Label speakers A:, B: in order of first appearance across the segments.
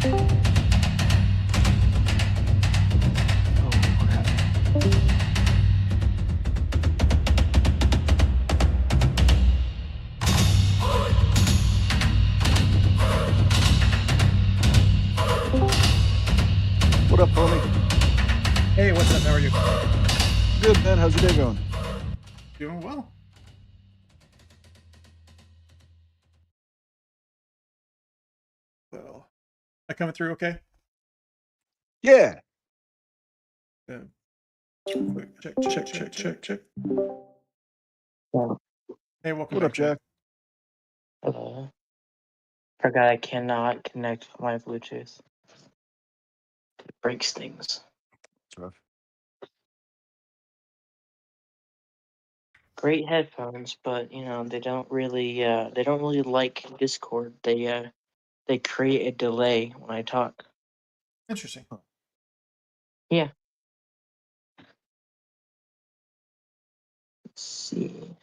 A: What up, homie?
B: Hey, what's up? How are you?
A: Good, man. How's your day going?
B: Doing well. So, I coming through okay?
A: Yeah.
B: Check. Hey, welcome
A: What
B: back,
A: up, Jack?
C: Hello. Forgot I cannot connect my Bluetooth. It breaks things.
A: It's rough.
C: Great headphones, but they don't really like Discord. They create a delay when I talk.
B: Interesting.
C: Yeah. Let's see.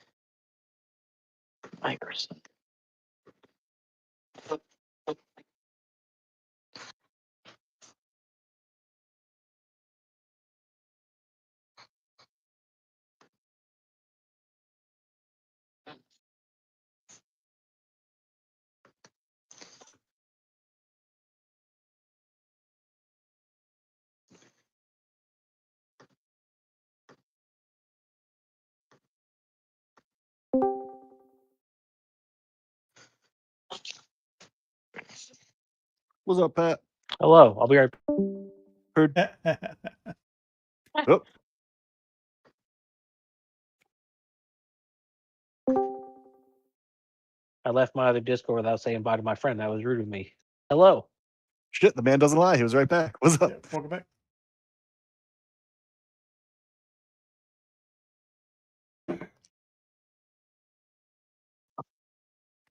C: Microsoft.
A: What's up, Pat?
C: Hello, I'll be right.
A: Heard. Oh,
C: I left my other Discord without saying bye to my friend. That was rude of me. Hello.
A: shit. The man doesn't lie. He was right back. What's up?
B: Yeah, welcome back.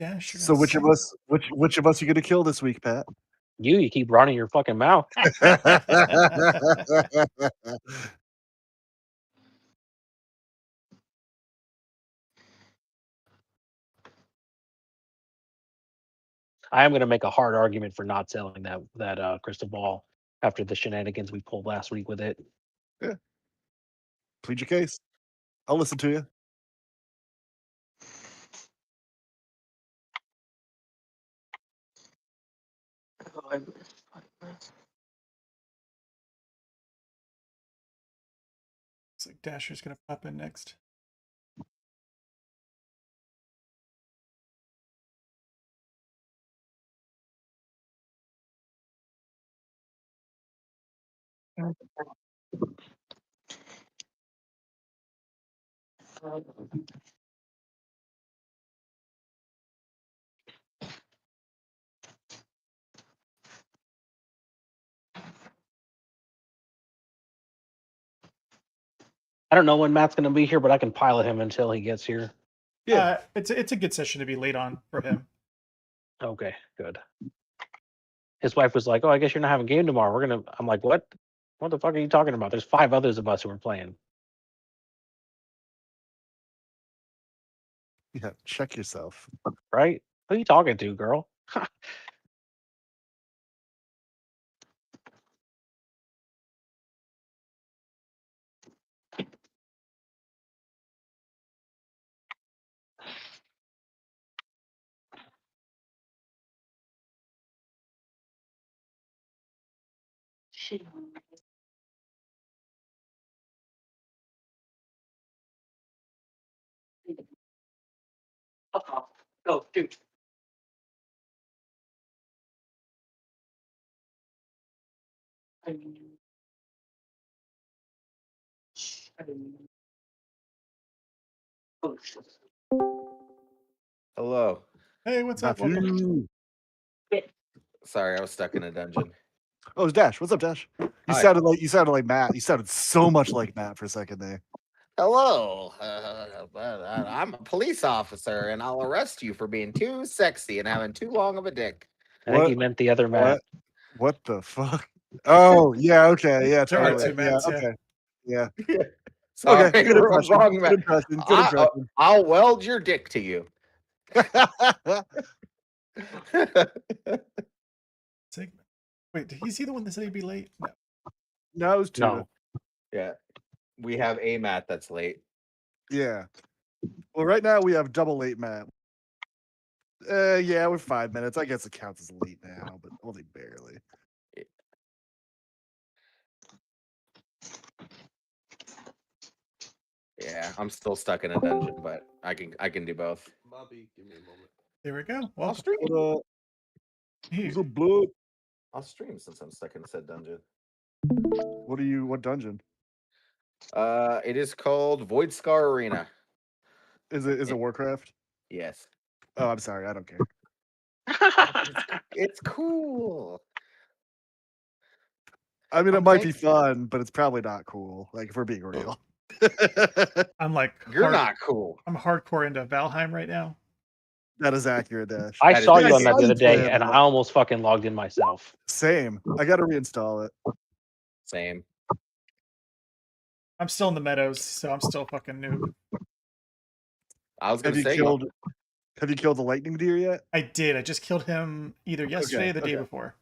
B: Yeah, sure.
A: So, which of us you gonna kill this week, Pat?
C: You keep running your fucking mouth. I am going to make a hard argument for not selling that crystal ball after the shenanigans we pulled last week with it.
A: Yeah. Plead your case. I'll listen to you.
B: Looks like Dasher's gonna pop in next.
C: I don't know when Matt's going to be here, but I can pilot him until he gets here.
A: Yeah.
B: It's a good session to be late on for him.
C: Okay, good. His wife was like, "Oh, I guess you're not having a game tomorrow. We're gonna." I'm like, "What? What the fuck are you talking about? There's 5 others of us who are playing."
A: Yeah. Check yourself.
C: Right? Who are you talking to, girl? Go, dude.
D: Hello.
B: Hey, what's up? Welcome.
A: Matthew.
D: Sorry, I was stuck in a dungeon.
A: Oh, it's Dash. What's up, Dash? You
D: Hi.
A: sounded like Matt. You sounded so much like Matt for a second there.
D: Hello. I'm a police officer, and I'll arrest you for being too sexy and having too long of a dick.
C: I think he
A: What?
C: meant the other Matt.
A: What the fuck? Oh, yeah. Okay. Yeah.
B: There are
A: Totally.
B: two Matts, yeah.
A: Okay. Yeah.
D: Sorry,
A: Okay. Good impression.
D: wrong
A: Good
D: man.
A: impression. Good impression.
D: I'll weld your dick to you.
B: Segment. Wait, did he see the one that said he'd be late? No.
A: No, it was Tuna.
C: No.
D: Yeah. We have a Matt that's late.
A: Yeah. Well, right now we have double late Matt. Yeah, we're 5 minutes. I guess it counts as late now, but only barely.
D: Yeah, I'm still stuck in a dungeon, but I can do both.
E: Bobby, give me a moment.
B: There we go.
D: I'll
B: Welcome.
D: stream.
A: What
B: Here.
A: what's up, blood?
D: I'll stream since I'm stuck in said dungeon.
A: What dungeon?
D: It is called Void Scar Arena.
A: Is it Warcraft?
D: Yes.
A: Oh, I'm sorry, I don't care.
D: It's cool.
A: I mean, it
D: I'm
A: might be fun, but it's probably not cool. Like if we're being real.
B: I'm like,
D: You're not cool.
B: I'm hardcore into Valheim right now.
A: That is accurate, Dash.
C: I
D: That is
C: saw
D: very
C: you on that the
A: good.
C: other day,
A: Play
C: and
A: it.
C: I almost fucking logged in myself.
A: Same. I got to reinstall it.
D: Same.
B: I'm still in the meadows, so I'm still fucking noob.
D: I was
A: Have
D: gonna
A: you
D: say
A: killed the lightning deer yet?
B: I did. I just killed him either yesterday or the day
A: okay.
B: before.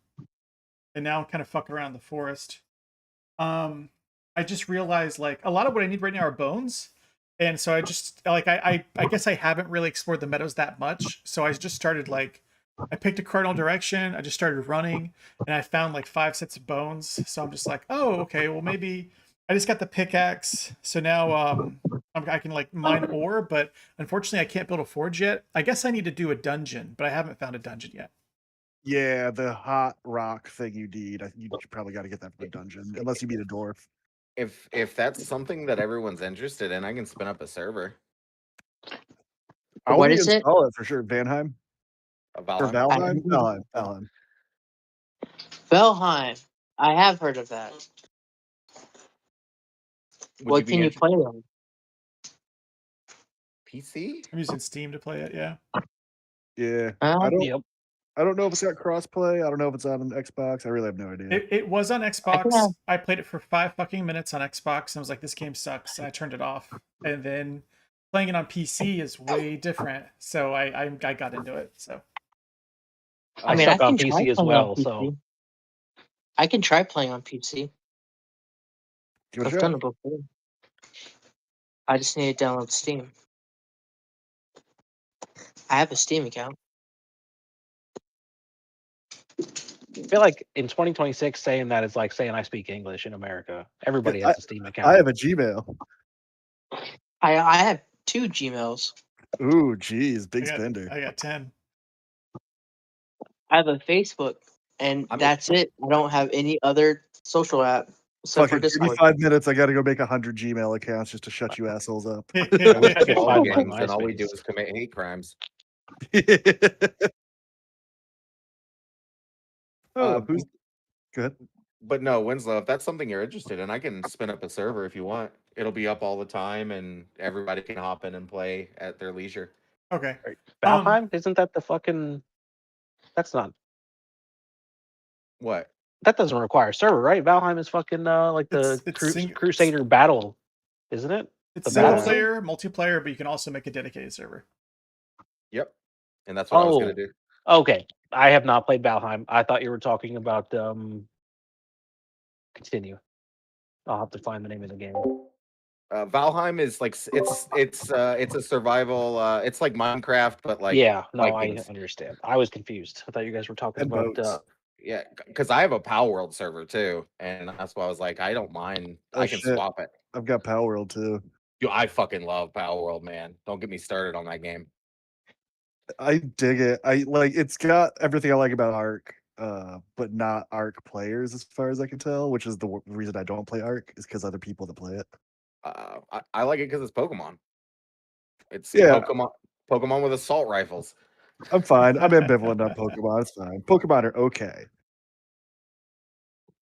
B: And now I'm kind of fucking around the forest. I just realized like a lot of what I need right now are bones. And so I just like I guess I haven't really explored the meadows that much. So I just started like I picked a cardinal direction, I just started running, and I found like 5 sets of bones. So I'm just like, oh, okay, well maybe I just got the pickaxe. So now I can like mine ore, but unfortunately I can't build a forge yet. I guess I need to do a dungeon, but I haven't found a dungeon yet.
A: Yeah, the hot rock thing you need. You probably got to get that from a dungeon, unless you meet a dwarf.
D: if that's something that everyone's interested in, I can spin up a server.
A: I'll
F: What is it?
A: reinstall it for sure. Vanheim
D: A
A: or
D: Valheim.
A: Valheim? Valheim.
F: Valheim. I have heard of that.
D: Would
F: What
D: be
F: can you
D: interested-
F: play on?
D: PC?
B: I'm using Steam to play it, yeah.
A: Yeah.
C: Yep.
A: I don't know if it's got crossplay. I don't know if it's on an Xbox. I really have no idea.
B: It was on
F: can
B: Xbox.
F: have-
B: I played it for 5 fucking minutes on Xbox and I was like, this game sucks. And I turned it off. And then playing it on PC is way different. So I got into it. So
C: I
F: mean, I
C: suck on
F: can
C: PC
F: try
C: as
F: playing
C: well,
F: on PC.
C: so
F: I can try playing on PC.
A: Give it a
F: I've
A: shot.
F: done it before. I just need to download Steam. I have a Steam account.
C: I feel like in 2026 saying that is like saying I speak English in America. Everybody has a Steam account.
A: I have a Gmail.
F: I have 2 Gmails.
A: Ooh, geez, big
B: I got,
A: spender.
B: I got 10.
F: I have a Facebook, and
D: I'm-
F: that's it. I don't have any other social app except for
A: Fucking give me
F: Discord.
A: 5 minutes. I got to go make 100 Gmail accounts just to shut you assholes up.
C: I wish I could
D: All
C: find my
D: games, and all we do
C: MySpace.
D: is commit hate crimes.
A: Oh, who's good?
D: But no, Winslow, if that's something you're interested in, I can spin up a server if you want. It'll be up all the time, and everybody can hop in and play at their leisure.
B: Okay.
C: Valheim? Isn't that the fucking? That's not.
D: What?
C: That doesn't require a server, right? Valheim is fucking like the
B: It's sing-
C: Crusader battle, isn't it?
B: It's
C: The
B: single
C: battle zone?
B: player, multiplayer, but you can also make a dedicated server.
D: Yep. And that's what I was gonna
C: Oh.
D: do.
C: Okay, I have not played Valheim. I thought you were talking about. Continue. I'll have to find the name of the game.
D: Valheim is like it's a survival. It's like Minecraft, but like
C: yeah, no,
D: Vikings.
C: I understand. I was confused. I thought you guys were talking
A: And
C: about.
A: boats.
D: Yeah, because I have a Power World server too, and that's why I was like, I don't mind.
A: Oh,
D: I can
A: shit.
D: swap it.
A: I've got Power World too.
D: Yo, I fucking love Power World, man. Don't get me started on that game.
A: I dig it. I like it's got everything I like about Ark, but not Ark players as far as I can tell, which is the reason I don't play Ark is because other people that play it.
D: I like it because it's Pokemon. It's
A: Yeah.
D: Pokemon with assault rifles.
A: I'm fine. I'm ambivalent on Pokemon. It's fine. Pokemon are okay.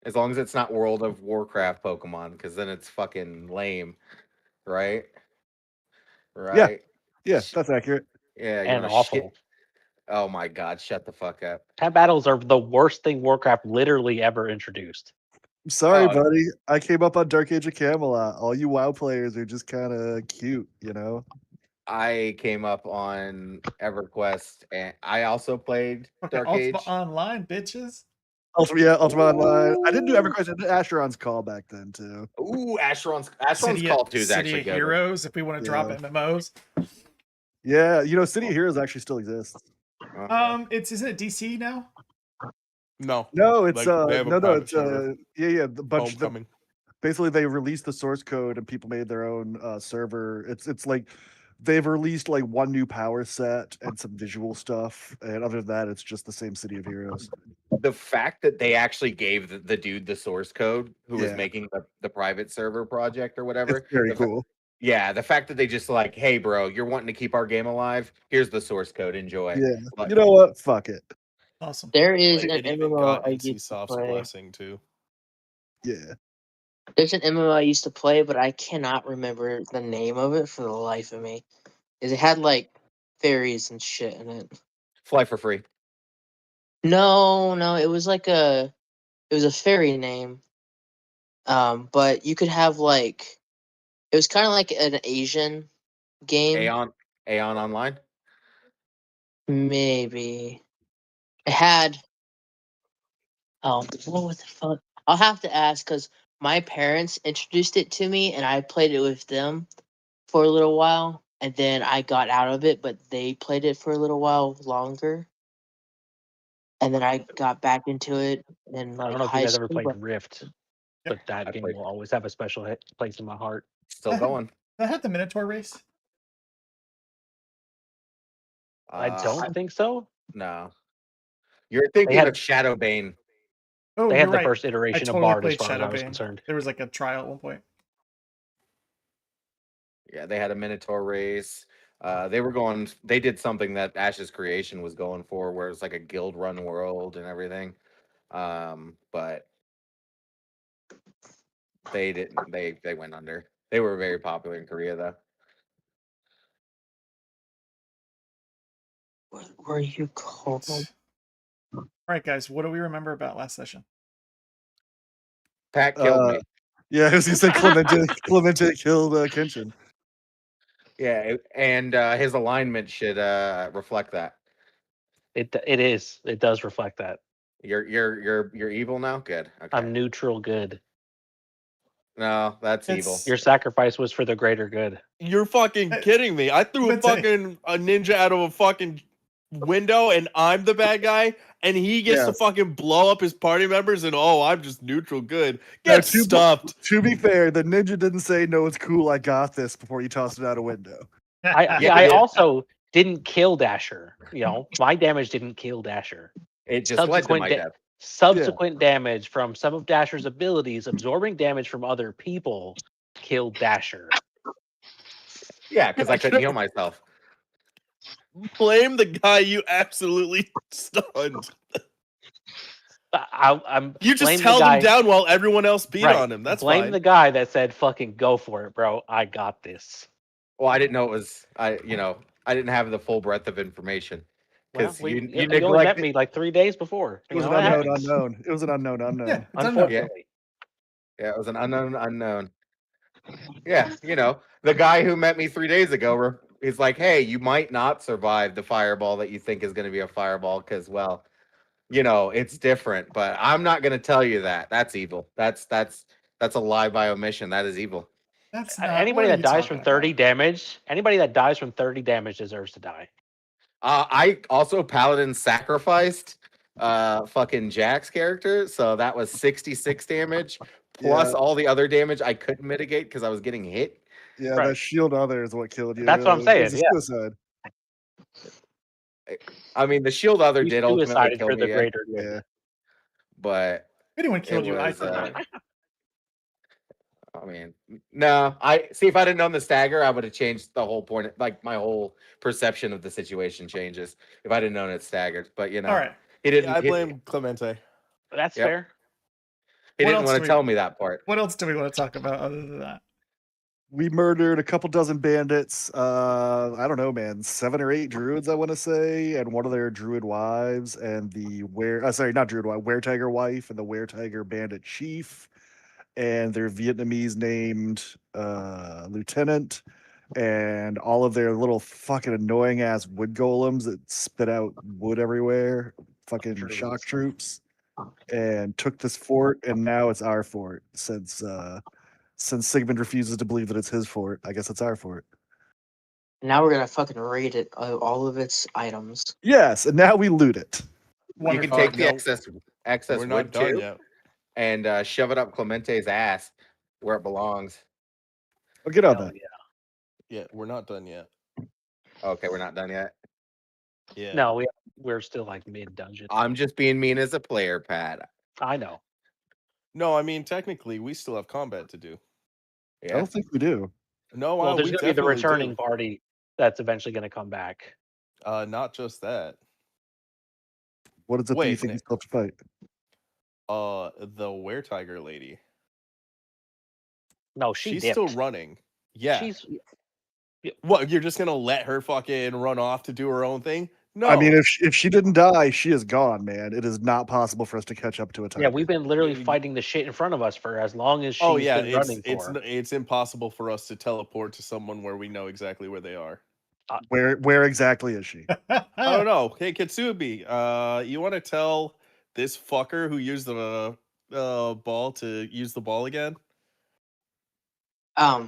D: As long as it's not World of Warcraft Pokemon, because then it's fucking lame, right? Right?
A: Yeah, that's accurate.
D: Yeah, you
C: and
D: wanna
C: awful.
D: shit- Oh my god, shut the fuck up.
C: Tab battles are the worst thing Warcraft literally ever introduced.
A: I'm sorry,
D: Oh.
A: buddy. I came up on Dark Age of Camelot. All you WoW players are just kind of cute, you know?
D: I came up on EverQuest, and I also played
B: Fucking
D: Dark
B: Ultima
D: Age.
B: Online, bitches.
A: Ultima Online. I didn't do
D: Ooh.
A: EverQuest. I did Asheron's Call back then too.
D: Ooh, Asheron's Call 2 is
B: City
D: actually
B: of
D: good.
B: Heroes. If we want to drop
A: Yeah.
B: MMOs,
A: Yeah, City of Heroes actually still exists.
B: isn't it DC now?
E: No.
A: No, it's
E: Like, they have a
A: no,
E: private
A: it's
E: server.
A: the bunch the
E: Homecoming.
A: basically they released the source code and people made their own server. It's like they've released like one new power set and some visual stuff, and other than that, it's just the same City of Heroes.
D: The fact that they actually gave the dude the source code who was
A: Yeah.
D: making the private server project or whatever.
A: It's very
D: the fa-
A: cool.
D: Yeah, the fact that they just like, hey, bro, you're wanting to keep our game alive. Here's the source code. Enjoy.
A: Yeah,
D: Like,
A: you know what? Fuck it.
B: Awesome.
F: There is
E: It
F: an
E: even
F: MMO
E: got
F: I used to
E: NCSoft's
F: play.
E: blessing too.
A: Yeah,
F: There's an MMO I used to play, but I cannot remember the name of it for the life of me. It had like fairies and shit in it.
D: fly for free.
F: No, it was like it was a fairy name. But you could have like, it was kind of like an Asian game,
D: Aeon Online.
F: maybe. It had, oh, what the fuck? I'll have to ask because my parents introduced it to me and I played it with them for a little while, and then I got out of it, but they played it for a little while longer. And then I got back into it in
C: I
F: like
C: don't know if you
F: high
C: guys ever
F: school.
C: played
F: But
C: Rift,
B: Yep.
C: but that
D: I
C: game
D: played
C: will always have a special place in my heart.
D: Still going.
B: That had the Minotaur race.
C: I don't think so.
D: No. You're thinking
C: had-
D: of Shadowbane.
B: Oh,
C: They
B: you're
C: had the
B: right.
C: first
B: I
C: iteration of
B: totally
C: Bard, as
B: played
C: far as I was
B: Shadowbane.
C: concerned.
B: There was like a trial at one point.
D: Yeah, they had a Minotaur race. They did something that Ash's Creation was going for, where it's like a guild run world and everything. But they didn't. They went under. They were very popular in Korea, though.
F: what were you called?
B: All right, guys. What do we remember about last session?
D: Pat killed me.
A: Yeah, I was gonna say Clemente killed Kenshin.
D: Yeah, and his alignment should reflect that.
C: It is. It does reflect that.
D: You're evil now. Good. Okay.
C: I'm neutral good.
D: No, that's evil.
B: It's-
C: Your sacrifice was for the greater good.
E: You're fucking kidding me. I threw a ninja out of a fucking window and I'm the bad guy and he gets to
A: Yes.
E: fucking blow up his party members and I'm just neutral good.
A: Now,
E: Get stuffed.
A: To be fair, the ninja didn't say no, it's cool, I got this before you tossed it out a window.
C: I also didn't kill Dasher. My damage didn't kill Dasher.
D: It just led to my death.
C: Subsequent damage from some of Dasher's abilities, absorbing damage from other people, killed Dasher.
D: Yeah, because I couldn't heal myself.
E: Blame the guy you absolutely stunned.
C: I'm
E: You just
C: blame the
E: held
C: guy-
E: him down while everyone else beat
C: Right.
E: on him. That's
C: blame
E: fine.
C: the guy that said, "Fucking go for it, bro. I got this."
D: Well, I didn't know it was. I didn't have the full breadth of information.
C: Well,
D: Because
C: you
D: you
C: only met
D: neglected.
C: me like 3 days before.
A: It was an
C: That
A: unknown
C: happens,
A: unknown. It was an unknown unknown.
B: Yeah, it's unknown.
C: unfortunately.
D: Yeah, it was an unknown. Yeah, the guy who met me 3 days ago, he's like, hey, you might not survive the fireball that you think is going to be a fireball because, well, it's different. But I'm not going to tell you that. That's evil. That's a lie by omission. That is evil.
B: That's not,
C: Anybody
B: what are
C: that
B: you
C: dies
B: talking
C: from 30
B: about?
C: damage, anybody that dies from 30 damage deserves to die.
D: I also Paladin sacrificed fucking Jack's character, so that was 66 damage plus all the other damage I couldn't mitigate because I was getting hit.
A: Yeah,
C: Right.
A: that shield other is what killed you.
C: That's what I'm
A: It
C: saying,
A: was a
C: yeah.
A: suicide.
D: I mean, the shield other
C: You
D: did ultimately
C: suicided
D: kill
C: for the
D: me,
C: greater good.
A: Yeah.
D: but
B: If anyone killed you, I
D: was,
B: killed you.
D: I mean, no. If I'd have known the stagger, I would have changed the whole point. Like my whole perception of the situation changes if I'd have known it staggered. But
B: All right.
D: he didn't.
E: Yeah, I blame Clemente.
C: That's
D: Yep.
C: fair.
D: He
B: What
D: didn't
B: else
D: want
B: do
D: to
B: we-
D: tell me that part.
B: What else do we want to talk about other than that?
A: We murdered a couple dozen bandits. I don't know, man, 7 or 8 druids, I want to say, and one of their druid wives, and the not druid wife, were tiger wife, and the were tiger bandit chief, and their Vietnamese named lieutenant, and all of their little fucking annoying ass wood golems that spit out wood everywhere. Fucking shock troops. and took this fort, and now it's our fort. Since Sigmund refuses to believe that it's his fort, I guess it's our fort.
F: Now we're gonna fucking raid it, all of its items.
A: Yes, and now we loot it.
D: You can
B: Wonderful.
D: take the
E: no,
D: excess
E: we're
D: wood
E: not done
D: too,
E: yet.
D: and shove it up Clemente's ass where it belongs.
A: I'll get on
C: Hell
A: that.
E: Yeah, we're not done yet.
D: Okay, we're not done yet.
E: Yeah.
C: No, we're still like mid dungeon.
D: I'm just being mean as a player, Pat.
C: I know.
E: No, I mean technically we still have combat to do.
A: I
D: Yeah.
A: don't think we do.
E: No,
C: Well, there's
E: we
C: going to be the
E: definitely
C: returning
E: do.
C: party that's eventually going to come back.
E: Not just that.
A: What is it that you
E: Wait,
A: think you still have to fight?
E: The weretiger lady.
C: No, she's
E: She's still running. Yeah.
C: She's
E: What? You're just gonna let her fucking run off to do her own thing? No.
A: I mean, if she didn't die, she is gone, man. It is not possible for us to catch up to a tiger.
C: yeah. We've been literally
E: Yeah,
C: fighting the shit in front of us for as long as she's
E: oh yeah,
C: been running for.
E: it's impossible for us to teleport to someone where we know exactly where they are.
A: Where exactly is she?
E: I don't know. Hey Kitsubi, you want to tell this fucker who used the ball to use the ball again?
F: I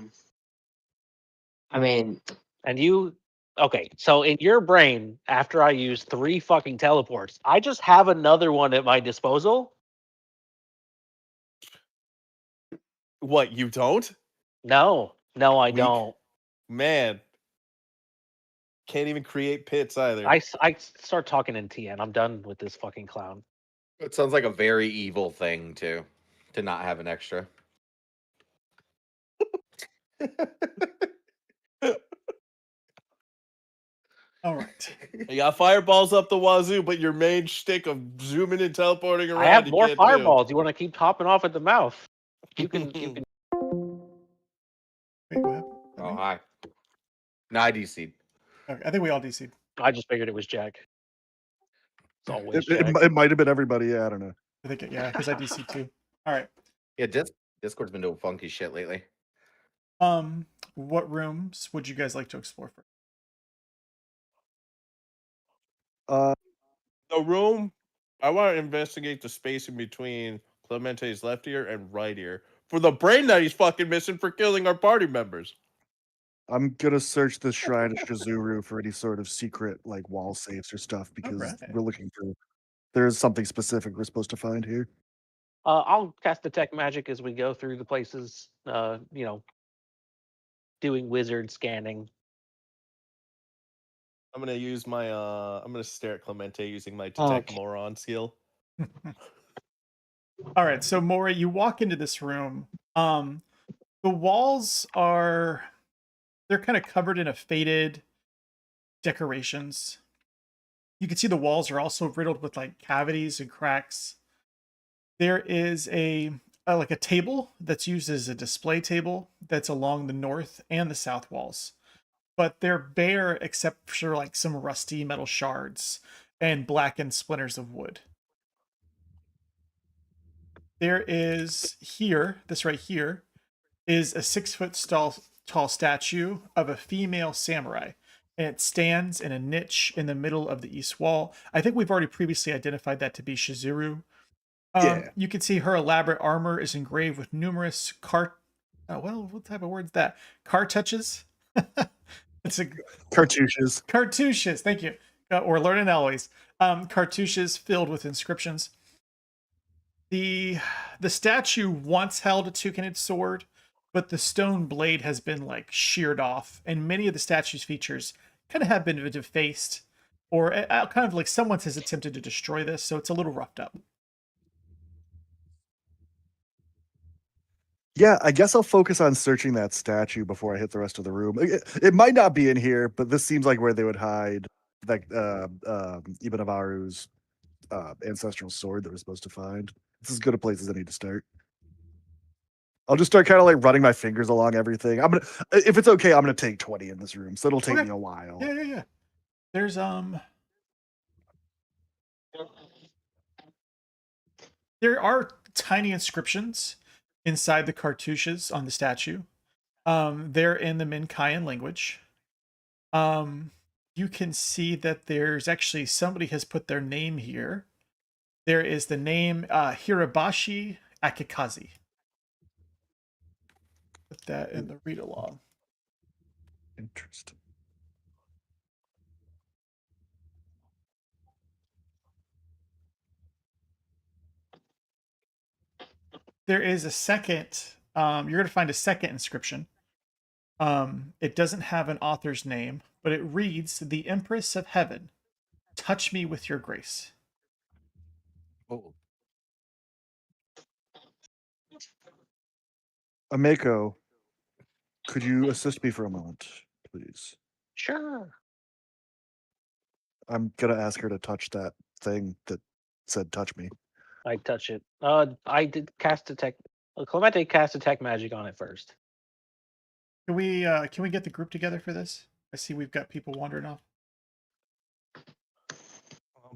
F: mean,
C: And you, okay? So in your brain, after I use 3 fucking teleports, I just have another one at my disposal.
E: What, you don't?
C: No, I
E: Weak.
C: don't.
E: Man. Can't even create pits either.
C: I start talking in TN. I'm done with this fucking clown.
D: It sounds like a very evil thing to not have an extra.
B: All right.
E: You got fireballs up the wazoo, but your main shtick of zooming and teleporting around.
C: I have
E: you
C: more
E: can't do.
C: fireballs. You want to keep hopping off at the mouth? You can.
B: Wait, what happened?
D: Oh, hi. No, I DC'd.
B: Okay, I think we all DC'd.
C: I just figured it was Jack. It's always Jack.
A: It might have been everybody. Yeah, I don't know.
B: I think yeah, because I DC'd too. All right.
D: Yeah, Discord's been doing funky shit lately.
B: What rooms would you guys like to explore first?
E: The room. I want to investigate the space in between Clemente's left ear and right ear for the brain that he's fucking missing for killing our party members.
A: I'm gonna search the shrine of Shizuru for any sort of secret like wall safes or stuff because
B: Alright.
A: we're looking for. There is something specific we're supposed to find here.
C: I'll cast detect magic as we go through the places. Doing wizard scanning.
E: I'm gonna use my I'm gonna stare at Clemente using my detect
C: Okay.
E: moron skill.
B: All right, so Maury, you walk into this room. The walls they're kind of covered in a faded decorations. You can see the walls are also riddled with like cavities and cracks. There is a table that's used as a display table that's along the north and the south walls, but they're bare except for like some rusty metal shards and blackened splinters of wood. There is this right here is a 6-foot tall statue of a female samurai, and it stands in a niche in the middle of the east wall. I think we've already previously identified that to be Shizuru.
A: Yeah.
B: You can see her elaborate armor is engraved with numerous what type of word is that? Cartouches? It's a
A: Cartouches.
B: cartouches. Thank you. Or learning always. Cartouches filled with inscriptions. The statue once held a two-handed sword, but the stone blade has been like sheared off, and many of the statue's features kind of have been defaced, or kind of like someone has attempted to destroy this, so it's a little roughed up.
A: Yeah, I guess I'll focus on searching that statue before I hit the rest of the room. It might not be in here, but this seems like where they would hide like Ibanavaru's ancestral sword that we're supposed to find. It's as good a place as any to start. I'll just start kind of like running my fingers along everything. If it's okay, I'm gonna take 20 in this room, so it'll take
B: Okay.
A: me a while.
B: Yeah. There's there are tiny inscriptions inside the cartouches on the statue. They're in the Minkayan language. You can see that there's actually somebody has put their name here. there is the name Hirabashi Akikaze. Put that in the read along.
A: Interesting.
B: There is a second. You're going to find a second inscription. It doesn't have an author's name, but it reads, "The Empress of Heaven, touch me with your grace."
A: Oh. Ameko, could you assist me for a moment, please?
C: Sure.
A: I'm gonna ask her to touch that thing that said "touch me."
C: I touch it. I did cast detect. Clemente cast detect magic on it first.
B: Can we get the group together for this? I see we've got people wandering off.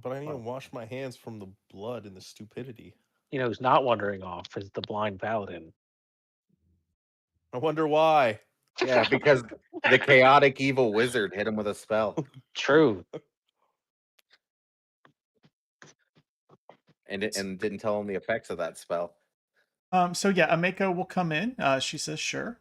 E: But I need to wash my hands from the blood and the stupidity.
C: You know who's not wandering off is the blind paladin.
E: I wonder why.
D: Yeah, because the chaotic evil wizard hit him with a spell.
C: True.
D: And didn't tell him the effects of that spell.
B: So yeah, Ameko will come in. She says, "Sure."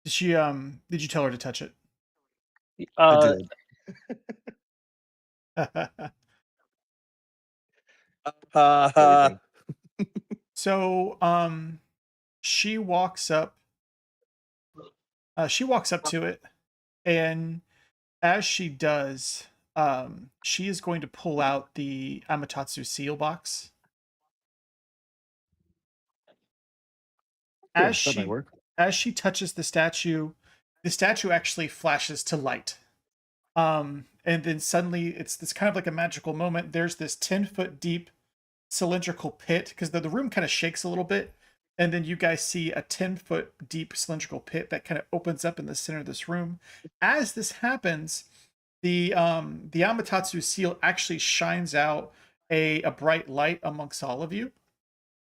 B: Did you tell her to touch it?
A: I did.
D: Poison.
B: So she walks up to it, and as she does, she is going to pull out the Amatatsu Seal box.
A: Sure, that might work.
B: As she touches the statue actually flashes to light. And then suddenly it's this kind of like a magical moment. There's this 10-foot deep cylindrical pit, because the room kind of shakes a little bit, and then you guys see a 10-foot deep cylindrical pit that kind of opens up in the center of this room. As this happens, the Amatatsu Seal actually shines out a bright light amongst all of you.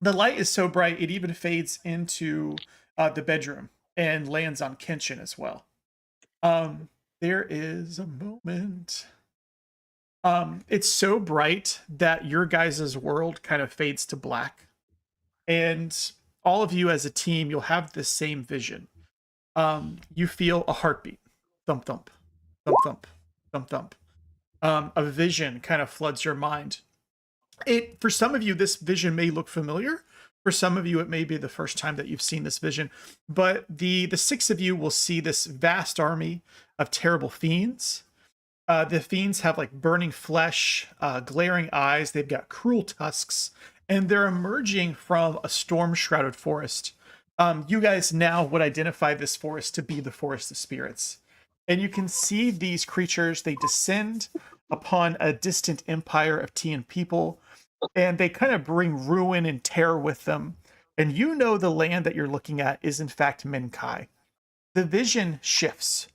B: The light is so bright it even fades into the bedroom and lands on Kenshin as well. There is a moment. It's so bright that your guys' world kind of fades to black, and all of you as a team, you'll have the same vision. You feel a heartbeat, thump thump, thump thump, thump thump. A vision kind of floods your mind. For some of you, this vision may look familiar. For some of you, it may be the first time that you've seen this vision. But the six of you will see this vast army of terrible fiends. The fiends have like burning flesh, glaring eyes. They've got cruel tusks, and they're emerging from a storm-shrouded forest. You guys now would identify this forest to be the Forest of Spirits. And you can see these creatures, they descend upon a distant empire of Tian people, and they kind of bring ruin and terror with them. And you know the land that you're looking at is in fact Minkai. The vision shifts,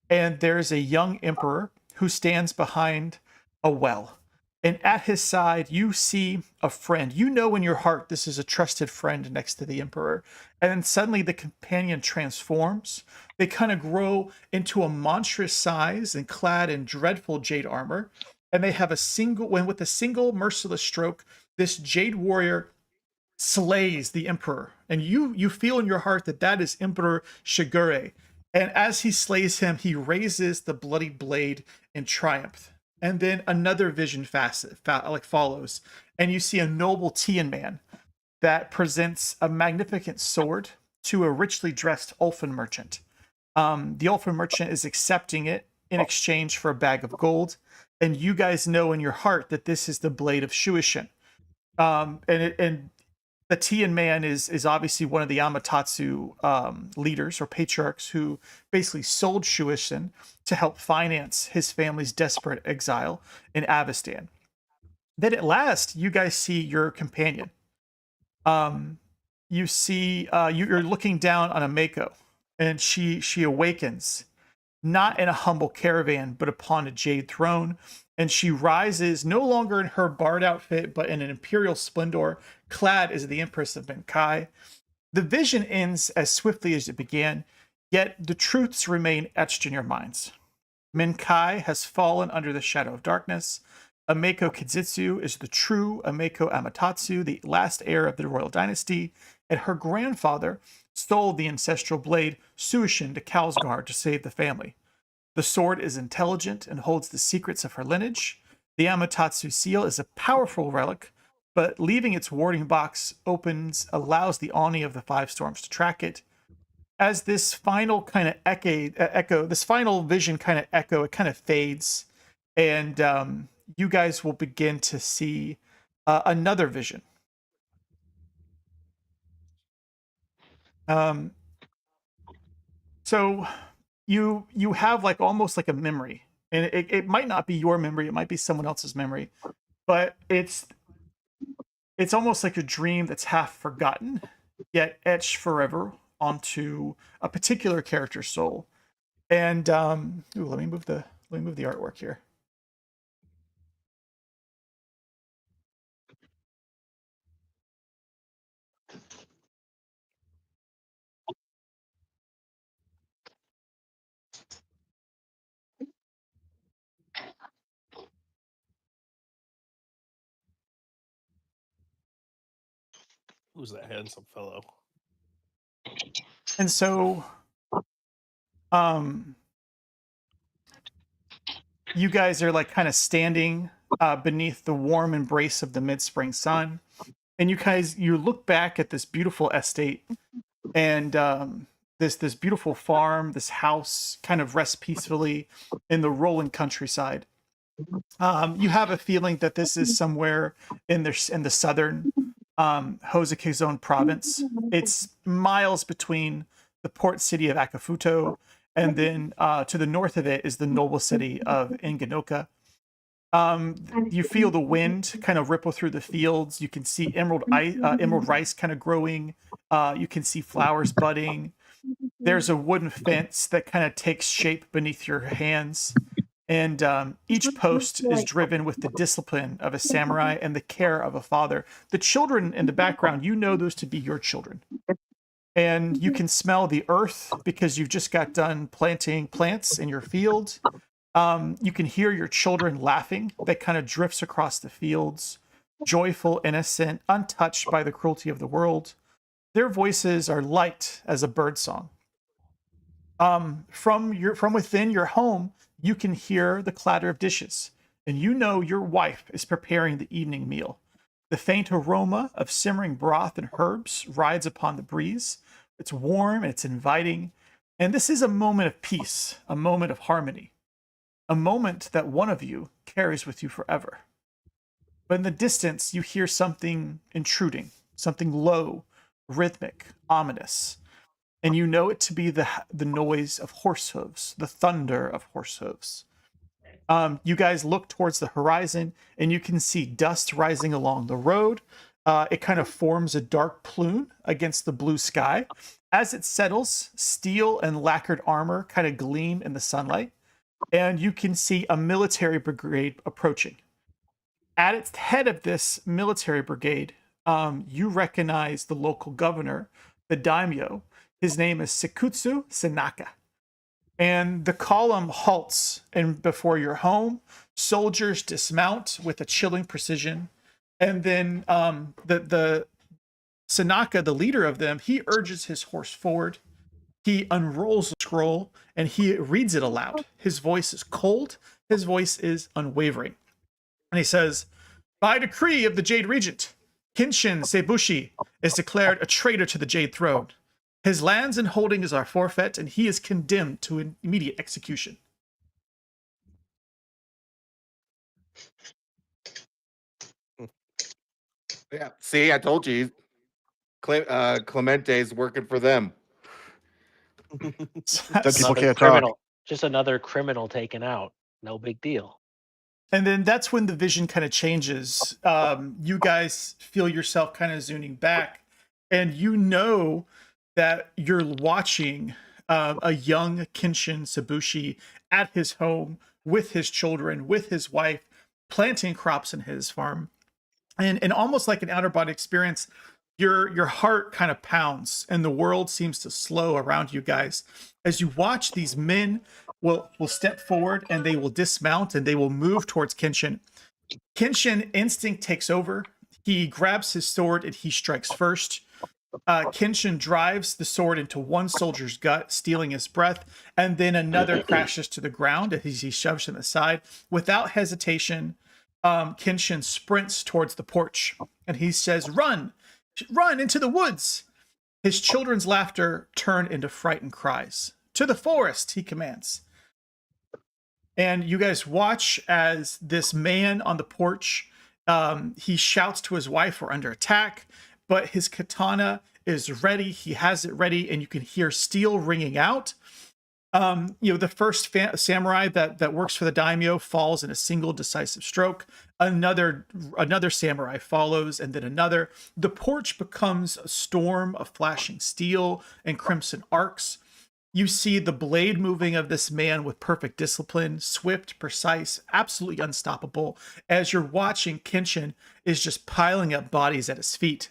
B: and there's a young emperor who stands behind a well. And at his side, you see a friend. You know in your heart this is a trusted friend next to the emperor. And then suddenly the companion transforms. They kind of grow into a monstrous size and clad in dreadful jade armor. And they have with a single merciless stroke, this jade warrior slays the emperor. And you feel in your heart that is Emperor Shigure. And as he slays him, he raises the bloody blade in triumph. And then another vision follows, and you see a noble Tian man that presents a magnificent sword to a richly dressed Ulfin merchant. The Ulfin merchant is accepting it in exchange for a bag of gold, and you guys know in your heart that this is the blade of Shuishin. And the Tian man is obviously one of the Amatatsu leaders or patriarchs who basically sold Shuishin to help finance his family's desperate exile in Avestan. Then at last, you guys see your companion. You see you're looking down on Ameko, and she awakens, not in a humble caravan, but upon a jade throne. And she rises no longer in her bard outfit, but in an imperial splendor, clad as the Empress of Benkai. The vision ends as swiftly as it began. Yet the truths remain etched in your minds. Minkai has fallen under the shadow of darkness. Ameko Kizitsu is the true Ameko Amatatsu, the last heir of the royal dynasty, and her grandfather stole the ancestral blade Suishin to Kalsgard to save the family. The sword is intelligent and holds the secrets of her lineage. The Amatatsu Seal is a powerful relic, but leaving its warding box allows the Oni of the Five Storms to track it. As this final kind of echo, this final vision kind of echo, it kind of fades, and you guys will begin to see another vision. So you have like almost like a memory, and it might not be your memory, it might be someone else's memory, but it's almost like a dream that's half forgotten yet etched forever onto a particular character's soul. And let me move the artwork here.
E: Who's that handsome fellow?
B: And so you guys are like kind of standing beneath the warm embrace of the mid-spring sun, and you look back at this beautiful estate, and this beautiful farm, this house kind of rests peacefully in the rolling countryside. You have a feeling that this is somewhere in the southern Hozuki Zone province. It's miles between the port city of Akafuto, and then to the north of it is the noble city of Inganoka. You feel the wind kind of ripple through the fields. You can see emerald rice kind of growing. You can see flowers budding. There's a wooden fence that kind of takes shape beneath your hands. And each post is driven with the discipline of a samurai and the care of a father. The children in the background, you know those to be your children. And you can smell the earth because you've just got done planting plants in your field. You can hear your children laughing that kind of drifts across the fields, joyful, innocent, untouched by the cruelty of the world. Their voices are light as a bird song. From within your home, you can hear the clatter of dishes, and you know your wife is preparing the evening meal. The faint aroma of simmering broth and herbs rides upon the breeze. It's warm and it's inviting, and this is a moment of peace, a moment of harmony, a moment that one of you carries with you forever. But in the distance, you hear something intruding, something low, rhythmic, ominous. And you know it to be the noise of horse hooves, the thunder of horse hooves. You guys look towards the horizon, and you can see dust rising along the road. It kind of forms a dark plume against the blue sky. As it settles, steel and lacquered armor kind of gleam in the sunlight, and you can see a military brigade approaching. At its head of this military brigade, you recognize the local governor, the daimyo. His name is Sekutsu Senaka. And the column halts before your home. Soldiers dismount with a chilling precision. And then the Senaka, the leader of them, he urges his horse forward. He unrolls the scroll and he reads it aloud. His voice is cold. His voice is unwavering. And he says, "By decree of the Jade Regent, Kenshin Sei-Bushi is declared a traitor to the Jade Throne. His lands and holdings are forfeit, and he is condemned to an immediate execution."
D: Yeah. See, I told you. Clemente's working for them.
A: Dead people
C: Another
A: can't
C: criminal.
A: talk.
C: Just another criminal taken out. No big deal.
B: And then that's when the vision kind of changes. You guys feel yourself kind of zooming back, and you know that you're watching a young Kenshin Sei-Bushi at his home with his children, with his wife, planting crops in his farm. And almost like an outer body experience, your heart kind of pounds and the world seems to slow around you guys as you watch these men will step forward and they will dismount and they will move towards Kenshin. Kenshin instinct takes over. He grabs his sword and he strikes first. Kenshin drives the sword into one soldier's gut, stealing his breath, and then another crashes to the ground as he shoves him aside. Without hesitation, Kenshin sprints towards the porch and he says, "Run! Run into the woods!" His children's laughter turned into frightened cries. "To the forest," he commands. And you guys watch as this man on the porch, he shouts to his wife, "We're under attack," but his katana is ready. He has it ready, and you can hear steel ringing out. The first samurai that works for the daimyo falls in a single decisive stroke. Another samurai follows, and then another. The porch becomes a storm of flashing steel and crimson arcs. You see the blade moving of this man with perfect discipline, swift, precise, absolutely unstoppable, as you're watching Kenshin is just piling up bodies at his feet.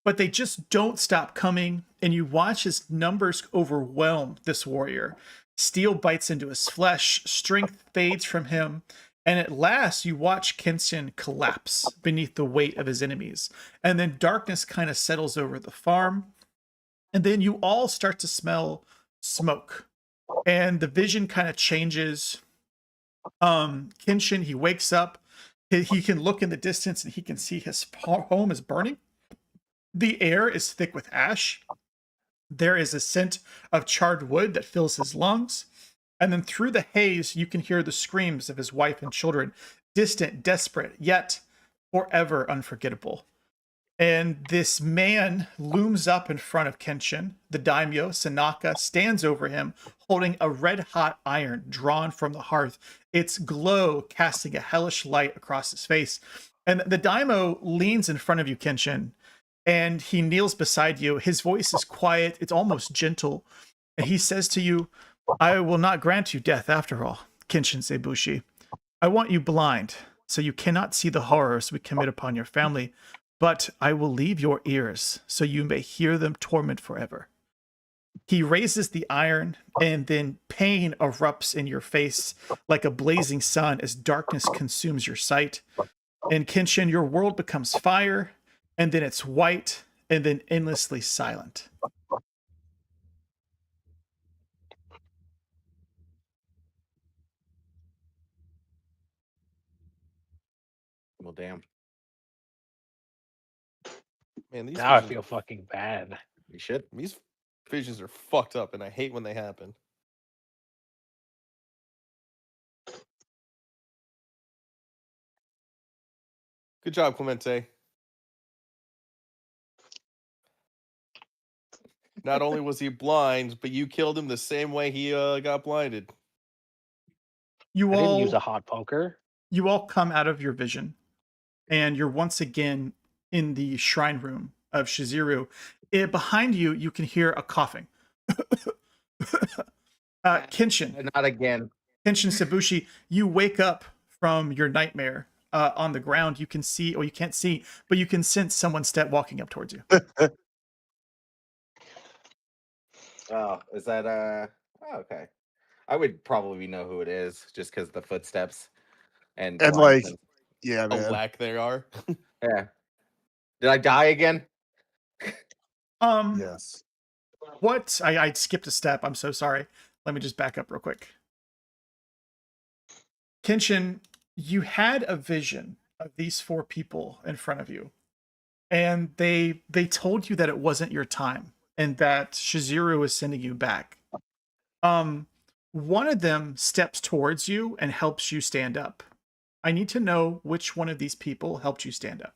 B: But they just don't stop coming, and you watch his numbers overwhelm this warrior. Steel bites into his flesh, strength fades from him, and at last you watch Kenshin collapse beneath the weight of his enemies. And then darkness kind of settles over the farm, and then you all start to smell smoke, and the vision kind of changes. Kenshin, he wakes up, he can look in the distance and he can see his home is burning. The air is thick with ash. There is a scent of charred wood that fills his lungs. And then through the haze, you can hear the screams of his wife and children, distant, desperate, yet forever unforgettable. And this man looms up in front of Kenshin. The daimyo, Sanaka, stands over him, holding a red-hot iron drawn from the hearth, its glow casting a hellish light across his face. And the daimyo leans in front of you, Kenshin, and he kneels beside you. His voice is quiet, it's almost gentle, and he says to you, "I will not grant you death after all, Kenshin Sei-Bushi. I want you blind, so you cannot see the horrors we commit upon your family, but I will leave your ears, so you may hear them torment forever." He raises the iron, and then pain erupts in your face like a blazing sun as darkness consumes your sight. And Kenshin, your world becomes fire, and then it's white, and then endlessly silent.
D: Well, damn.
E: Man, these
C: Now I
E: visions
C: feel
E: are-
C: fucking bad.
D: You should.
E: these visions are fucked up, and I hate when they happen. Good job, Clemente. Not only was he blind, but you killed him the same way he got blinded.
B: You
C: I didn't use
B: all
C: a hot poker.
B: you all come out of your vision, and you're once again in the shrine room of Shiziru. Behind you, you can hear a coughing. Kenshin
D: Not again.
B: Sei-Bushi, you wake up from your nightmare. On the ground, you can see, or you can't see, but you can sense someone walking up towards you.
D: Oh, is that oh, okay. I would probably know who it is just because the footsteps and
A: And
D: lines
A: like, yeah,
E: How
A: man.
E: whack they are.
D: yeah. Did I die again?
A: Yes.
B: What? I skipped a step. I'm so sorry. Let me just back up real quick. Kenshin, you had a vision of these four people in front of you, and they told you that it wasn't your time and that Shiziru was sending you back. One of them steps towards you and helps you stand up. I need to know which one of these people helped you stand up.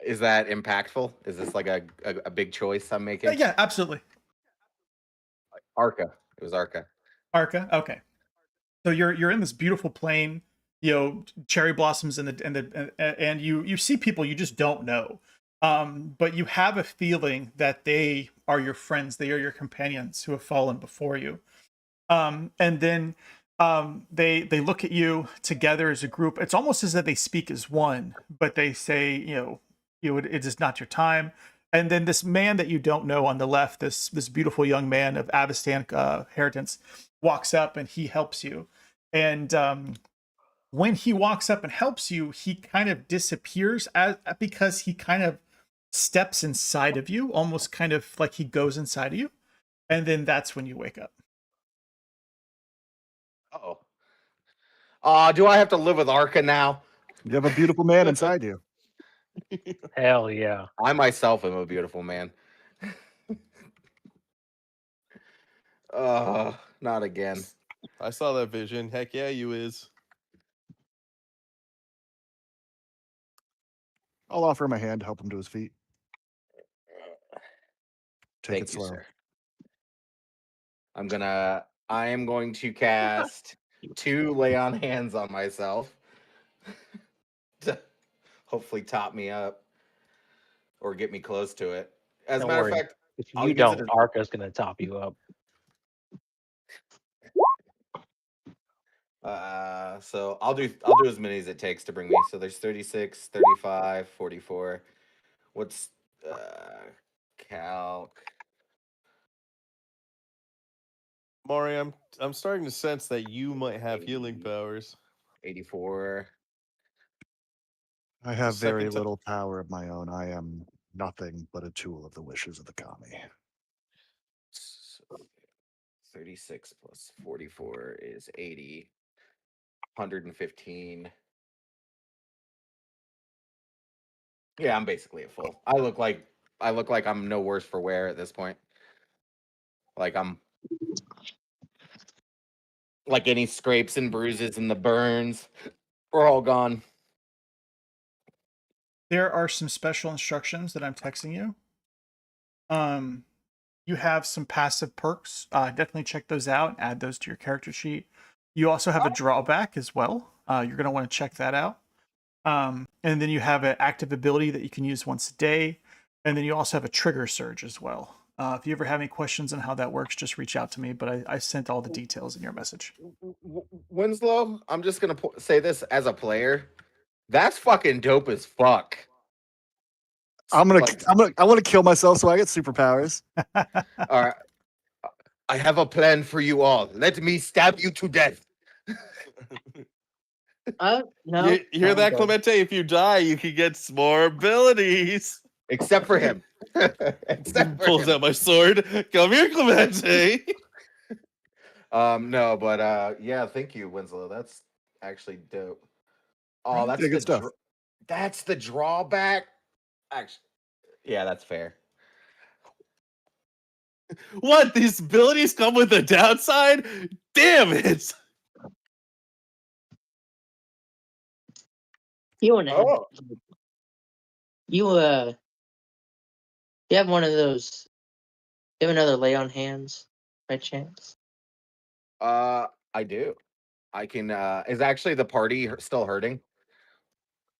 D: Is that impactful? Is this like a big choice I'm making?
B: Yeah, absolutely.
D: Arca. It was Arca.
B: Arca. Okay. So you're in this beautiful plain, cherry blossoms and you see people you just don't know. But you have a feeling that they are your friends, they are your companions who have fallen before you. And then They look at you together as a group. It's almost as if they speak as one, but they say, it is not your time. And then this man that you don't know on the left, this beautiful young man of Avestan inheritance, walks up and he helps you. And when he walks up and helps you, he kind of disappears because he kind of steps inside of you, almost kind of like he goes inside of you. And then that's when you wake up.
D: Oh. Do I have to live with Arca now?
A: You have a beautiful man inside you.
C: Hell yeah.
D: I myself am a beautiful man. Not again.
E: I saw that vision. Heck yeah, you is.
A: I'll offer him a hand to help him to his feet. Take it
D: Thank you,
A: slow.
D: sir. I am going to cast 2 lay on hands on myself to hopefully top me up or get me close to it. As a
C: Don't
D: matter
C: worry.
D: of fact,
C: If
D: I'll
C: you
D: use
C: don't,
D: it as-
C: Arca's gonna top you up.
D: so I'll do as many as it takes to bring me. So there's 36, 35, 44. What's calc?
E: Maury, I'm starting to sense that you might have healing powers.
D: 84.
A: I have very
E: Second ti-
A: little power of my own. I am nothing but a tool of the wishes of the kami.
D: So 36 plus 44 is 80. 115. Yeah, I'm basically at full. I look like I'm no worse for wear at this point. Like I'm like any scrapes and bruises and the burns are all gone.
B: There are some special instructions that I'm texting you. You have some passive perks. Definitely check those out. Add those to your character sheet. You also have a drawback as well. You're going to want to check that out. And then you have an active ability that you can use once a day. And then you also have a trigger surge as well. If you ever have any questions on how that works, just reach out to me. But I sent all the details in your message.
D: Winslow, I'm just gonna say this as a player. That's fucking dope as fuck.
A: I want to kill myself so I get superpowers.
D: All right. I have a plan for you all. Let me stab you to death.
F: No.
E: You hear that,
F: Okay.
E: Clemente? If you die, you can get some more abilities.
D: Except for him. Except for
E: Pulls
D: him.
E: out my sword. Come here, Clemente.
D: No, but yeah, thank you, Winslow. That's actually dope. Oh, that's
A: Yeah, good
D: the
A: stuff.
D: that's the drawback. Actually, yeah, that's fair.
E: What? These abilities come with a downside? Damn it!
F: You want to
D: Oh.
F: you have one of those. You have another lay on hands by chance?
D: I do. I can. Is actually the party still hurting?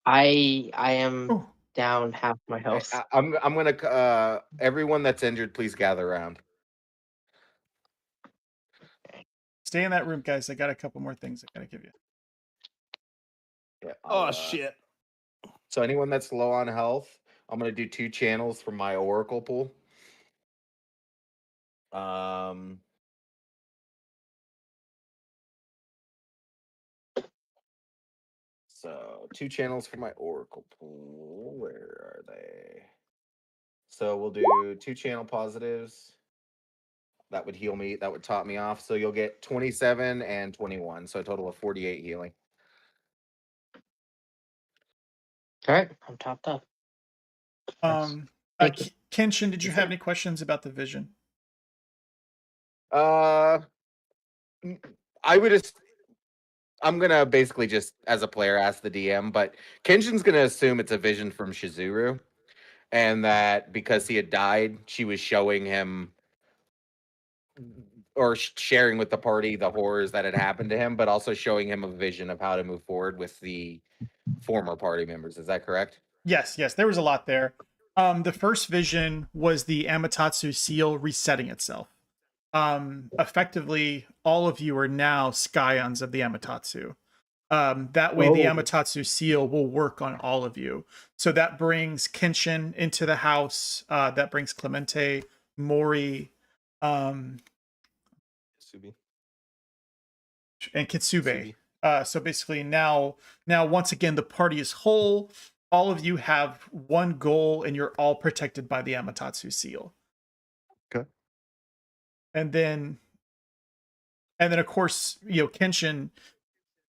F: I am
B: Oh,
F: down half my health.
D: I'm gonna. Everyone that's injured, please gather around.
B: stay in that room, guys. I got a couple more things I got to give you.
D: Yeah.
E: Oh shit.
D: So anyone that's low on health, I'm gonna do 2 channels from my Oracle pool. So 2 channels for my Oracle pool. Where are they? So we'll do 2 channel positives. That would heal me. That would top me off. So you'll get 27 and 21. So a total of 48 healing.
F: All right, I'm topped up. Thank you.
B: Kenshin, did you have any questions about the vision?
D: I would just. I'm gonna basically just, as a player, ask the DM, but Kenshin's gonna assume it's a vision from Shizuru, and that because he had died, she was showing him or sharing with the party the horrors that had happened to him, but also showing him a vision of how to move forward with the former party members. Is that correct?
B: Yes, there was a lot there. The first vision was the Amatatsu Seal resetting itself. effectively all of you are now scions of the Amatatsu. That way, the Amatatsu seal will work on all of you. So that brings Kenshin into the house. That brings Clemente, Mori, um,
E: Kitsubi.
B: and Kitsube.
E: Kitsubi.
B: So basically, now once again, the party is whole. All of you have one goal, and you're all protected by the Amatatsu seal.
A: Okay.
B: And then of course, Kenshin,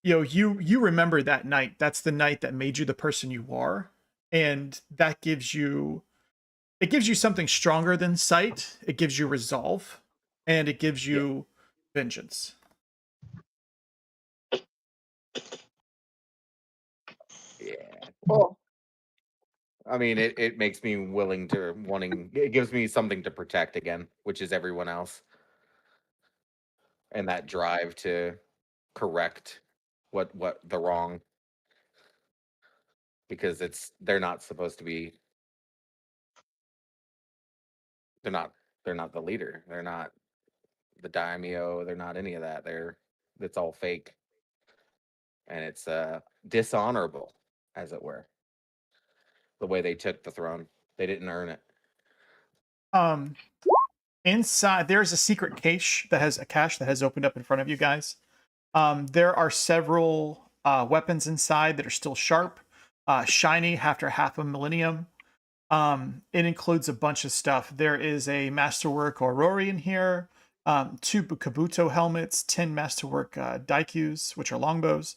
B: you remember that night. That's the night that made you the person you are, and that gives you something stronger than sight. It gives you resolve, and it gives you vengeance.
D: Yeah. Well, I mean, it makes me wanting. It gives me something to protect again, which is everyone else, and that drive to correct what the wrong, because they're not supposed to be. They're not the leader. They're not the daimyo. They're not any of that. It's all fake, and it's dishonorable, as it were. The way they took the throne, they didn't earn it.
B: Inside there's a secret cache that has opened up in front of you guys. There are several weapons inside that are still sharp, shiny after half a millennium. It includes a bunch of stuff. There is a Masterwork Aurori in here, 2 Kabuto helmets, 10 Masterwork Daikyus, which are longbows.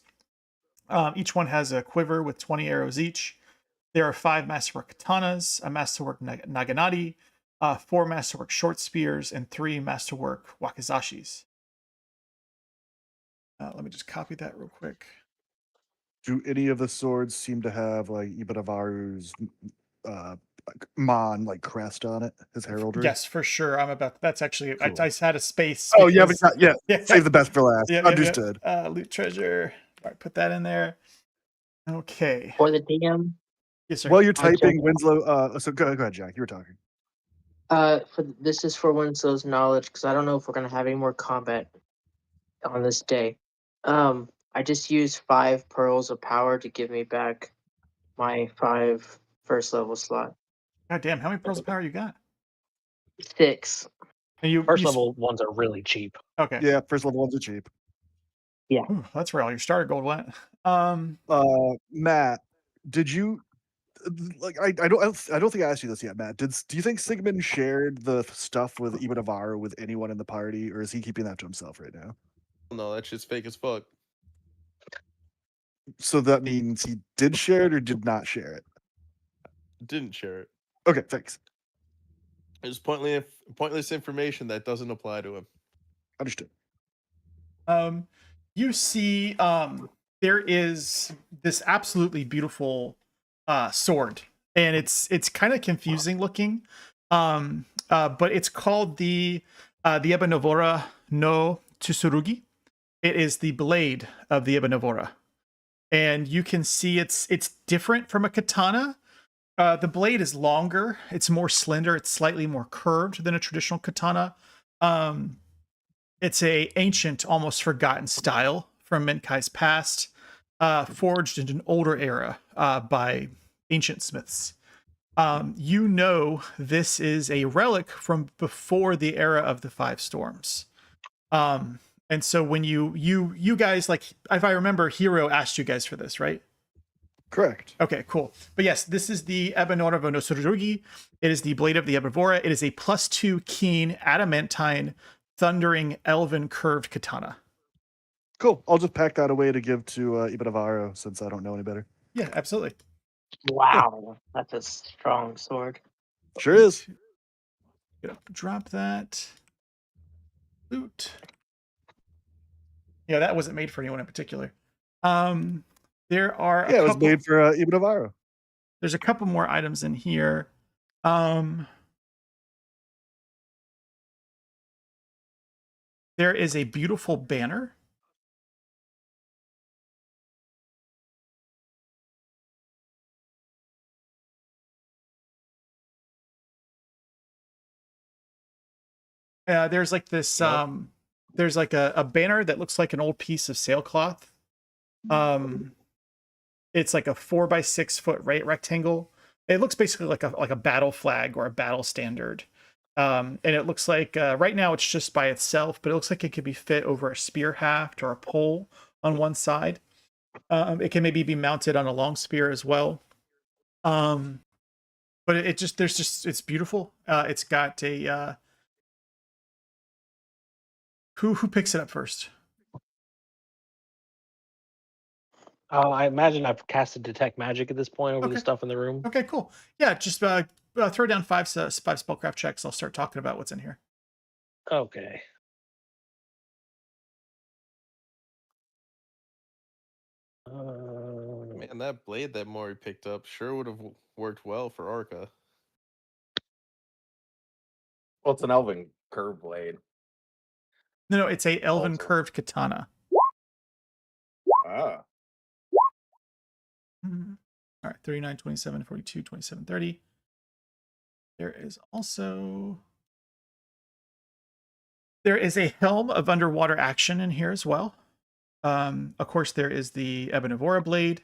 B: Each one has a quiver with 20 arrows each. There are 5 Masterwork Katanas, a Masterwork Naginati, 4 Masterwork Short Spears, and 3 Masterwork Wakizashis. Let me just copy that real quick.
A: Do any of the swords seem to have like Ibararu's Mon like crest on it? His heraldry?
B: Yes, for sure. That's actually
A: Cool.
B: I just had a space.
A: Oh, you haven't
B: because-
A: got
B: yeah.
A: Save the best for last.
B: Yep,
A: Understood.
B: Loot treasure. All right, put that in there. Okay.
F: For the DM,
B: Yes, sir.
A: While you're
F: I'll
A: typing,
F: check.
A: Winslow. So go ahead, Jack. You were talking.
F: This is for Winslow's knowledge because I don't know if we're gonna have any more combat on this day. I just used 5 pearls of power to give me back my 5 first level slot.
B: God damn, how many pearls of power you got?
F: 6.
B: And
C: First level ones are really cheap.
B: Okay.
A: Yeah, first level ones are cheap.
B: Ooh, that's where all your starter gold went.
A: Matt, did you like? I don't think I asked you this yet, Matt. Do you think Sigmund shared the stuff with Ibararu with anyone in the party, or is he keeping that to himself right now?
E: No, that shit's fake as fuck.
A: So that means he did share it or did not share it.
E: Didn't share it.
A: Okay, thanks.
E: It's pointless information that doesn't apply to him.
A: Understood.
B: You see, there is this absolutely beautiful sword, and it's kind of confusing looking. But it's called the Ebenovora no Tsurugi. It is the blade of the Ebenovora, and you can see it's different from a katana. The blade is longer, it's more slender, it's slightly more curved than a traditional katana. It's a ancient, almost forgotten style from Menkai's past, forged in an older era by ancient smiths. This is a relic from before the era of the 5 storms. And so when you guys, like, if I remember, Hiro asked you guys for this, right?
A: Correct.
B: Okay, cool. But yes, this is the Ebenora no Tsurugi. It is the blade of the Ebivora. It is a +2 keen adamantine thundering elven curved katana.
A: Cool. I'll just pack that away to give to Ibararu since I don't know any better.
B: Yeah, absolutely.
F: Wow, that's a strong sword.
A: Sure is.
B: Drop that. Loot. Yeah, that wasn't made for anyone in particular. There are
A: it was made for Ibararu.
B: There's a couple more items in here. There is a beautiful banner. There's like this
E: Nope.
B: there's like a banner that looks like an old piece of sailcloth. It's like a 4x6 foot rectangle. It looks basically like a battle flag or a battle standard. And it looks like right now it's just by itself, but it looks like it could be fit over a spear haft or a pole on one side. It can maybe be mounted on a long spear as well. But it just it's beautiful. It's got a who picks it up first?
C: I imagine I've casted detect magic at this point over the
B: Okay.
C: stuff in the room.
B: Okay, cool. Yeah, just throw down five spellcraft checks. I'll start talking about what's in here.
C: Okay.
E: Man, that blade that Maury picked up sure would have worked well for Arca.
D: Well, it's an elven curved blade.
B: No, it's a elven
D: Also.
B: curved katana.
D: Ah.
B: All right, 39, 27, 42, 27, 30. There is a helm of underwater action in here as well. Of course, there is the Ebonivora blade.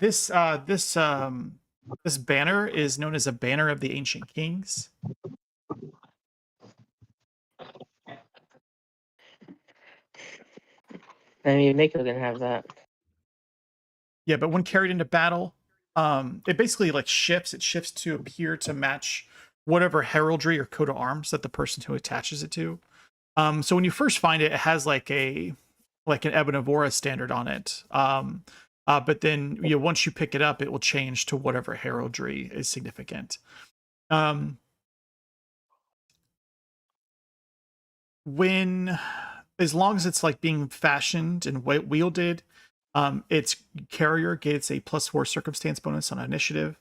B: This banner is known as a banner of the ancient kings.
F: I mean, Mako can have that.
B: Yeah, but when carried into battle, it basically like shifts. It shifts to appear to match whatever heraldry or coat of arms that the person who attaches it to. So when you first find it, it has like an Ebonivora standard on it. But then once you pick it up, it will change to whatever heraldry is significant. As long as it's like being fashioned and wielded, its carrier gets a +4 circumstance bonus on initiative.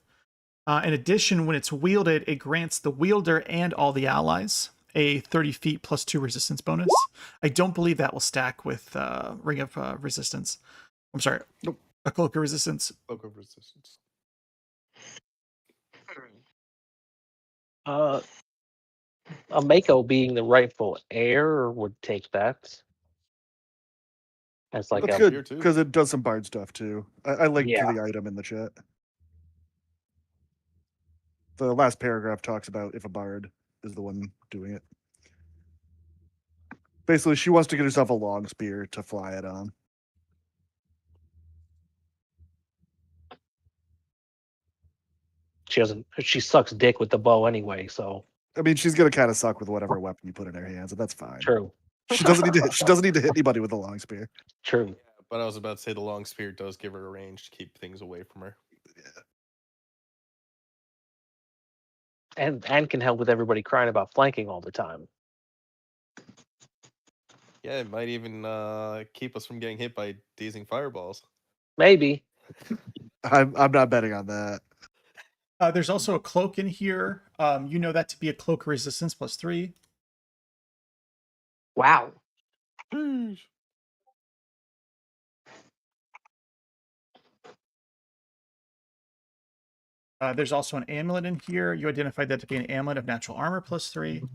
B: In addition, when it's wielded, it grants the wielder and all the allies a 30 feet +2 resistance bonus. I don't believe that will stack with Ring of Resistance. I'm sorry. Nope. A Cloak of Resistance.
E: Cloak of Resistance.
C: A Mako being the rightful heir would take that. As like
A: That's
C: a
A: good because it does some bard stuff too. I linked
C: Yeah.
A: to the item in the chat. The last paragraph talks about if a bard is the one doing it. Basically, she wants to get herself a long spear to fly it on.
C: she sucks dick with the bow anyway, so
A: I mean, she's gonna kind of suck with whatever weapon you put in her hands, and that's fine.
C: true.
A: She doesn't need to. She doesn't need to hit anybody with a long spear.
C: True.
E: But I was about to say the long spear does give her a range to keep things away from her.
C: And can help with everybody crying about flanking all the time.
E: Yeah, it might even keep us from getting hit by dazing fireballs.
C: Maybe.
A: I'm not betting on that.
B: There's also a cloak in here. You know that to be a Cloak of Resistance +3.
F: Wow.
B: There's also an amulet in here. You identified that to be an amulet of natural armor +3.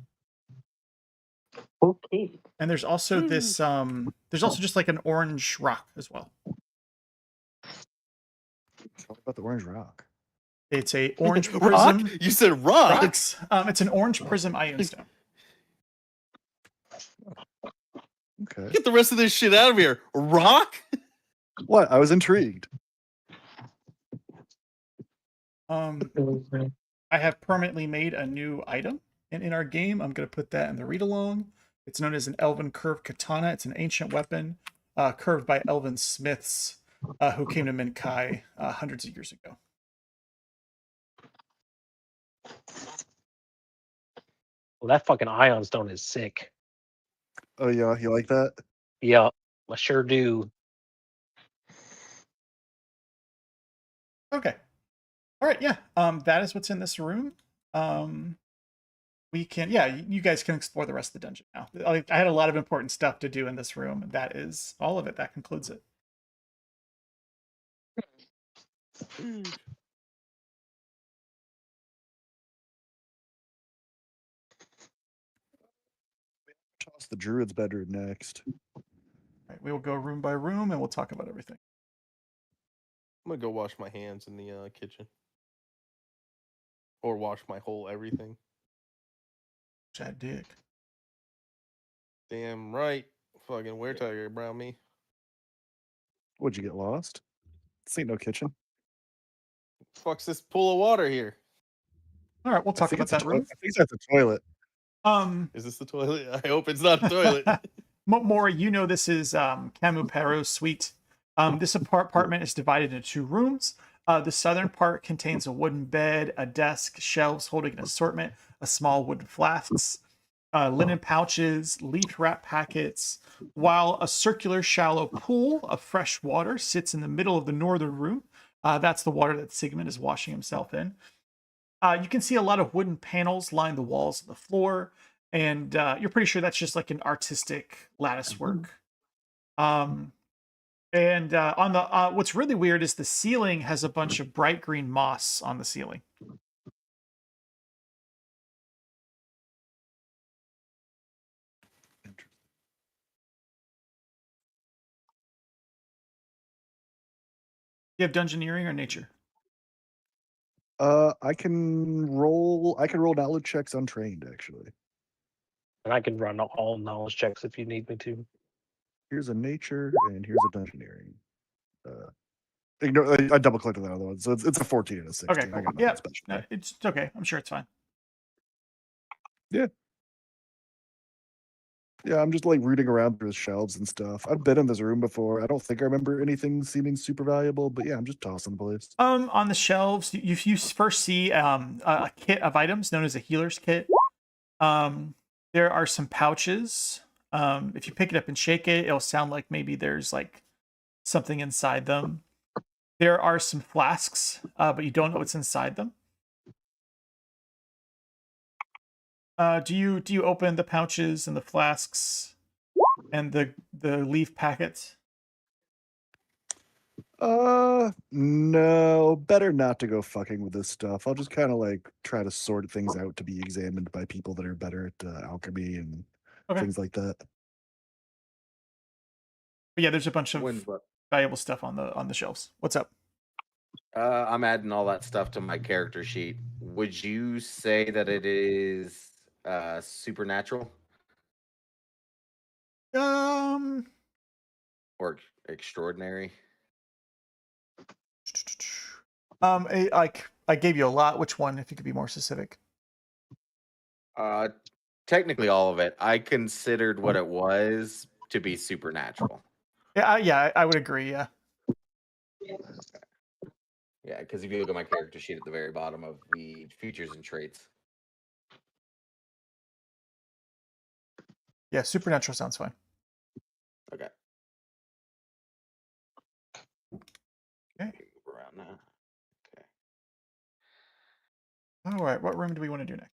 F: Okay.
B: And there's also this there's also just like an orange rock as well.
A: What about the orange rock?
B: It's a orange
E: Rock?
B: prism.
E: You said rock.
B: Rocks. It's an orange prism ion stone.
A: Okay.
E: Get the rest of this shit out of here. Rock?
A: What? I was intrigued.
B: I have permanently made a new item in our game. I'm going to put that in the read along. It's known as an elven curved katana. It's an ancient weapon curved by elven smiths who came to Minkai hundreds of years ago.
C: Well, that fucking ion stone is sick.
A: Oh yeah, you like that?
C: Yup, I sure do.
B: Okay. All right. Yeah. That is what's in this room. We can. Yeah. You guys can explore the rest of the dungeon now. I had a lot of important stuff to do in this room. That is all of it. That concludes it.
A: Toss the druid's bedroom next.
B: All right, we will go room by room and we'll talk about everything.
E: I'm gonna go wash my hands in the kitchen, or wash my whole everything.
B: Chad Dick.
E: Damn right, fucking weretiger around me.
A: Would you get lost? This ain't no kitchen.
E: Fuck's this pool of water here?
B: All right, we'll
A: I
B: talk
A: think
B: about
A: it's a
B: that room.
A: I think that's a toilet.
E: Is this the toilet? I hope it's not a toilet.
B: Mori, you know this is Camu Perro's suite. This apartment is divided into 2 rooms. The southern part contains a wooden bed, a desk, shelves holding an assortment of small wooden flasks, linen pouches, leaf wrap packets, while a circular shallow pool of fresh water sits in the middle of the northern room. That's the water that Sigmund is washing himself in. You can see a lot of wooden panels line the walls of the floor, and you're pretty sure that's just like an artistic lattice work. On the what's really weird is the ceiling has a bunch of bright green moss on the ceiling. You have dungeoneering or nature?
A: I can roll knowledge checks untrained, actually.
C: And I can run all knowledge checks if you need me to.
A: Here's a nature and here's a dungeoneering. I double clicked on that other one, so it's a 14 and a 16.
B: Okay,
A: I
B: cool.
A: got nothing
B: Yeah,
A: special.
B: no, it's okay. I'm sure it's fine.
A: Yeah, I'm just like rooting around through his shelves and stuff. I've been in this room before. I don't think I remember anything seeming super valuable, but yeah, I'm just tossing the place.
B: On the shelves, you first see a kit of items known as a healer's kit. There are some pouches. If you pick it up and shake it, it'll sound like maybe there's like something inside them. There are some flasks, but you don't know what's inside them. Do you open the pouches and the flasks and the leaf packets?
A: No, better not to go fucking with this stuff. I'll just kind of like try to sort things out to be examined by people that are better at alchemy and things like that.
B: But yeah, there's a bunch of
D: When's what?
B: valuable stuff on the shelves. What's up?
D: I'm adding all that stuff to my character sheet. Would you say that it is supernatural or extraordinary?
B: I gave you a lot. Which one, if you could be more specific?
D: Technically all of it. I considered what it was to be supernatural.
B: Yeah, I would agree. Yeah.
D: Yeah, because if you look at my character sheet at the very bottom of the features and traits.
B: Yeah, supernatural sounds fine.
D: Okay.
B: Okay.
D: Move around now. Okay.
B: All right, what room do we want to do next?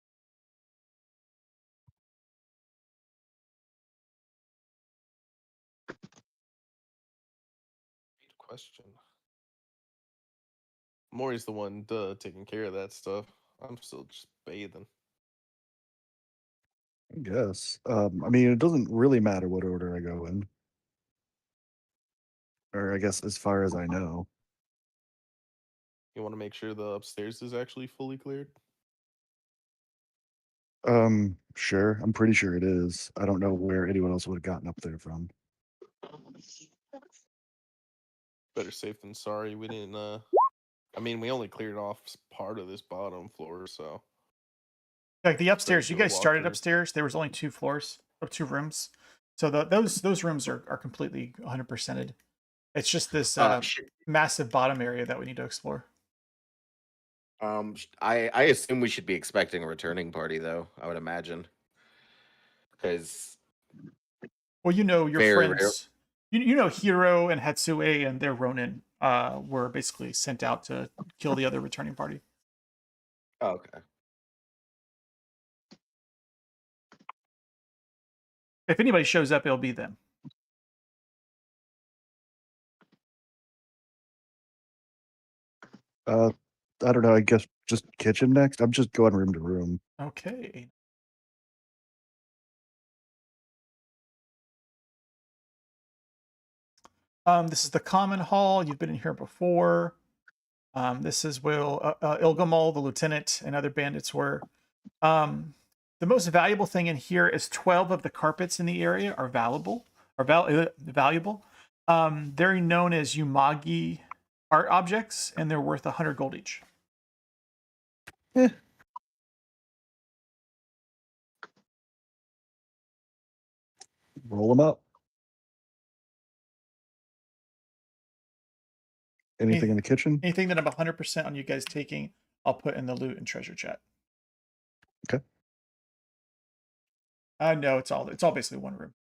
E: Good question. Maury's the one taking care of that stuff. I'm still just bathing.
A: I guess. I mean, it doesn't really matter what order I go in. Or I guess as far as I know.
E: You want to make sure the upstairs is actually fully cleared?
A: Sure. I'm pretty sure it is. I don't know where anyone else would have gotten up there from.
E: Better safe than sorry. We didn't I mean, we only cleared off part of this bottom floor, so
B: Like the upstairs, you
E: do a
B: guys started
E: walkthrough.
B: upstairs. There was only 2 floors or 2 rooms, so those rooms are completely 100%ed. It's just this massive bottom area that we need to explore.
D: I assume we should be expecting a returning party, though. I would imagine, because
B: Well, you know your
D: Very
B: friends. You know Hiro and Hatsue and their Ronin were basically sent out to kill the other returning party.
D: oh, okay.
B: If anybody shows up, it'll be them.
A: I don't know. I guess just kitchen next. I'm just going room to room.
B: Okay. This is the common hall. You've been in here before. This is where Ilgamol, the lieutenant, and other bandits were. The most valuable thing in here is 12 of the carpets in the area are valuable. Valuable. They're known as Umagi art objects, and they're worth 100 gold each.
A: Roll them up. Anything in the kitchen?
B: Anything that I'm 100% on you guys taking, I'll put in the loot and treasure chat.
A: Okay.
B: No, it's all basically one room.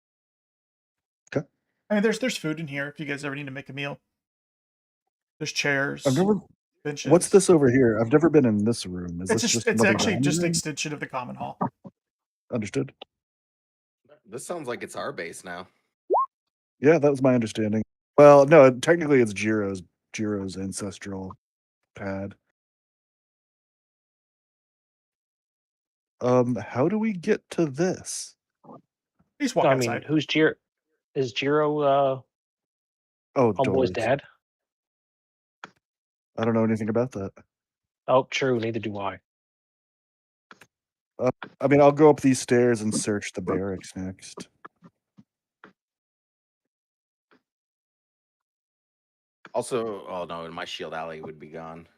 A: Okay.
B: I mean, there's food in here if you guys ever need to make a meal. There's chairs,
A: I've never.
B: benches.
A: What's this over here? I've never been in this room. Is
B: It's
A: this
B: just
A: just
B: it's
A: another
B: actually
A: dining
B: just an
A: room?
B: extension of the common hall.
A: Understood.
D: This sounds like it's our base now.
A: Yeah, that was my understanding. Well, no, technically it's Jiro's ancestral pad. How do we get to this?
B: You just walk
C: I
B: outside.
C: mean, who's Jiro? Is Jiro
A: Oh,
C: Homeboy's
A: doors.
C: dad?
A: I don't know anything about that.
C: Oh, true. Neither do I.
A: I mean, I'll go up these stairs and search the barracks next.
D: Also, oh no, and my shield alley would be gone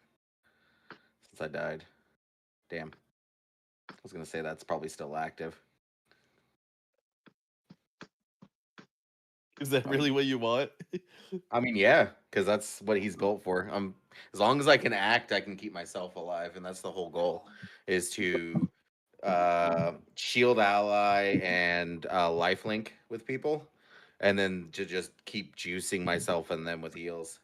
D: since I died. Damn. I was gonna say that's probably still active.
E: Is that really what you want?
D: I mean, yeah, because that's what he's built for. As long as I can act, I can keep myself alive, and that's the whole goal: is to shield ally and lifelink with people, and then to just keep juicing myself and them with heals.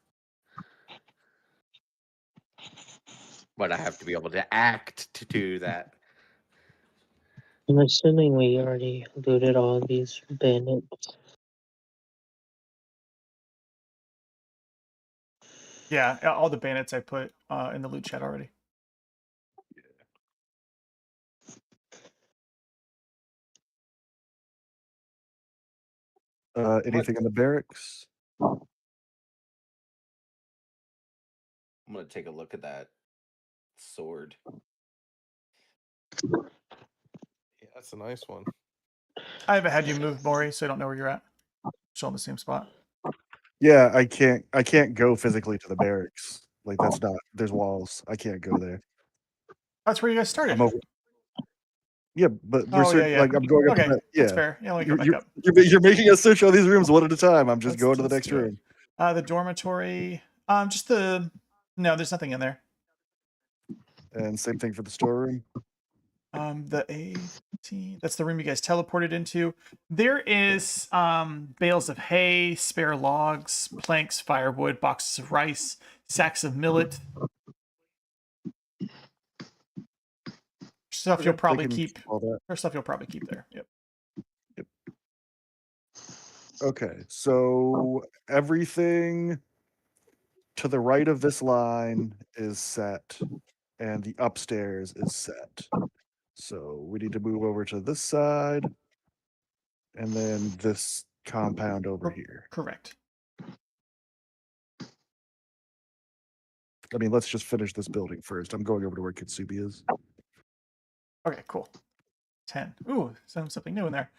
D: But I have to be able to act to do that.
F: I'm assuming we already looted all these bandits.
B: Yeah, all the bandits I put in the loot chat already.
A: Anything in the barracks?
D: I'm gonna take a look at that sword.
E: Yeah, that's a nice one.
B: I haven't had you move, Maury, so I don't know where you're at. Still in the same spot.
A: Yeah, I can't go physically to the barracks. Like that's not. There's walls. I can't go there.
B: That's where you guys started.
A: I'm over. Yeah, but we're
B: yeah.
A: like I'm going up.
B: Okay,
A: To
B: that's
A: yeah,
B: fair. Yeah, let me go back up.
A: you're making us search all these rooms one at a time. I'm just going to the next
B: do it.
A: room.
B: The dormitory. Just the. No, there's nothing in there.
A: And same thing for the storeroom.
B: The 18. That's the room you guys teleported into. There is bales of hay, spare logs, planks, firewood, boxes of rice, sacks of millet. Stuff
A: Okay,
B: you'll
A: they
B: probably
A: can
B: keep.
A: all that.
B: Or stuff you'll probably keep there. Yep.
A: Okay, so everything to the right of this line is set, and the upstairs is set. So we need to move over to this side, and then this compound over here.
B: Correct.
A: I mean, let's just finish this building first. I'm going over to where Kitsubi is.
B: Okay, cool. 10. Ooh, something new in there.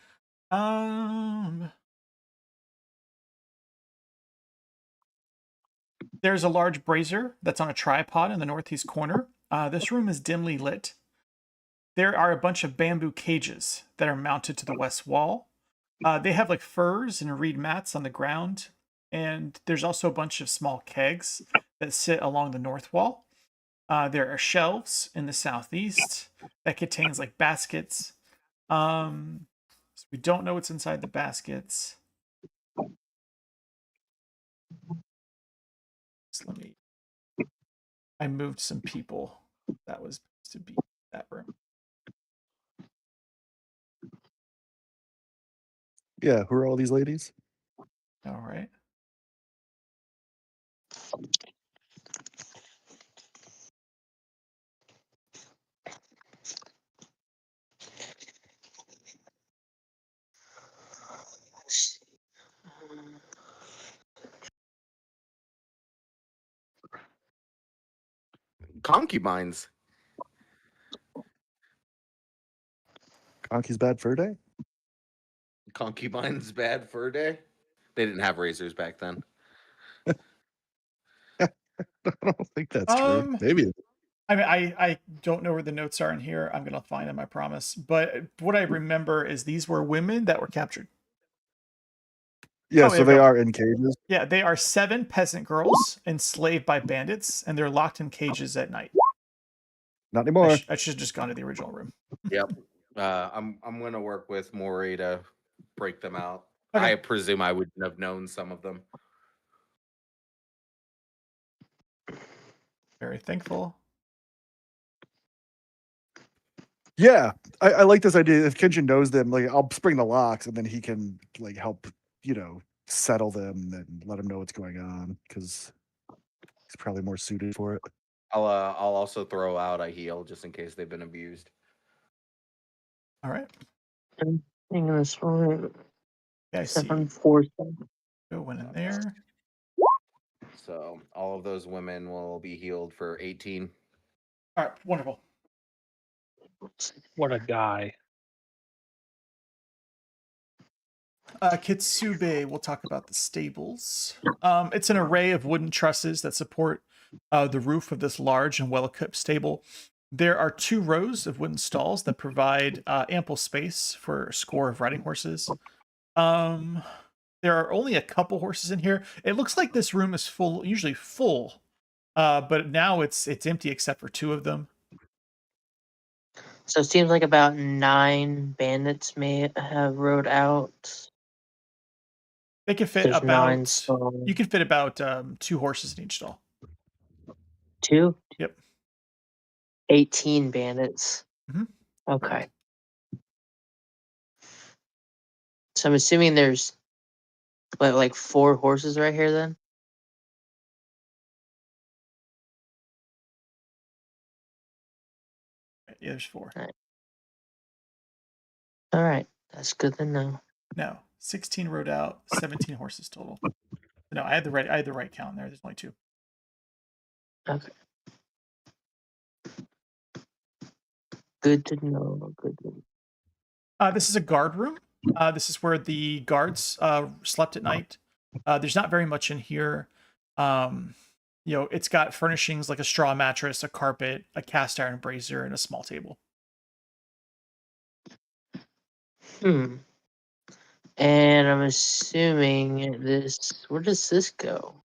B: There's a large brazier that's on a tripod in the northeast corner. This room is dimly lit. There are a bunch of bamboo cages that are mounted to the west wall. They have like furs and reed mats on the ground. And there's also a bunch of small kegs that sit along the north wall. There are shelves in the southeast that contains like baskets. So we don't know what's inside the baskets. So I moved some people. That was to be that room.
A: Yeah, who are all these ladies?
B: All right.
D: concubines.
A: Conky's bad fur day?
D: Concubines bad fur day. They didn't have razors back then.
A: I don't think that's true. Maybe.
B: I mean, I don't know where the notes are in here. I'm gonna find them, I promise. But what I remember is these were women that were captured.
A: Yeah,
B: Oh,
A: so
B: there you
A: they
B: go.
A: are in cages.
B: Yeah, they are 7 peasant girls enslaved by bandits, and they're locked in cages at night.
A: Not anymore.
B: I should have just gone to the original room.
D: Yep. I'm gonna work with Maury to break them out.
B: Okay.
D: I presume I wouldn't have known some of them.
B: Very thankful.
A: Yeah, I like this idea. If Kenshin knows them, like I'll spring the locks, and then he can like help, settle them and let him know what's going on because he's probably more suited for it.
D: I'll also throw out a heal just in case they've been abused.
B: All right.
F: I'm thinking this one.
B: Yeah, I see.
F: 747.
B: Go one in there.
D: So all of those women will be healed for 18.
B: All right, wonderful.
C: What a guy.
B: Kitsubi, we'll talk about the stables. It's an array of wooden trusses that support the roof of this large and well-equipped stable. There are 2 rows of wooden stalls that provide ample space for a score of riding horses. There are only a couple horses in here. It looks like this room is full, usually full, but now it's empty except for 2 of them.
F: So it seems like about 9 bandits may have rode out.
B: They can fit
F: There's 9
B: about.
F: stalls.
B: You can fit about 2 horses in each stall.
F: 2?
B: Yep.
F: 18 bandits.
B: Mhm.
F: Okay. So I'm assuming there's like 4 horses right here then?
B: Yeah, there's 4.
F: All right. That's good to know.
B: No, 16 rode out, 17 horses total. No, I had the right count there. There's only 2.
F: Okay. Good to know. Good to know.
B: This is a guard room. This is where the guards slept at night. There's not very much in here. It's got furnishings like a straw mattress, a carpet, a cast iron brazier, and a small table.
F: And I'm assuming where does this go?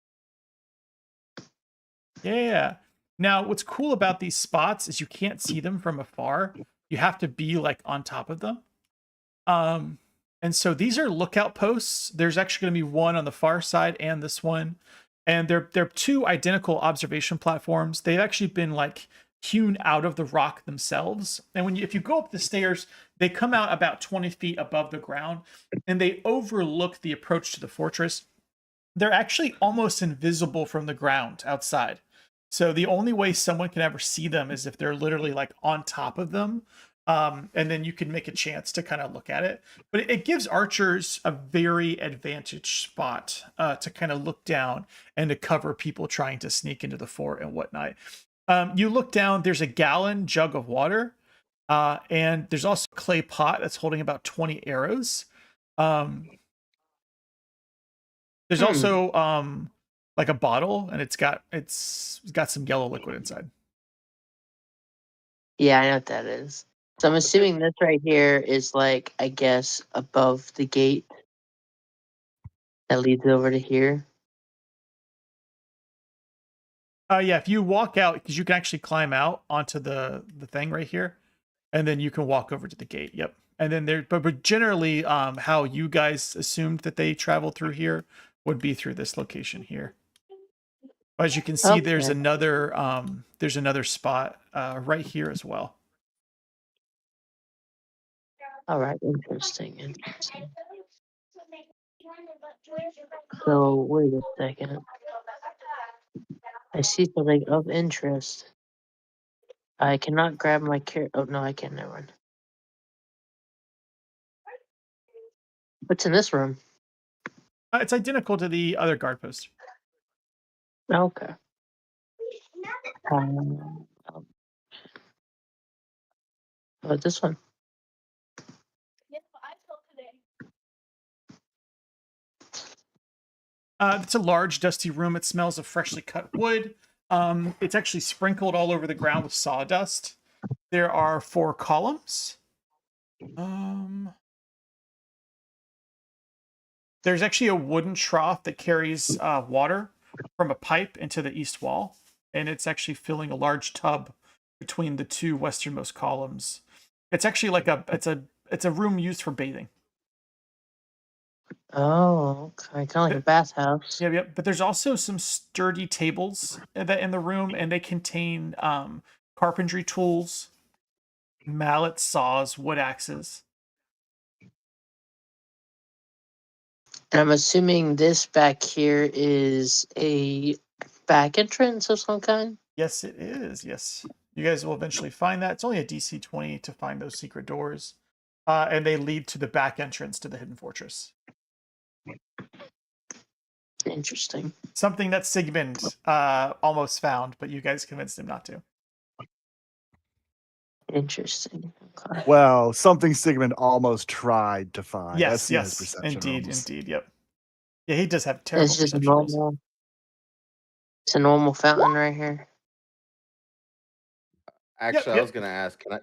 B: Yeah. Now, what's cool about these spots is you can't see them from afar. You have to be like on top of them. And so these are lookout posts. There's actually going to be one on the far side and this one. And they're 2 identical observation platforms. They've actually been like hewn out of the rock themselves. And if you go up the stairs, they come out about 20 feet above the ground and they overlook the approach to the fortress. They're actually almost invisible from the ground outside. So the only way someone can ever see them is if they're literally like on top of them. And then you can make a chance to kind of look at it. But it gives archers a very advantaged spot to kind of look down and to cover people trying to sneak into the fort and whatnot. You look down, there's a gallon jug of water. And there's also a clay pot that's holding about 20 arrows. There's also like a bottle, and it's got some yellow liquid inside.
F: Yeah, I know what that is. So I'm assuming this right here is like, I guess, above the gate that leads over to here.
B: Yeah, if you walk out, because you can actually climb out onto the thing right here, and then you can walk over to the gate. Yep. And then but generally, how you guys assumed that they traveled through here would be through this location here. As you can see, there's another spot right here as well.
F: All right, interesting. So wait a second. I see something of interest. I cannot grab my carrot. Oh no, I can. Never mind. What's in this room?
B: It's identical to the other guard post.
F: Okay. How about this one?
B: It's a large, dusty room. It smells of freshly cut wood. It's actually sprinkled all over the ground with sawdust. There are 4 columns. There's actually a wooden trough that carries water from a pipe into the east wall, and it's actually filling a large tub between the 2 westernmost columns. It's actually like it's a room used for bathing.
F: Oh, okay. Kind of like a bathhouse.
B: Yep. But there's also some sturdy tables that in the room, and they contain carpentry tools, mallets, saws, wood axes.
F: And I'm assuming this back here is a back entrance of some kind.
B: Yes, it is. Yes. You guys will eventually find that. It's only a DC 20 to find those secret doors. And they lead to the back entrance to the hidden fortress.
F: Interesting.
B: Something that Sigmund almost found, but you guys convinced him not to.
F: Interesting. Okay.
A: Well, something Sigmund almost tried to find.
B: Yes,
A: Let's see his
B: yes.
A: perception
B: Indeed,
A: rolls.
B: indeed. Yep. Yeah, he does have terrible
F: It's just
B: perception rolls.
F: normal. It's a normal fountain right here.
D: Actually, I
B: yep.
D: was gonna ask, can I,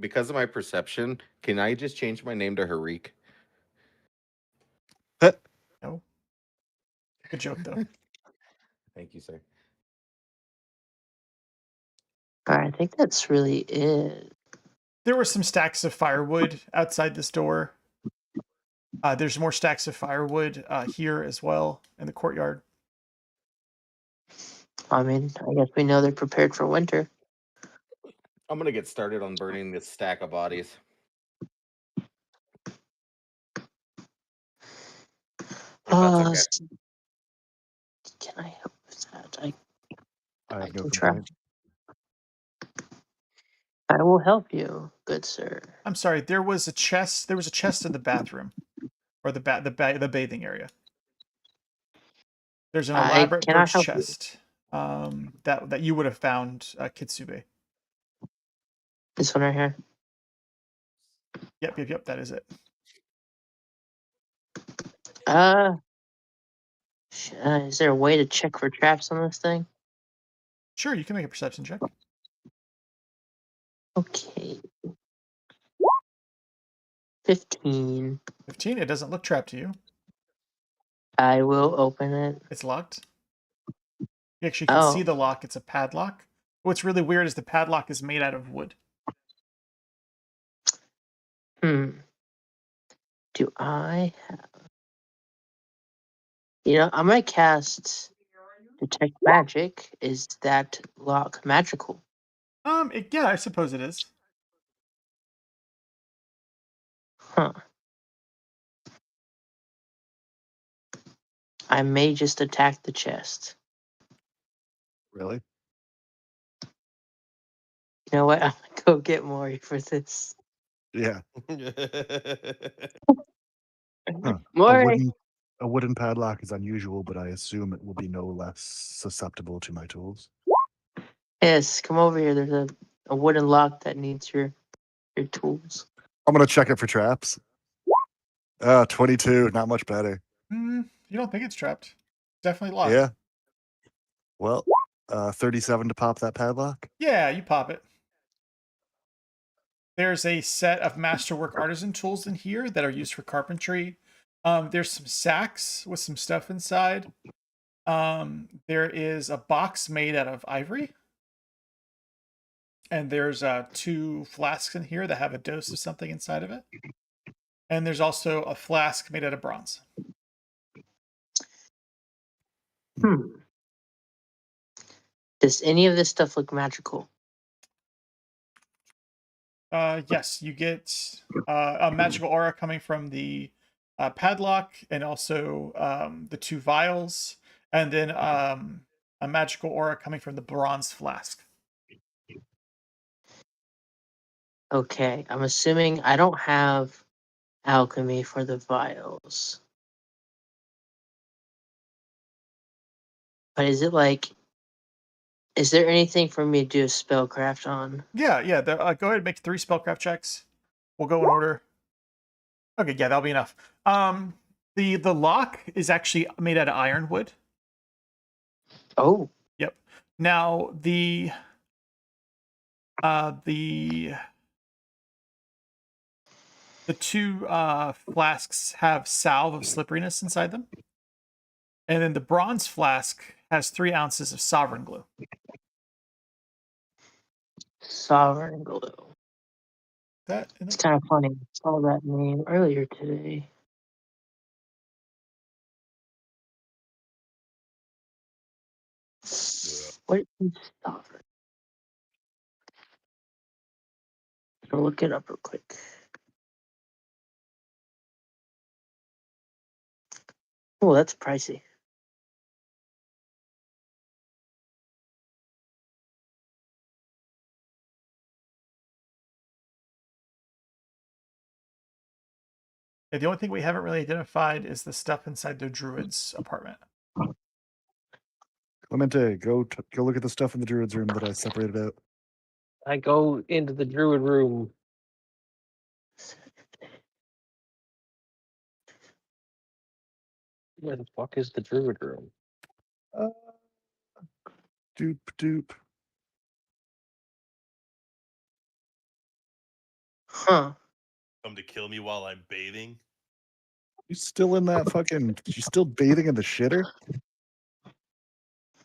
D: because of my perception, can I just change my name to Harik?
B: No. Good joke, though.
D: Thank you, sir.
F: All right, I think that's really it.
B: There were some stacks of firewood outside this door. There's more stacks of firewood here as well in the courtyard.
F: I mean, I guess we know they're prepared for winter.
D: I'm gonna get started on burning this stack of bodies. If that's okay.
F: Can I help with that?
A: I have no
F: can try.
A: complaint.
F: I will help you, good sir.
B: I'm sorry. There was a chest. There was a chest in the bathroom, or the bathing area. There's an elaborate
F: Can I
B: birch
F: help you?
B: chest that you would have found Kitsubi.
F: This one right here.
B: Yep. That is it.
F: Is there a way to check for traps on this thing?
B: Sure, you can make a perception check.
F: Okay. 15.
B: 15. It doesn't look trapped to you.
F: I will open it.
B: It's locked. You actually can see the lock. It's a padlock. What's really weird is the padlock is made out of wood.
F: Do I have... I'm going to cast Detect Magic. Is that lock magical?
B: Yeah, I suppose it is.
F: Huh. I may just attack the chest.
A: Really?
F: You know what? I'm going to go get Maury for this.
A: Yeah. Huh.
F: Maury!
A: A wooden padlock is unusual, but I assume it will be no less susceptible to my tools.
F: Yes, come over here. There's a wooden lock that needs your tools.
A: I'm going to check it for traps. 22, not much better.
B: You don't think it's trapped? Definitely locked.
A: Yeah. Well, 37 to pop that padlock.
B: Yeah, you pop it. There's a set of masterwork artisan tools in here that are used for carpentry. There's some sacks with some stuff inside. There is a box made out of ivory. And there's 2 flasks in here that have a dose of something inside of it. And there's also a flask made out of bronze.
F: Does any of this stuff look magical?
B: Yes, you get a magical aura coming from the padlock and also the 2 vials, and then a magical aura coming from the bronze flask.
F: Okay, I'm assuming I don't have alchemy for the vials. But is it like Is there anything for me to do a spellcraft on?
B: Yeah. Go ahead and make 3 spellcraft checks. We'll go in order. Okay, yeah, that'll be enough. The lock is actually made out of ironwood.
F: Oh,
B: Yep. Now the 2 flasks have salve of slipperiness inside them, and then the bronze flask has 3 ounces of sovereign glue.
F: Sovereign Glue.
B: That
F: It's kind of funny. I saw that name earlier today. What is sovereign? I'll look it up real quick. Oh, that's pricey.
B: yeah, the only thing we haven't really identified is the stuff inside the druid's apartment.
A: Clemente, go look at the stuff in the druid's room that I separated out.
C: I go into the druid room. Where the fuck is the druid room?
A: Doop doop.
F: Huh.
E: Come to kill me while I'm bathing.
A: You still in that fucking? You still bathing in the shitter?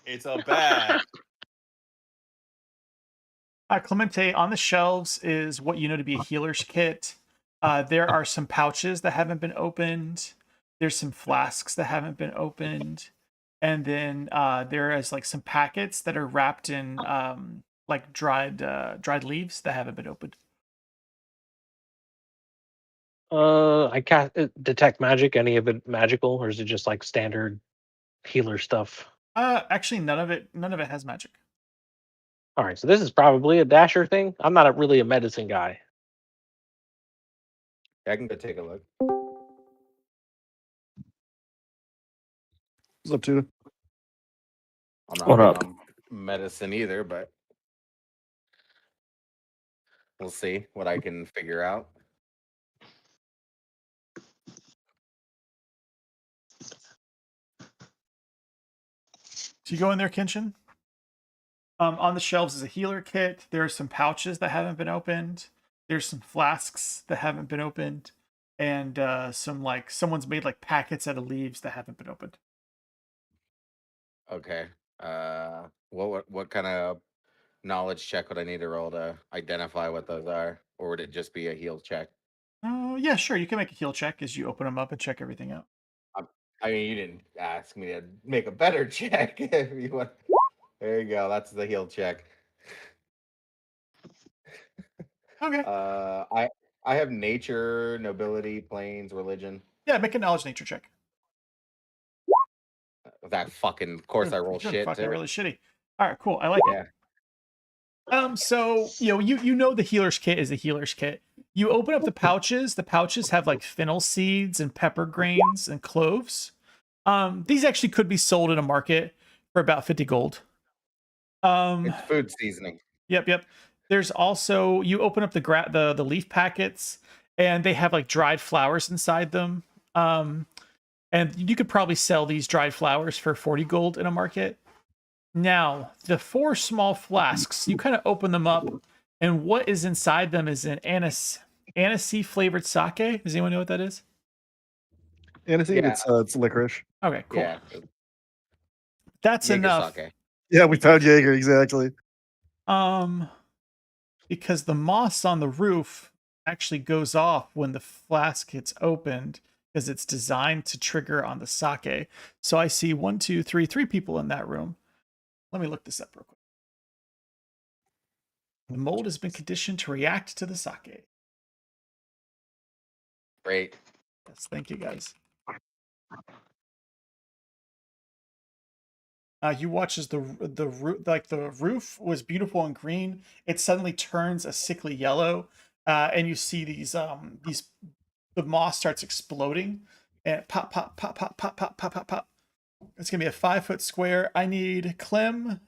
E: It's a bag.
B: Clemente, on the shelves is what you know to be a healer's kit. There are some pouches that haven't been opened. There's some flasks that haven't been opened. And then there is like some packets that are wrapped in like dried leaves that haven't been opened.
C: I can't detect magic. Any of it magical, or is it just like standard healer stuff?
B: Actually, none of it has magic.
C: All right, so this is probably a dasher thing. I'm not really a medicine guy.
D: I can go take a look.
A: What's up, Tuna?
D: I'm not
G: What
D: big
G: up?
D: on medicine either, but we'll see what I can figure out.
B: So you go in there, Kenshin. On the shelves is a healer kit. There are some pouches that haven't been opened. There's some flasks that haven't been opened, and some like someone's made like packets out of leaves that haven't been opened.
D: Okay. What kind of knowledge check would I need to roll to identify what those are, or would it just be a heal check?
B: Oh, yeah, sure. You can make a heal check as you open them up and check everything out.
D: I mean, you didn't ask me to make a better check. If you want, there you go. That's the heal check.
B: Okay.
D: I have nature, nobility, planes, religion.
B: Yeah, make a knowledge nature check.
D: That fucking, of course, I roll
B: You're
D: shit
B: fucking
D: too.
B: really shitty. All right, cool. I like
D: Yeah.
B: it. So you know the healer's kit is the healer's kit. You open up the pouches. The pouches have like fennel seeds and pepper grains and cloves. These actually could be sold in a market for about 50 gold.
D: It's food seasoning.
B: Yep. There's also you open up the leaf packets and they have like dried flowers inside them. And you could probably sell these dried flowers for 40 gold in a market. Now, the 4 small flasks, you kind of open them up, and what is inside them is an anise flavored sake. Does anyone know what that is?
A: Aniseed?
D: Yeah.
A: It's licorice.
B: Okay, cool.
D: Yeah.
B: That's
D: Jaeger
B: enough.
D: sake.
A: Yeah, we found Jaeger, exactly.
B: Because the moss on the roof actually goes off when the flask gets opened because it's designed to trigger on the sake. So I see 3 people in that room. Let me look this up real quick. The mold has been conditioned to react to the sake.
D: Great.
B: Yes, thank you guys. You watch as the roof was beautiful and green. It suddenly turns a sickly yellow, and you see the moss starts exploding, and pop. It's gonna be a 5-foot square. I need Clem,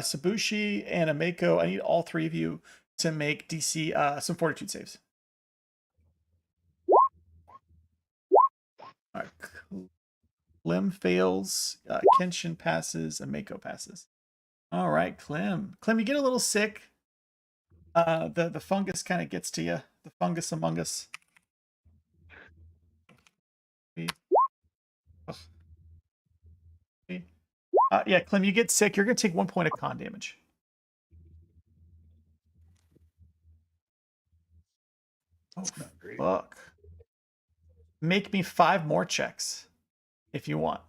B: Sei-Bushi, and Ameko. I need all three of you to make DC some fortitude saves. All right. Clem fails. Kenshin passes. Ameko passes. All right, Clem. Clem, you get a little sick. The fungus kind of gets to you. The fungus among us. Yeah, Clem, you get sick. You're gonna take 1 point of con damage. Oh, fuck. Make me 5 more checks if you want.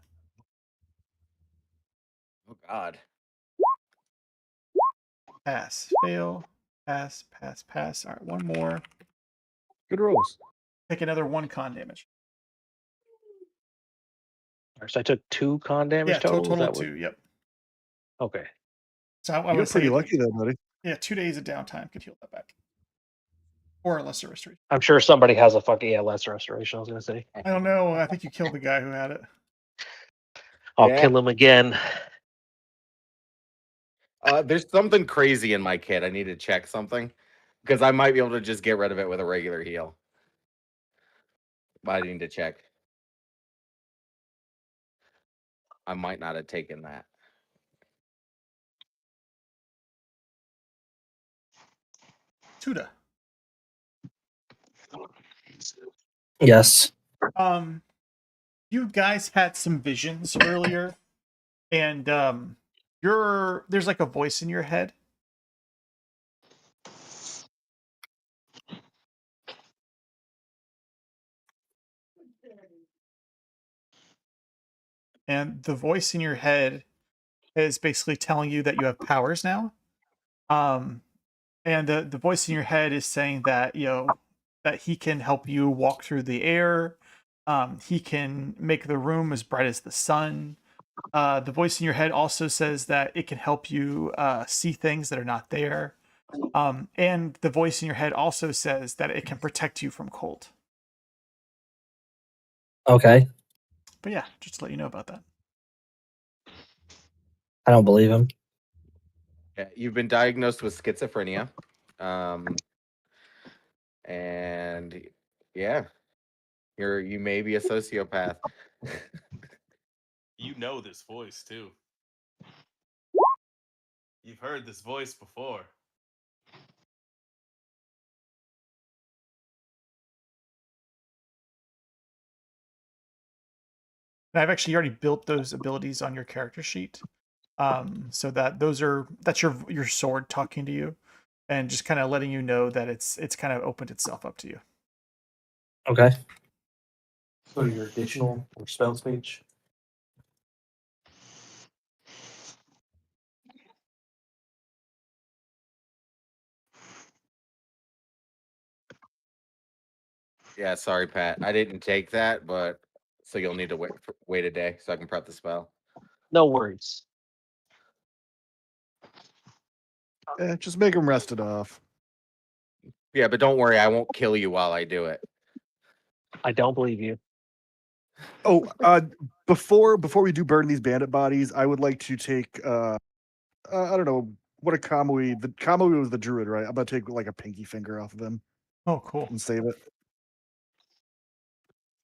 D: Oh God.
B: Pass, fail, pass, pass, pass. All right, 1 more.
A: Good rolls.
B: Take another 1 con damage.
C: So I took 2 con damage
B: Yeah,
C: total. Is
B: total
C: that what?
B: 2. Yep.
C: Okay.
B: So I
A: You
B: would
A: got pretty
B: say,
A: lucky there, buddy.
B: yeah, 2 days of downtime could heal that back, or a lesser restoration.
C: I'm sure somebody has a fucking lesser restoration. I was gonna say.
B: I don't know. I think you killed the guy who had it.
C: I'll
D: Yeah.
C: kill him again.
D: There's something crazy in my kit. I need to check something because I might be able to just get rid of it with a regular heal. But I need to check. I might not have taken that.
B: Tuda.
G: Yes.
B: You guys had some visions earlier, and there's like a voice in your head. And the voice in your head is basically telling you that you have powers now. And the voice in your head is saying that, that he can help you walk through the air. He can make the room as bright as the sun. The voice in your head also says that it can help you see things that are not there. And the voice in your head also says that it can protect you from cold.
G: Okay.
B: But yeah, just to let you know about that.
G: I don't believe him.
D: Yeah, you've been diagnosed with schizophrenia. And yeah, you may be a sociopath.
E: You know this voice too. You've heard this voice before.
B: And I've actually already built those abilities on your character sheet, so that that's your sword talking to you, and just kind of letting you know that it's kind of opened itself up to you.
G: Okay.
C: Go to your additional or spells page.
D: Yeah, sorry, Pat. I didn't take that, but so you'll need to wait a day so I can prep the spell.
C: No worries.
A: Just make him rest it off.
D: Yeah, but don't worry, I won't kill you while I do it.
C: I don't believe you.
A: Oh, before we do burn these bandit bodies, I would like to take I don't know what a Kamui. The Kamui was the druid, right? I'm gonna take like a pinky finger off of him
B: Oh, cool.
A: and save it.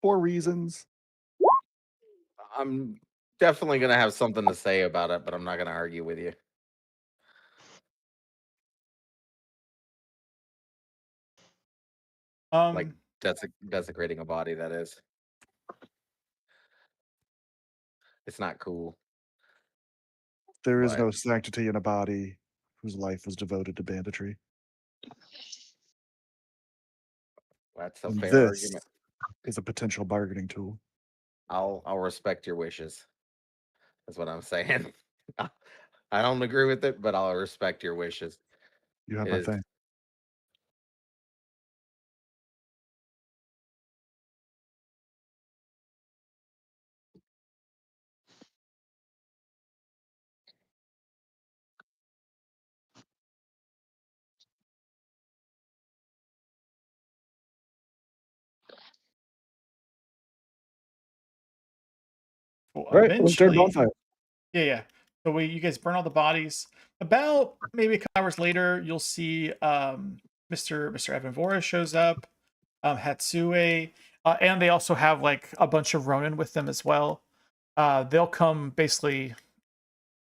A: 4 reasons.
D: I'm definitely gonna have something to say about it, but I'm not gonna argue with you. Like desecrating a body, that is. It's not cool.
A: There is
D: But-
A: no sanctity in a body whose life was devoted to banditry.
D: That's a
A: And
D: fair
A: this
D: argument.
A: is a potential bargaining tool.
D: I'll respect your wishes. That's what I'm saying. I don't agree with it, but I'll respect your wishes.
A: You have
D: It
A: my
D: is-
A: thing.
B: Well,
A: All right, let's start
B: eventually,
A: bonfire.
B: yeah. So you guys burn all the bodies. About maybe a couple hours later, you'll see Mr. Evan Vora shows up, Hatsue, and they also have like a bunch of Ronin with them as well. They'll come basically.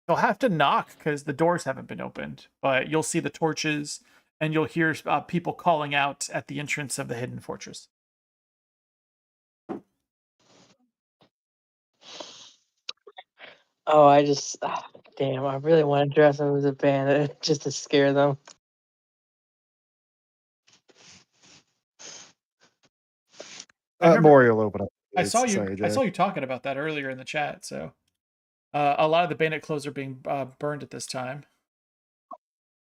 B: They'll have to knock because the doors haven't been opened, but you'll see the torches and you'll hear people calling out at the entrance of the hidden fortress.
F: Oh, damn, I really want to dress up as a bandit just to scare them.
B: I remember-
A: Mori will open up.
B: I saw you.
A: Sorry,
B: I
A: Jay.
B: saw you talking about that earlier in the chat. So, a lot of the bandit clothes are being burned at this time.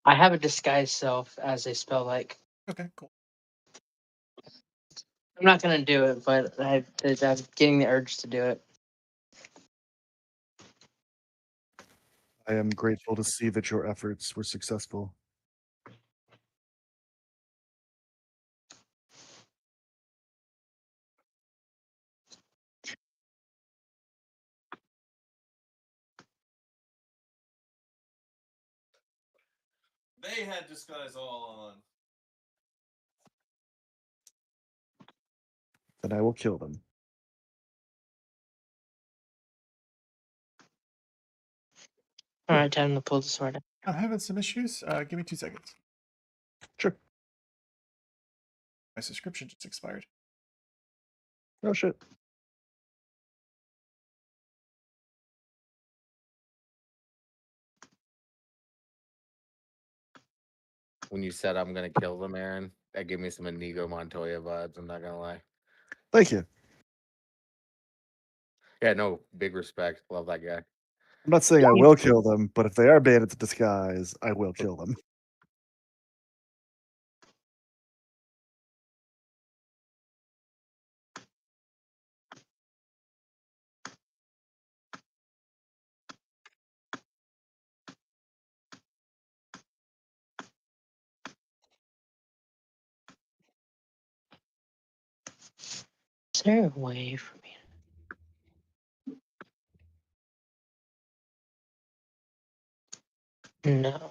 F: I have a disguise self as a spell like.
B: Okay, cool.
F: I'm not gonna do it, but I'm getting the urge to do it.
A: I am grateful to see that your efforts were successful.
E: They had disguise all on.
A: Then I will kill them.
F: All right, time to pull the sword out.
B: I'm having some issues. Give me 2 seconds.
A: Sure.
B: My subscription just expired.
A: Oh shit.
D: When you said I'm gonna kill them, Aaron, that gave me some Inigo Montoya vibes. I'm not gonna lie.
A: Thank you.
D: Yeah, no, big respect. Love that guy.
A: I'm not saying I will kill them, but if they are bandits in disguise, I will kill them.
F: Is there a way for me? No.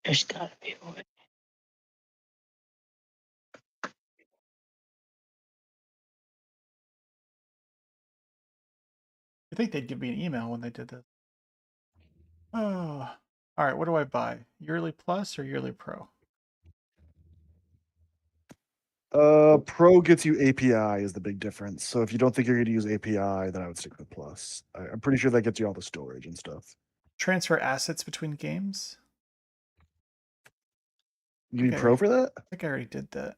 F: There's gotta be a way.
B: I think they'd give me an email when they did this. Oh, all right. What do I buy? Yearly Plus or Yearly Pro?
A: Pro gets you API is the big difference. So if you don't think you're going to use API, then I would stick with Plus. I'm pretty sure that gets you all the storage and stuff.
B: Transfer assets between games.
A: You need
B: Okay.
A: Pro for that?
B: I think I already did that.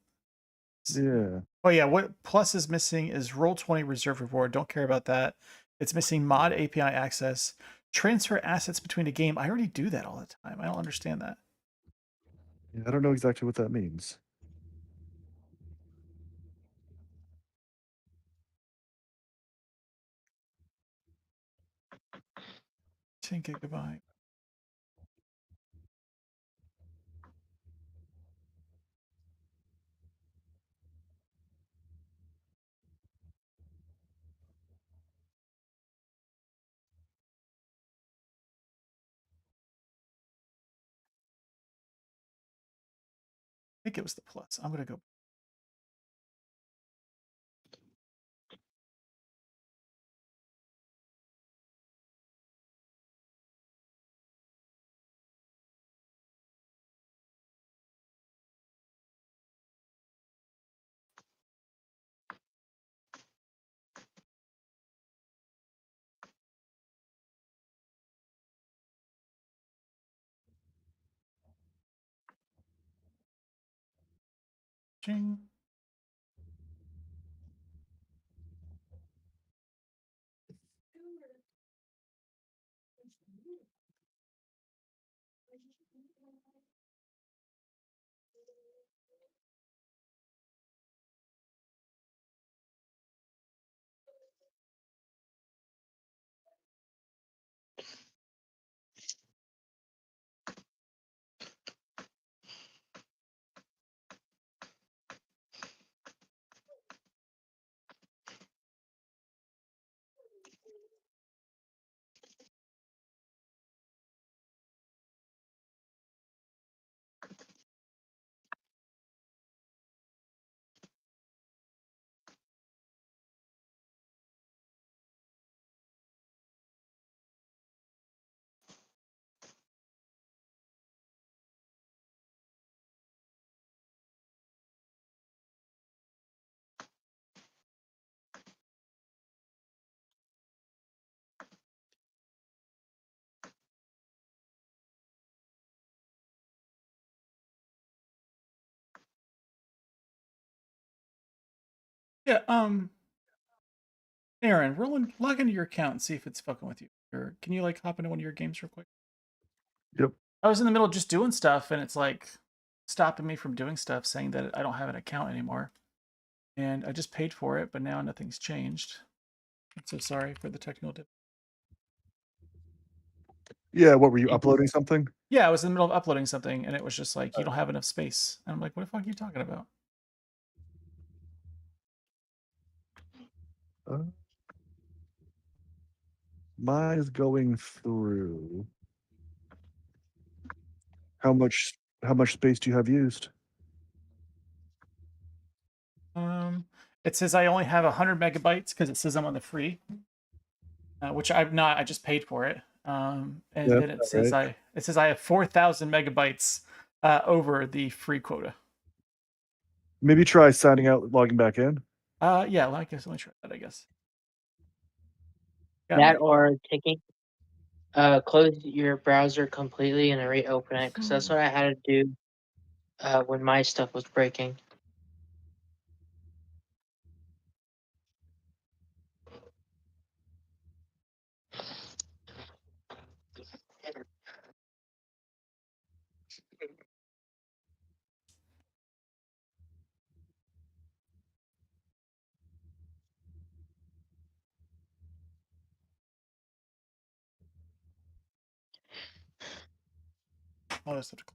A: Yeah.
B: Oh yeah, what Plus is missing is Roll20 Reserve Reward. Don't care about that. It's missing Mod API access. Transfer assets between a game. I already do that all the time. I don't understand that.
A: Yeah, I don't know exactly what that means.
B: 10 gigabyte. I think it was the Plus. I'm gonna go. Ching. Yeah. Aaron, log into your account and see if it's fucking with you. Or can you like hop into one of your games real quick?
A: Yep.
B: I was in the middle of just doing stuff, and it's like stopping me from doing stuff, saying that I don't have an account anymore. And I just paid for it, but now nothing's changed. I'm so sorry for the technical difficulty.
A: Yeah, what were you uploading something?
B: Yeah, I was in the middle of uploading something, and it was just like, you don't have enough space. And I'm like, what the fuck are you talking about?
A: Mine is going through. How much space do you have used?
B: It says I only have 100 megabytes because it says I'm on the free, which I'm not. I just paid for it. And
A: Yeah,
B: then it says I have 4,000 megabytes over the free quota.
A: Maybe try signing out, logging back in.
B: Yeah, I guess let me try that. I guess. Got
F: That
B: me.
F: or taking close your browser completely and then reopen it, because that's what I had to do when my stuff was breaking.
B: Oh, that's such a cool.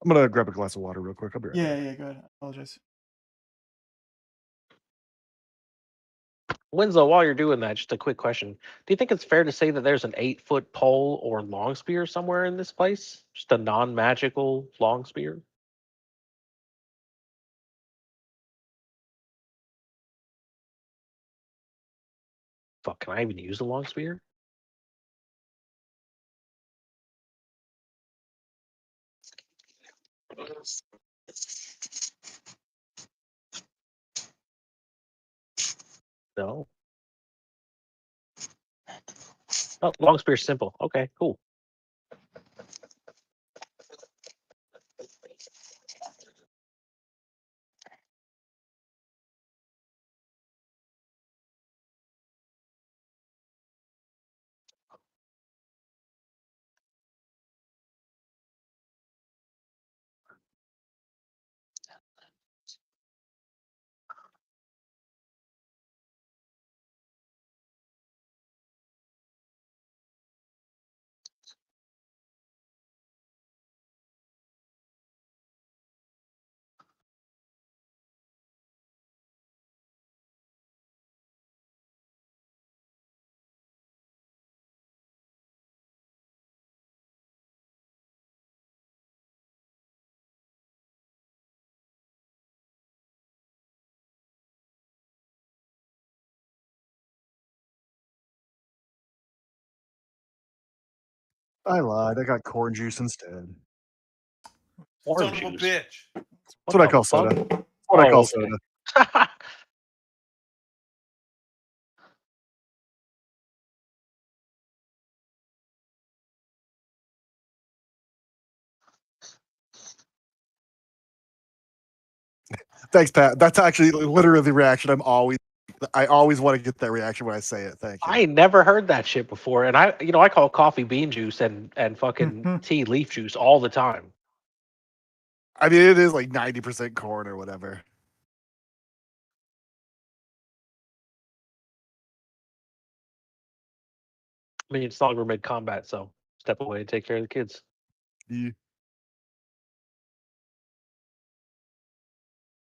A: I'm gonna grab a glass of water real quick. I'll be right back.
B: Yeah, go ahead. I apologize.
C: Winslow, while you're doing that, just a quick question. Do you think it's fair to say that there's an 8-foot pole or long spear somewhere in this place? Just a non-magical long spear? Fuck, can I even use a long spear? No. Oh, long spear's simple. Okay, cool.
A: I lied. I got corn juice instead.
C: Orange
E: Son of a
C: juice.
E: bitch.
A: That's what I call soda.
C: fuck?
A: That's what I
C: Oh,
A: call
C: okay.
A: soda. Thanks, Pat. That's actually literally the reaction I'm always I always want to get that reaction when I say it. Thank you.
C: I ain't never heard that shit before, and I call coffee bean juice and fucking
B: Mhm.
C: tea leaf juice all the time.
A: I mean, it is like 90% corn or whatever.
C: I mean, it's not like we're mid combat, so step away and take care of the kids.
A: Yeah.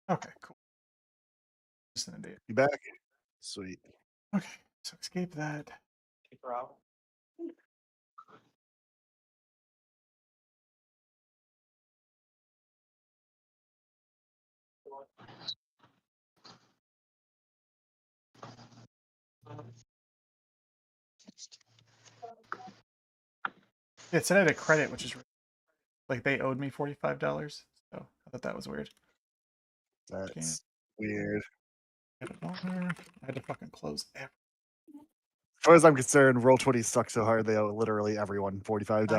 B: Okay, cool. Just an idea.
A: You back? Sweet.
B: Okay, so escape that.
C: Keep her out.
B: Yeah, tonight I had a credit, which is like they owed me $45. So I thought that was weird.
A: That's weird.
B: Get a dollar. I had to fucking close everything.
A: As far as I'm concerned, Roll20 sucks so hard they owe literally everyone $45.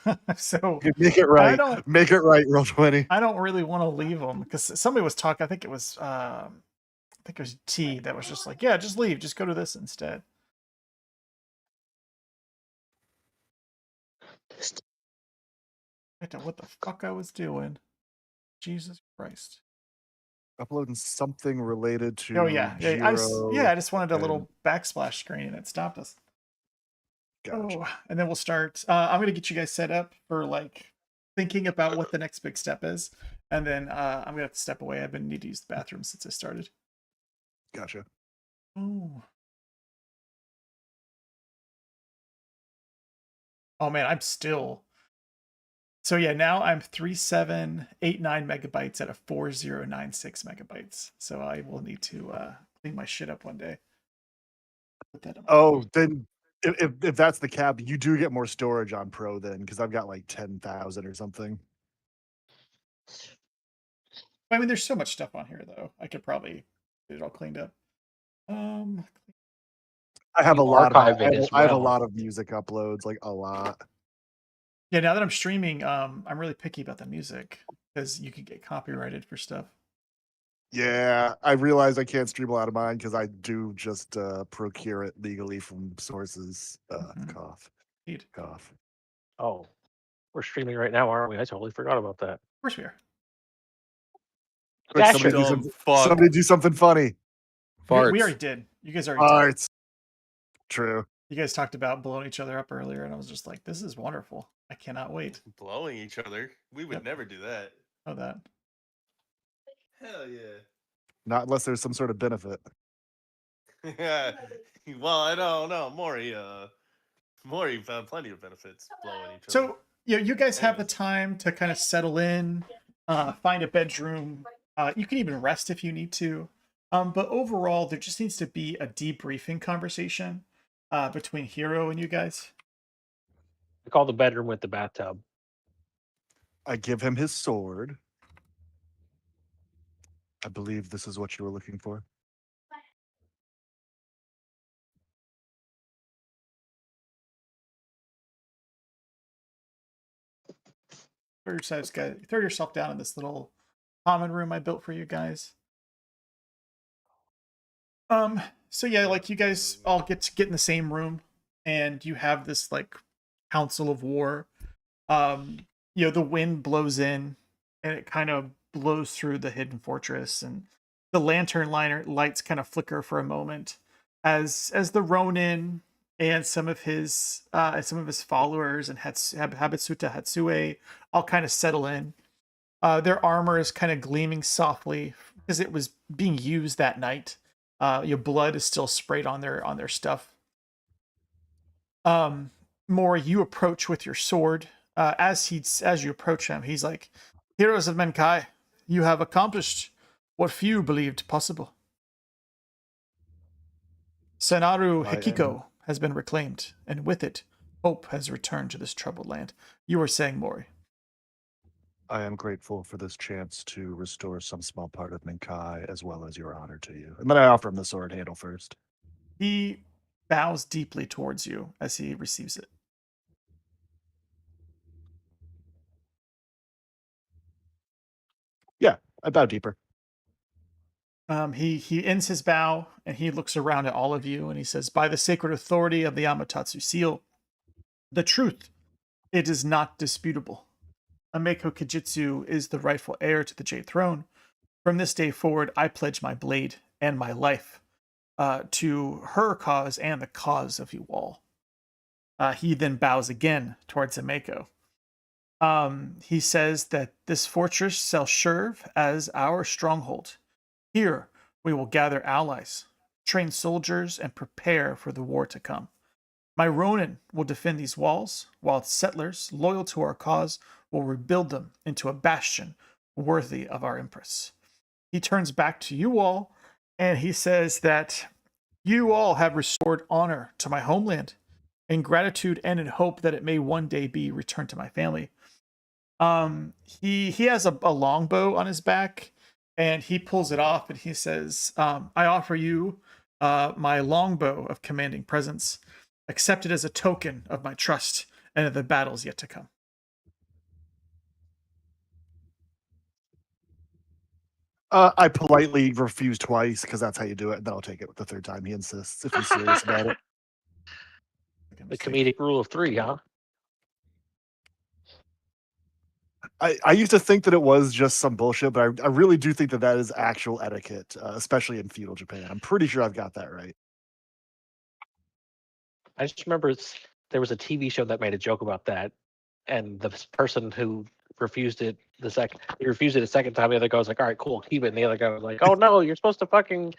B: I know. So
A: Make it
B: I
A: right.
B: don't.
A: Make it right, Roll20.
B: I don't really want to leave them because somebody was talking. I think it was. I think it was T that was just like, yeah, just leave. Just go to this instead. I don't know what the fuck I was doing. Jesus Christ.
A: Uploading something related to
B: Oh yeah, yeah.
A: Jiro.
B: I just wanted a
A: and-
B: little backsplash screen and it stopped us.
A: Gotcha.
B: Oh, and then we'll start. I'm gonna get you guys set up for like thinking about what the next big step is, and then I'm gonna have to step away. I've been needing to use the bathroom since I started.
A: Gotcha.
B: Oh. Oh man, I'm still. So yeah, now I'm 3789 megabytes at a 4096 megabytes. So I will need to clean my shit up one day. Put that in my-
A: Oh, then if that's the cap, you do get more storage on Pro then, because I've got like 10,000 or something.
B: I mean, there's so much stuff on here though. I could probably get it all cleaned up.
A: I have
C: You
A: a lot of
C: archive it as
A: I have a
C: well.
A: lot of music uploads, like a lot.
B: Yeah, now that I'm streaming, I'm really picky about the music because you could get copyrighted for stuff.
A: Yeah, I realize I can't stream a lot of mine because I do just procure it legally from sources.
B: Mhm.
A: Cough,
B: Indeed.
A: cough.
C: Oh, we're streaming right now, aren't we? I totally forgot about that.
B: Of course we are.
A: Quick,
C: Dasher.
E: Dumb fuck.
A: somebody do something funny.
D: Farts.
B: We already did. You guys already did.
A: Farts. True.
B: You guys talked about blowing each other up earlier, and I was just like, this is wonderful. I cannot wait.
E: Blowing each other. We would
B: Yep.
E: never do that.
B: Know that.
E: Hell yeah.
A: Not unless there's some sort of benefit.
E: Yeah. Well, I don't know. Maury found plenty of benefits blowing each other.
B: So you guys have the
E: Anyways.
B: time to kind of settle in, find a bedroom. You can even rest if you need to. But overall, there just needs to be a debriefing conversation between Hiro and you guys.
C: I call the bedroom with the bathtub.
A: I give him his sword. I believe this is what you were looking for.
B: Throw yourself down in this little common room I built for you guys. So yeah, like you guys all get in the same room, and you have this like council of war. The wind blows in, and it kind of blows through the hidden fortress, and the lantern lights kind of flicker for a moment as the Ronin and some of his followers and Habitsuta Hatsue all kind of settle in. Their armor is kind of gleaming softly because it was being used that night. Your blood is still sprayed on their stuff. Mori, you approach with your sword. As you approach him, he's like, "Heroes of Menkai, you have accomplished what few believed possible. Seinaru
A: I
B: Heikiko has been reclaimed, and with it, hope has returned to this troubled land." You were saying, Mori.
A: I am grateful for this chance to restore some small part of Minkai as well as your honor to you. And then I offer him the sword handle first.
B: He bows deeply towards you as he receives it.
A: Yeah, I bow deeper.
B: He ends his bow and he looks around at all of you and he says, "By the sacred authority of the Amatatsu Seal, the truth, it is not disputable. Ameko Kijitsu is the rightful heir to the Jade Throne. From this day forward, I pledge my blade and my life to her cause and the cause of you all." He then bows again towards Ameko. He says that this fortress shall serve as our stronghold. Here we will gather allies, train soldiers, and prepare for the war to come. My Ronin will defend these walls, while settlers, loyal to our cause, will rebuild them into a bastion worthy of our Empress. He turns back to you all, and he says that you all have restored honor to my homeland, in gratitude and in hope that it may one day be returned to my family. He has a longbow on his back, and he pulls it off, and he says, "I offer you my longbow of commanding presence. Accept it as a token of my trust and of the battles yet to come."
A: I politely refuse twice because that's how you do it, and then I'll take it the third time he insists if he's serious about it.
C: The comedic rule of 3, huh?
A: I used to think that it was just some bullshit, but I really do think that that is actual etiquette, especially in feudal Japan. I'm pretty sure I've got that right.
C: I just remember there was a TV show that made a joke about that, and the person who refused it a second time. The other guy was like, "All right, cool, keep it." And the other guy was like, "Oh no, you're supposed to fucking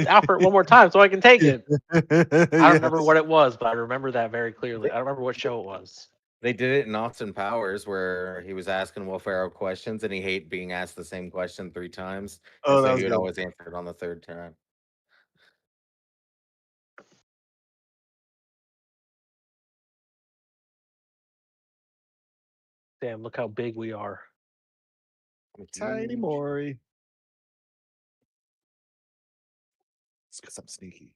C: offer it one more time so I can take it." I don't remember what it was, but I remember that very clearly. I don't remember what show it was.
D: They did it in Austin Powers where he was asking Will Ferrell questions and he hated being asked the same question 3 times.
A: Oh,
D: And
A: that
D: so
A: was
D: he would
A: good.
D: always answer it on the 3rd time.
C: Damn, look how big we are.
A: Tiny Mori. It's because I'm sneaky.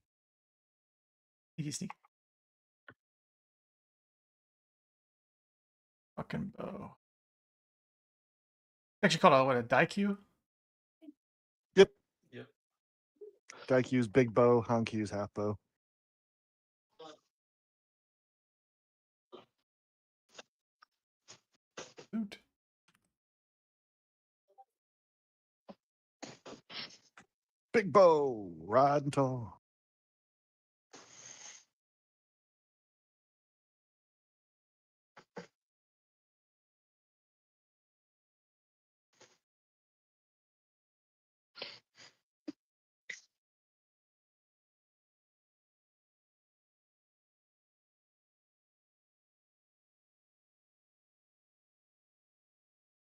B: Sneaky. Fucking bow. Actually called a daikyu?
A: Yep. Daikyu's big bow, Hankyu's half bow.
B: Dude.
A: Big bow, riding tall.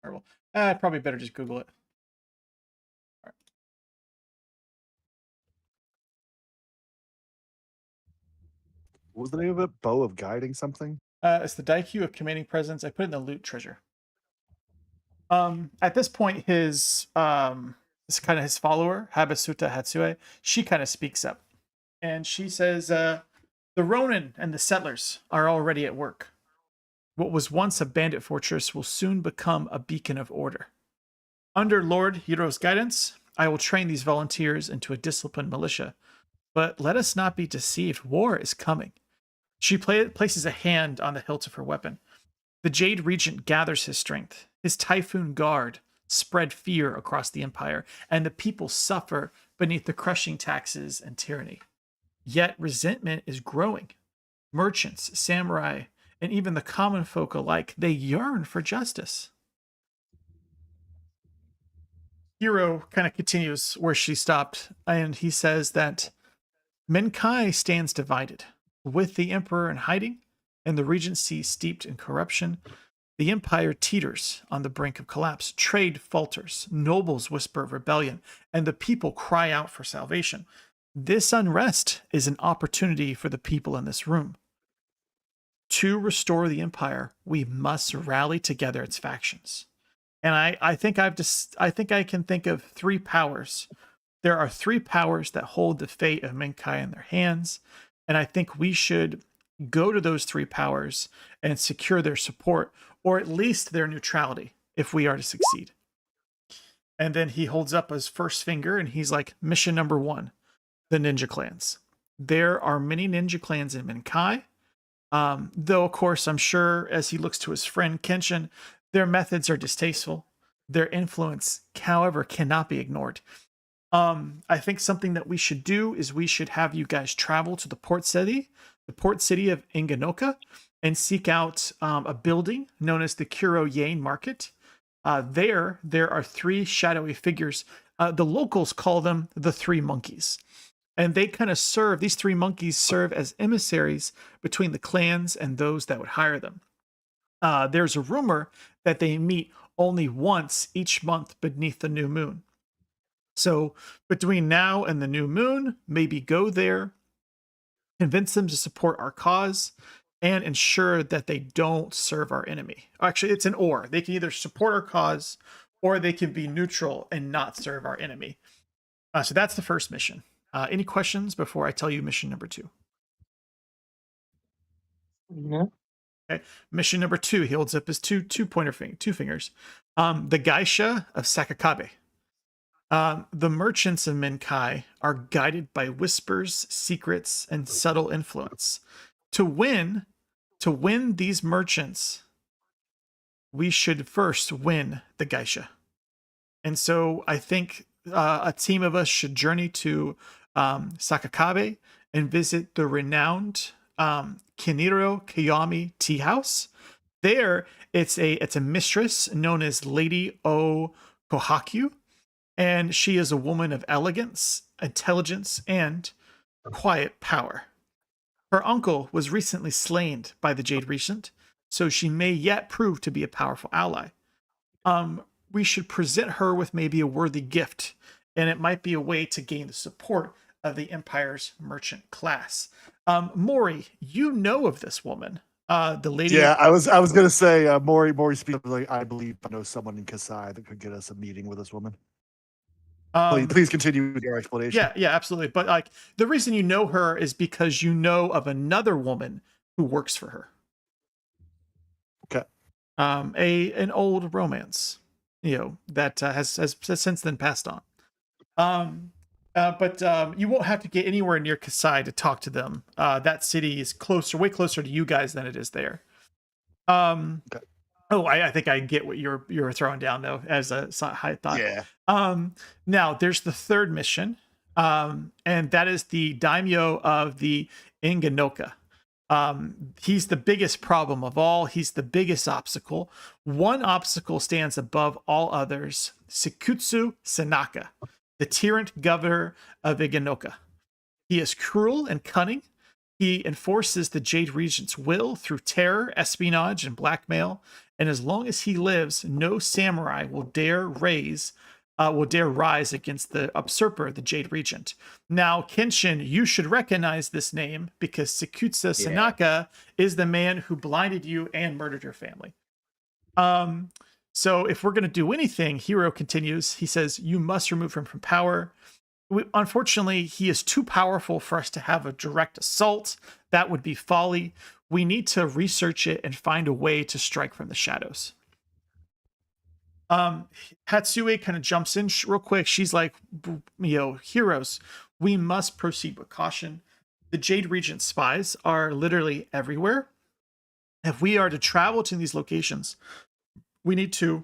B: Terrible. I'd probably better just Google it.
A: What was the name of it? Bow of guiding something?
B: It's the daikyu of commanding presence. I put it in the loot treasure. At this point, his his follower, Habasuta Hatsue, she kind of speaks up. And she says, the Ronin and the settlers are already at work. What was once a bandit fortress will soon become a beacon of order. Under Lord Hiro's guidance, I will train these volunteers into a disciplined militia. But let us not be deceived. War is coming. She places a hand on the hilt of her weapon. The Jade Regent gathers his strength. His Typhoon Guard spread fear across the empire, and the people suffer beneath the crushing taxes and tyranny. Yet resentment is growing. Merchants, samurai, and even the common folk alike, they yearn for justice. Hiro kind of continues where she stopped, and he says that Menkai stands divided. With the emperor in hiding and the regency steeped in corruption, the empire teeters on the brink of collapse. Trade falters, nobles whisper rebellion, and the people cry out for salvation. This unrest is an opportunity for the people in this room. To restore the empire, we must rally together its factions. And I think I can think of 3 powers. There are 3 powers that hold the fate of Menkai in their hands, and I think we should go to those 3 powers and secure their support, or at least their neutrality, if we are to succeed. And then he holds up his first finger and he's like, mission number 1, the ninja clans. There are many ninja clans in Minkai. Though, of course, I'm sure as he looks to his friend Kenshin, their methods are distasteful. Their influence, however, cannot be ignored. I think something that we should do is we should have you guys travel to the port city of Inganoka, and seek out a building known as the Kuro Yain Market. There are 3 shadowy figures. The locals call them the 3 monkeys. And they kind of these 3 monkeys serve as emissaries between the clans and those that would hire them. There's a rumor that they meet only once each month beneath the new moon. So between now and the new moon, maybe go there, convince them to support our cause, and ensure that they don't serve our enemy. Actually, it's an or. They can either support our cause or they can be neutral and not serve our enemy. So that's the first mission. Any questions before I tell you mission number 2?
F: No.
B: Okay. Mission number 2, he holds up his two fingers. The Geisha of Sakakabe. The merchants of Minkai are guided by whispers, secrets, and subtle influence. To win these merchants, we should first win the Geisha. And so I think a team of us should journey to Sakakabe and visit the renowned Kiniro Kiyomi Tea House. There, it's a mistress known as Lady O Kohakyu, and she is a woman of elegance, intelligence, and quiet power. Her uncle was recently slain by the Jade Regent, so she may yet prove to be a powerful ally. We should present her with maybe a worthy gift, and it might be a way to gain the support of the Empire's merchant class. Mori, you know of this woman, the lady.
A: Yeah, I was gonna say Mori speaks like, I believe I know someone in Kasai that could get us a meeting with this woman. Please continue with your explanation.
B: Yeah, absolutely. But like the reason you know her is because you know of another woman who works for her.
A: Okay.
B: An old romance, that has since then passed on. But you won't have to get anywhere near Kasai to talk to them. That city is way closer to you guys than it is there. Okay. Oh, I think I get what you're throwing down though, as a high thought.
A: Yeah.
B: Now there's the third mission, and that is the daimyo of the Inganoka. He's the biggest problem of all. He's the biggest obstacle. One obstacle stands above all others: Sekutsu Senaka, the tyrant governor of Iganoka. He is cruel and cunning. He enforces the Jade Regent's will through terror, espionage, and blackmail. And as long as he lives, no samurai will dare rise against the usurper, the Jade Regent. Now, Kenshin, you should recognize this name because Sekutsu Senaka is the man who blinded you and murdered your family. So if we're going to do anything, Hiro continues, he says, you must remove him from power. Unfortunately, he is too powerful for us to have a direct assault. That would be folly. We need to research it and find a way to strike from the shadows. Hatsue kind of jumps in real quick. She's like, heroes, we must proceed with caution. The Jade Regent spies are literally everywhere. If we are to travel to these locations, we need to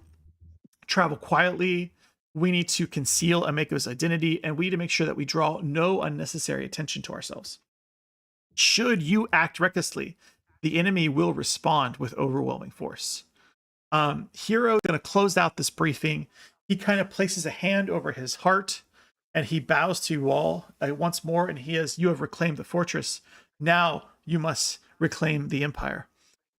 B: travel quietly. We need to conceal Ameko's identity, and we need to make sure that we draw no unnecessary attention to ourselves. Should you act recklessly, the enemy will respond with overwhelming force. Hiro is going to close out this briefing. He kind of places a hand over his heart, and he bows to you all once more, and you have reclaimed the fortress. Now you must reclaim the empire.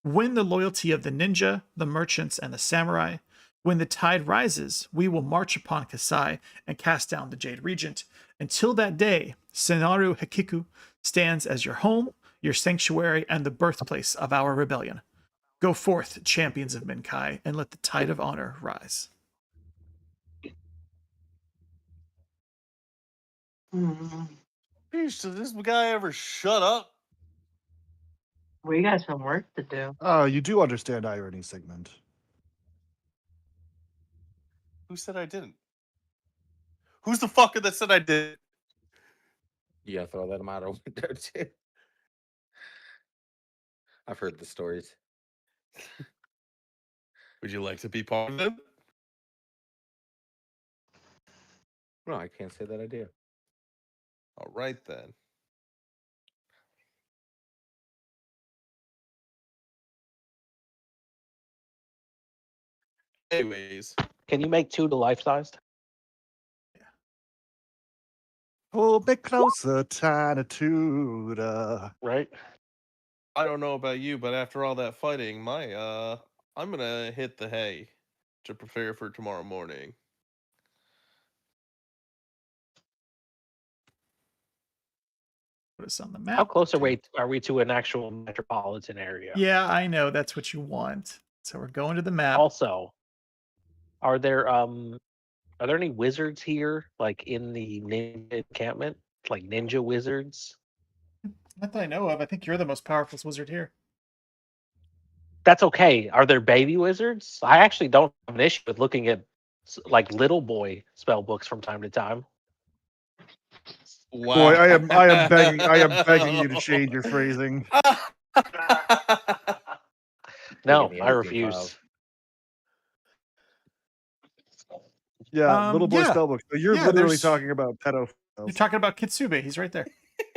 B: Win the loyalty of the ninja, the merchants, and the samurai. When the tide rises, we will march upon Kasai and cast down the Jade Regent. Until that day, Seinaru Heikiko stands as your home, your sanctuary, and the birthplace of our rebellion. Go forth, champions of Minkai, and let the tide of honor rise.
E: Does this guy ever shut up?
F: We got some work to do.
A: Oh, you do understand irony, Sigmund.
E: Who said I didn't? Who's the fucker that said I did?
D: Yeah, throw that out a window too. I've heard the stories.
E: Would you like to be part of them?
D: No, I can't say that I do.
E: All right then. Anyways,
C: Can you make 2 to life sized?
A: Pull me closer, tiny Tuda.
C: Right?
E: I don't know about you, but after all that fighting, I'm gonna hit the hay to prepare for tomorrow morning.
B: Put us on the
C: How
B: map.
C: close are we to an actual metropolitan area?
B: Yeah, I know. That's what you want. So we're going to the map.
C: Also, are there any wizards here, like in the ninja encampment, like ninja wizards?
B: Not that I know of. I think you're the most powerful wizard here.
C: That's okay. Are there baby wizards? I actually don't have an issue with looking at like little boy spell books from time to time.
E: Wow.
A: Boy, I am begging you to change your phrasing.
C: No,
D: the
C: I
D: editing
C: refuse.
D: files.
A: Yeah, little boy
B: yeah.
A: spellbook. So you're
B: Yeah,
A: literally
B: there's-
A: talking about pedophiles.
B: You're talking about Kitsubi. He's right there.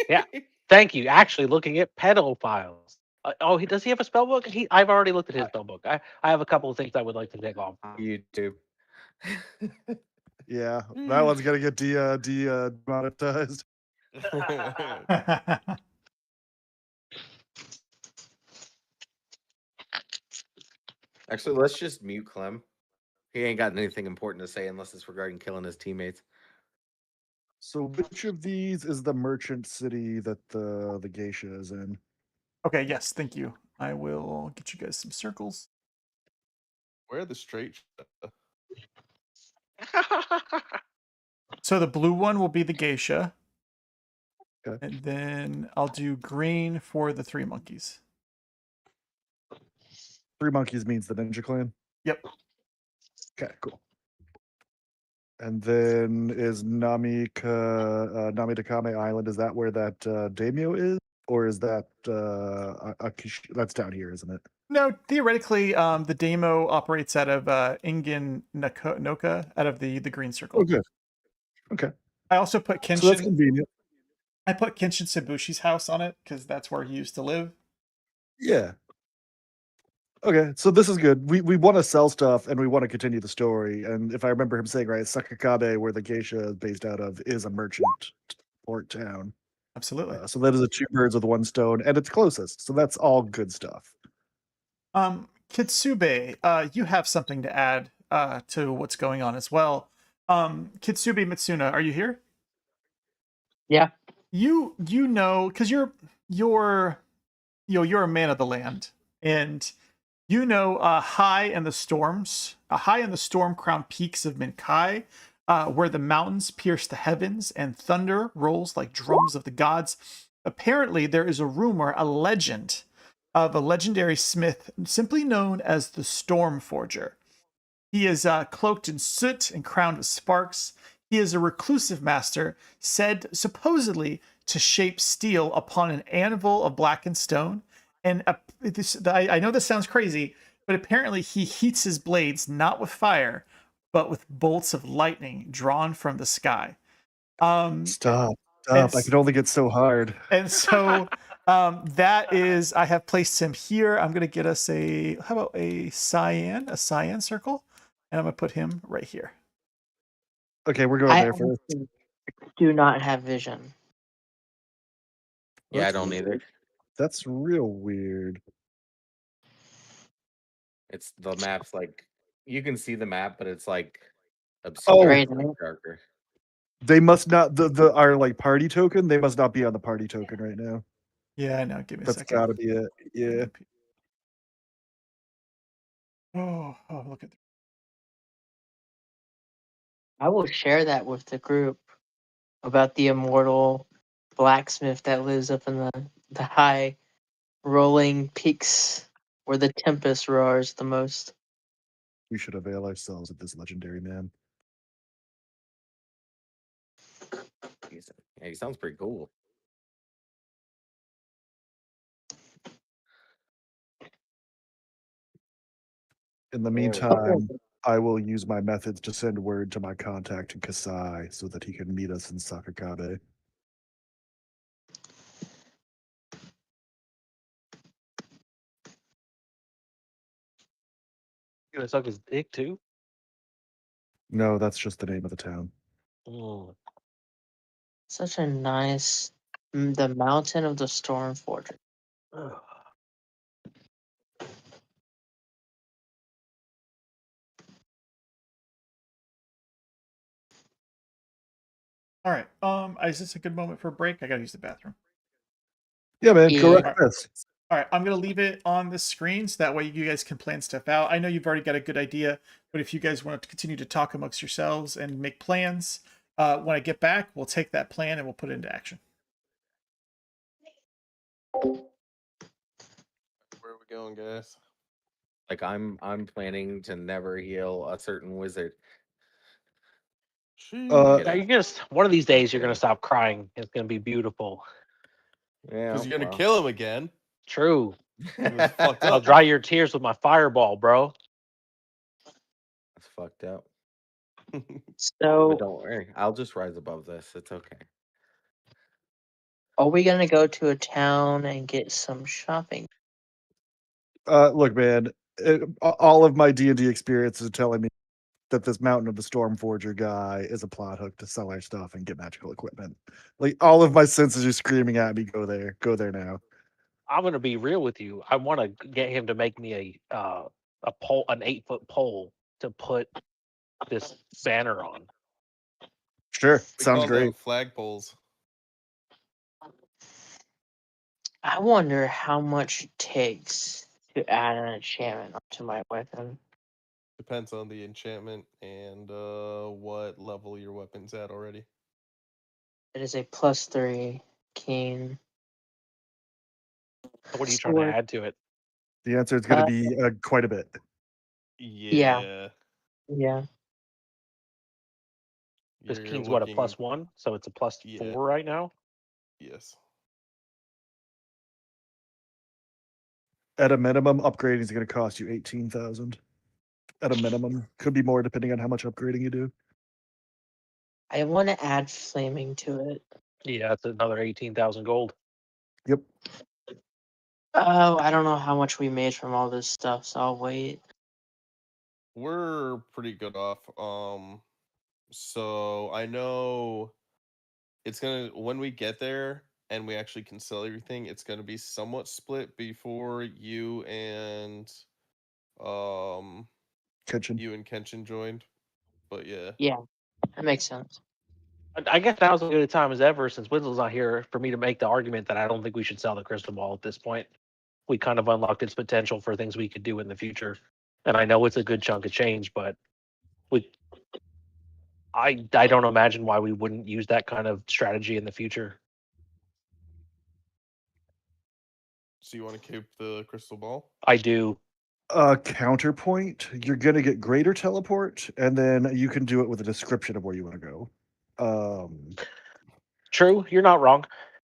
C: Yeah. Thank you. Actually, looking at pedophiles. Does he have a spell book? I've already looked at his spell book. I have a couple of things I would like to take off.
D: YouTube.
A: Yeah, that one's gonna get demonetized.
D: Actually, let's just mute Clem. He ain't got anything important to say unless it's regarding killing his teammates.
A: So which of these is the merchant city that the geisha is in?
B: Okay, yes, thank you. I will get you guys some circles.
E: Where are the straight?
B: So the blue one will be the geisha.
A: Okay.
B: And then I'll do green for the 3 monkeys.
A: 3 monkeys means the ninja clan.
B: Yep.
A: Okay, cool. And then is Namitakame Island? Is that where that daimyo is, or is that that's down here, isn't it?
B: No, theoretically, the Damo operates out of Ingen Noka, out of the green circle.
A: Oh, good. Okay.
B: I also put Kenshin.
A: So that's convenient.
B: I put Kenshin Sei-Bushi's house on it because that's where he used to live.
A: Yeah. Okay, so this is good. We want to sell stuff and we want to continue the story. And if I remember him saying right, Sakakabe, where the geisha is based out of, is a merchant port town.
B: Absolutely.
A: So that is a 2 birds with 1 stone, and it's closest. So that's all good stuff.
B: Kitsubi, you have something to add to what's going on as well. Kitsubi Mitsuna, are you here?
F: Yeah.
B: You know, because you're a man of the land, and you know high in the storm crowned peaks of Minkai, where the mountains pierce the heavens and thunder rolls like drums of the gods. Apparently, there is a rumor, a legend, of a legendary smith simply known as the Storm Forger. He is cloaked in soot and crowned with sparks. He is a reclusive master, said supposedly to shape steel upon an anvil of blackened stone. And I know this sounds crazy, but apparently he heats his blades not with fire, but with bolts of lightning drawn from the sky.
A: Stop. I can only get so hard.
B: And so that is, I have placed him here. I'm going to get us how about a cyan circle? And I'm going to put him right here.
A: Okay, we're going
F: I
A: there first.
F: do not have vision.
D: Yeah, I
A: That's
D: don't either.
A: That's real weird.
D: It's the map's like you can see the map, but it's like
A: Oh.
D: obscure,
F: Right.
D: darker.
A: They must not our like party token. They must not be on the party token right now.
B: Yeah, I know. Give me a
A: That's
B: second.
A: gotta be it. Yeah.
B: Oh, look at that.
F: I will share that with the group about the immortal blacksmith that lives up in the high rolling peaks where the tempest roars the most.
A: We should avail ourselves of this legendary man.
D: Yeah, he sounds pretty cool.
A: In the
D: Very
A: meantime, I will use my methods to send word to my contact in Kasai so that he can meet us in Sakakabe.
C: You gonna suck his dick too?
A: No, that's just the name of the town.
C: Mm.
F: Such a nice. The Mountain of the Storm Fortress.
C: Ugh.
B: All right. Is this a good moment for a break? I gotta use the bathroom.
A: Yeah, man, go
F: Yeah.
A: right this.
B: All right, I'm gonna leave it on the screen so that way you guys can plan stuff out. I know you've already got a good idea, but if you guys want to continue to talk amongst yourselves and make plans, when I get back, we'll take that plan and we'll put it into action.
E: Where are we going, guys?
D: Like I'm planning to never heal a certain wizard.
A: Uh,
C: Yeah, you're just one of these days you're gonna stop crying. It's gonna be beautiful.
D: Yeah,
E: Because you're gonna
D: well,
E: kill him again.
C: True.
E: It's fucked
C: I'll
E: up.
C: dry your tears with my fireball, bro.
D: That's fucked up. But
F: So,
D: don't worry, I'll just rise above this. It's okay.
F: are we gonna go to a town and get some shopping?
A: look, man, all of my D&D experiences are telling me that this Mountain of the Stormforger guy is a plot hook to sell our stuff and get magical equipment. Like, all of my senses are screaming at me, go there now.
C: I'm gonna be real with you. I want to get him to make me a pole, an 8-foot pole to put this banner on.
A: Sure,
E: We
A: sounds
E: call
A: great.
E: them flagpoles.
F: I wonder how much it takes to add an enchantment onto my weapon.
E: Depends on the enchantment and what level your weapon's at already.
F: It is a +3 keen.
C: What are you trying to
F: Sword.
C: add to it?
A: The answer is going to be quite a bit.
E: Yeah.
F: Yeah.
C: This
E: You're
C: keen's what, a
E: looking-
C: +1, so it's a +4
E: Yeah.
C: right now.
E: Yes.
A: At a minimum, upgrading is going to cost you 18,000. At a minimum, could be more depending on how much upgrading you do.
F: I want to add flaming to it.
C: Yeah, that's another 18,000 gold.
A: Yep.
F: Oh, I don't know how much we made from all this stuff, so I'll wait.
E: We're pretty good off. So I know it's gonna when we get there and we actually can sell everything, it's gonna be somewhat split before you and Kenshin joined. But yeah.
F: Yeah, that makes sense.
C: I guess now's as good a time as ever since Winslow's not here for me to make the argument that I don't think we should sell the crystal ball at this point. We kind of unlocked its potential for things we could do in the future, and I know it's a good chunk of change, but I don't imagine why we wouldn't use that kind of strategy in the future.
E: So you want to keep the crystal ball?
C: I do.
A: Counterpoint, you're going to get greater teleport, and then you can do it with a description of where you want to go.
C: True, you're not wrong.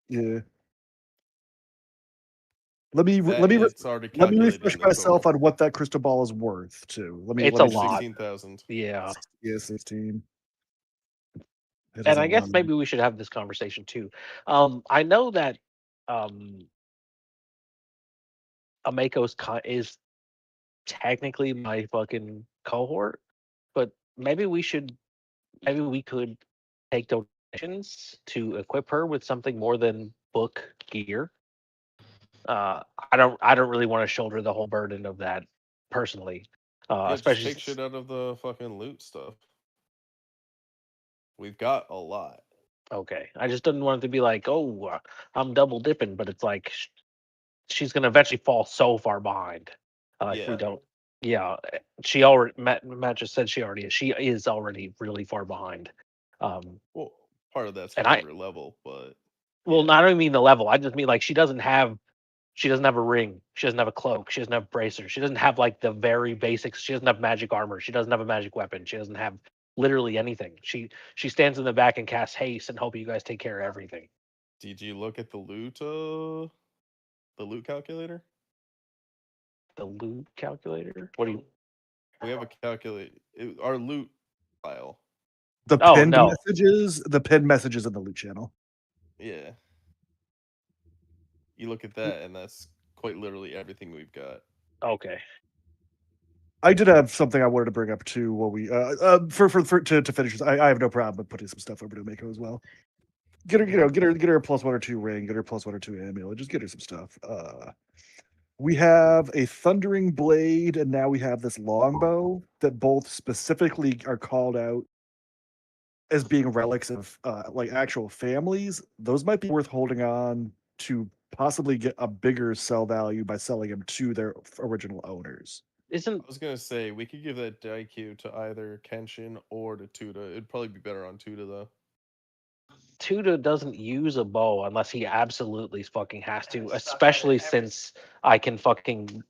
A: Yeah. Let me
E: It's already calculated
A: refresh
E: in the
A: myself
E: total.
A: on what that crystal ball is worth too.
C: It's
A: let
C: a
A: me
C: lot.
E: 16,000.
C: Yeah.
A: Yeah, 16. It is
C: And
A: a
C: I guess
A: lot.
C: maybe we should have this conversation too. I know that Ameko's is technically my fucking cohort, but maybe we could take donations to equip her with something more than book gear. I don't really want to shoulder the whole burden of that personally.
E: Yeah, just
C: Especially
E: take shit out of the fucking loot stuff. We've got a lot.
C: okay. I just didn't want it to be like, oh, I'm double dipping, but it's like she's gonna eventually fall so far behind if we
E: Yeah.
C: don't. Yeah, she already. Matt just said she already is. She is already really far behind.
E: Well, part of that's
C: And
E: because of her level, but
C: well,
E: yeah.
C: I don't mean the level. I just mean like she doesn't have a ring. She doesn't have a cloak. She doesn't have bracers. She doesn't have like the very basics. She doesn't have magic armor. She doesn't have a magic weapon. She doesn't have literally anything. She stands in the back and casts haste and hope you guys take care of everything.
E: Did you look at the loot calculator?
C: The loot calculator? What do you?
E: We have a our loot file.
A: The
C: Oh,
A: pinned
C: no.
A: messages in the loot channel.
E: Yeah. You look at that, and that's quite literally everything we've got.
C: Okay.
A: I did have something I wanted to bring up too. While we to finish this, I have no problem with putting some stuff over to Mako as well. Get her, get her a +1 or 2 ring, get her +1 or 2 amulet. Just get her some stuff. We have a thundering blade, and now we have this longbow that both specifically are called out as being relics of like actual families. Those might be worth holding on to, possibly get a bigger sell value by selling them to their original owners.
E: I was gonna say we could give that Daikyu to either Kenshin or to Tuda. It'd probably be better on Tuda though.
C: Tuda doesn't use a bow unless he absolutely fucking has to, especially since I can fucking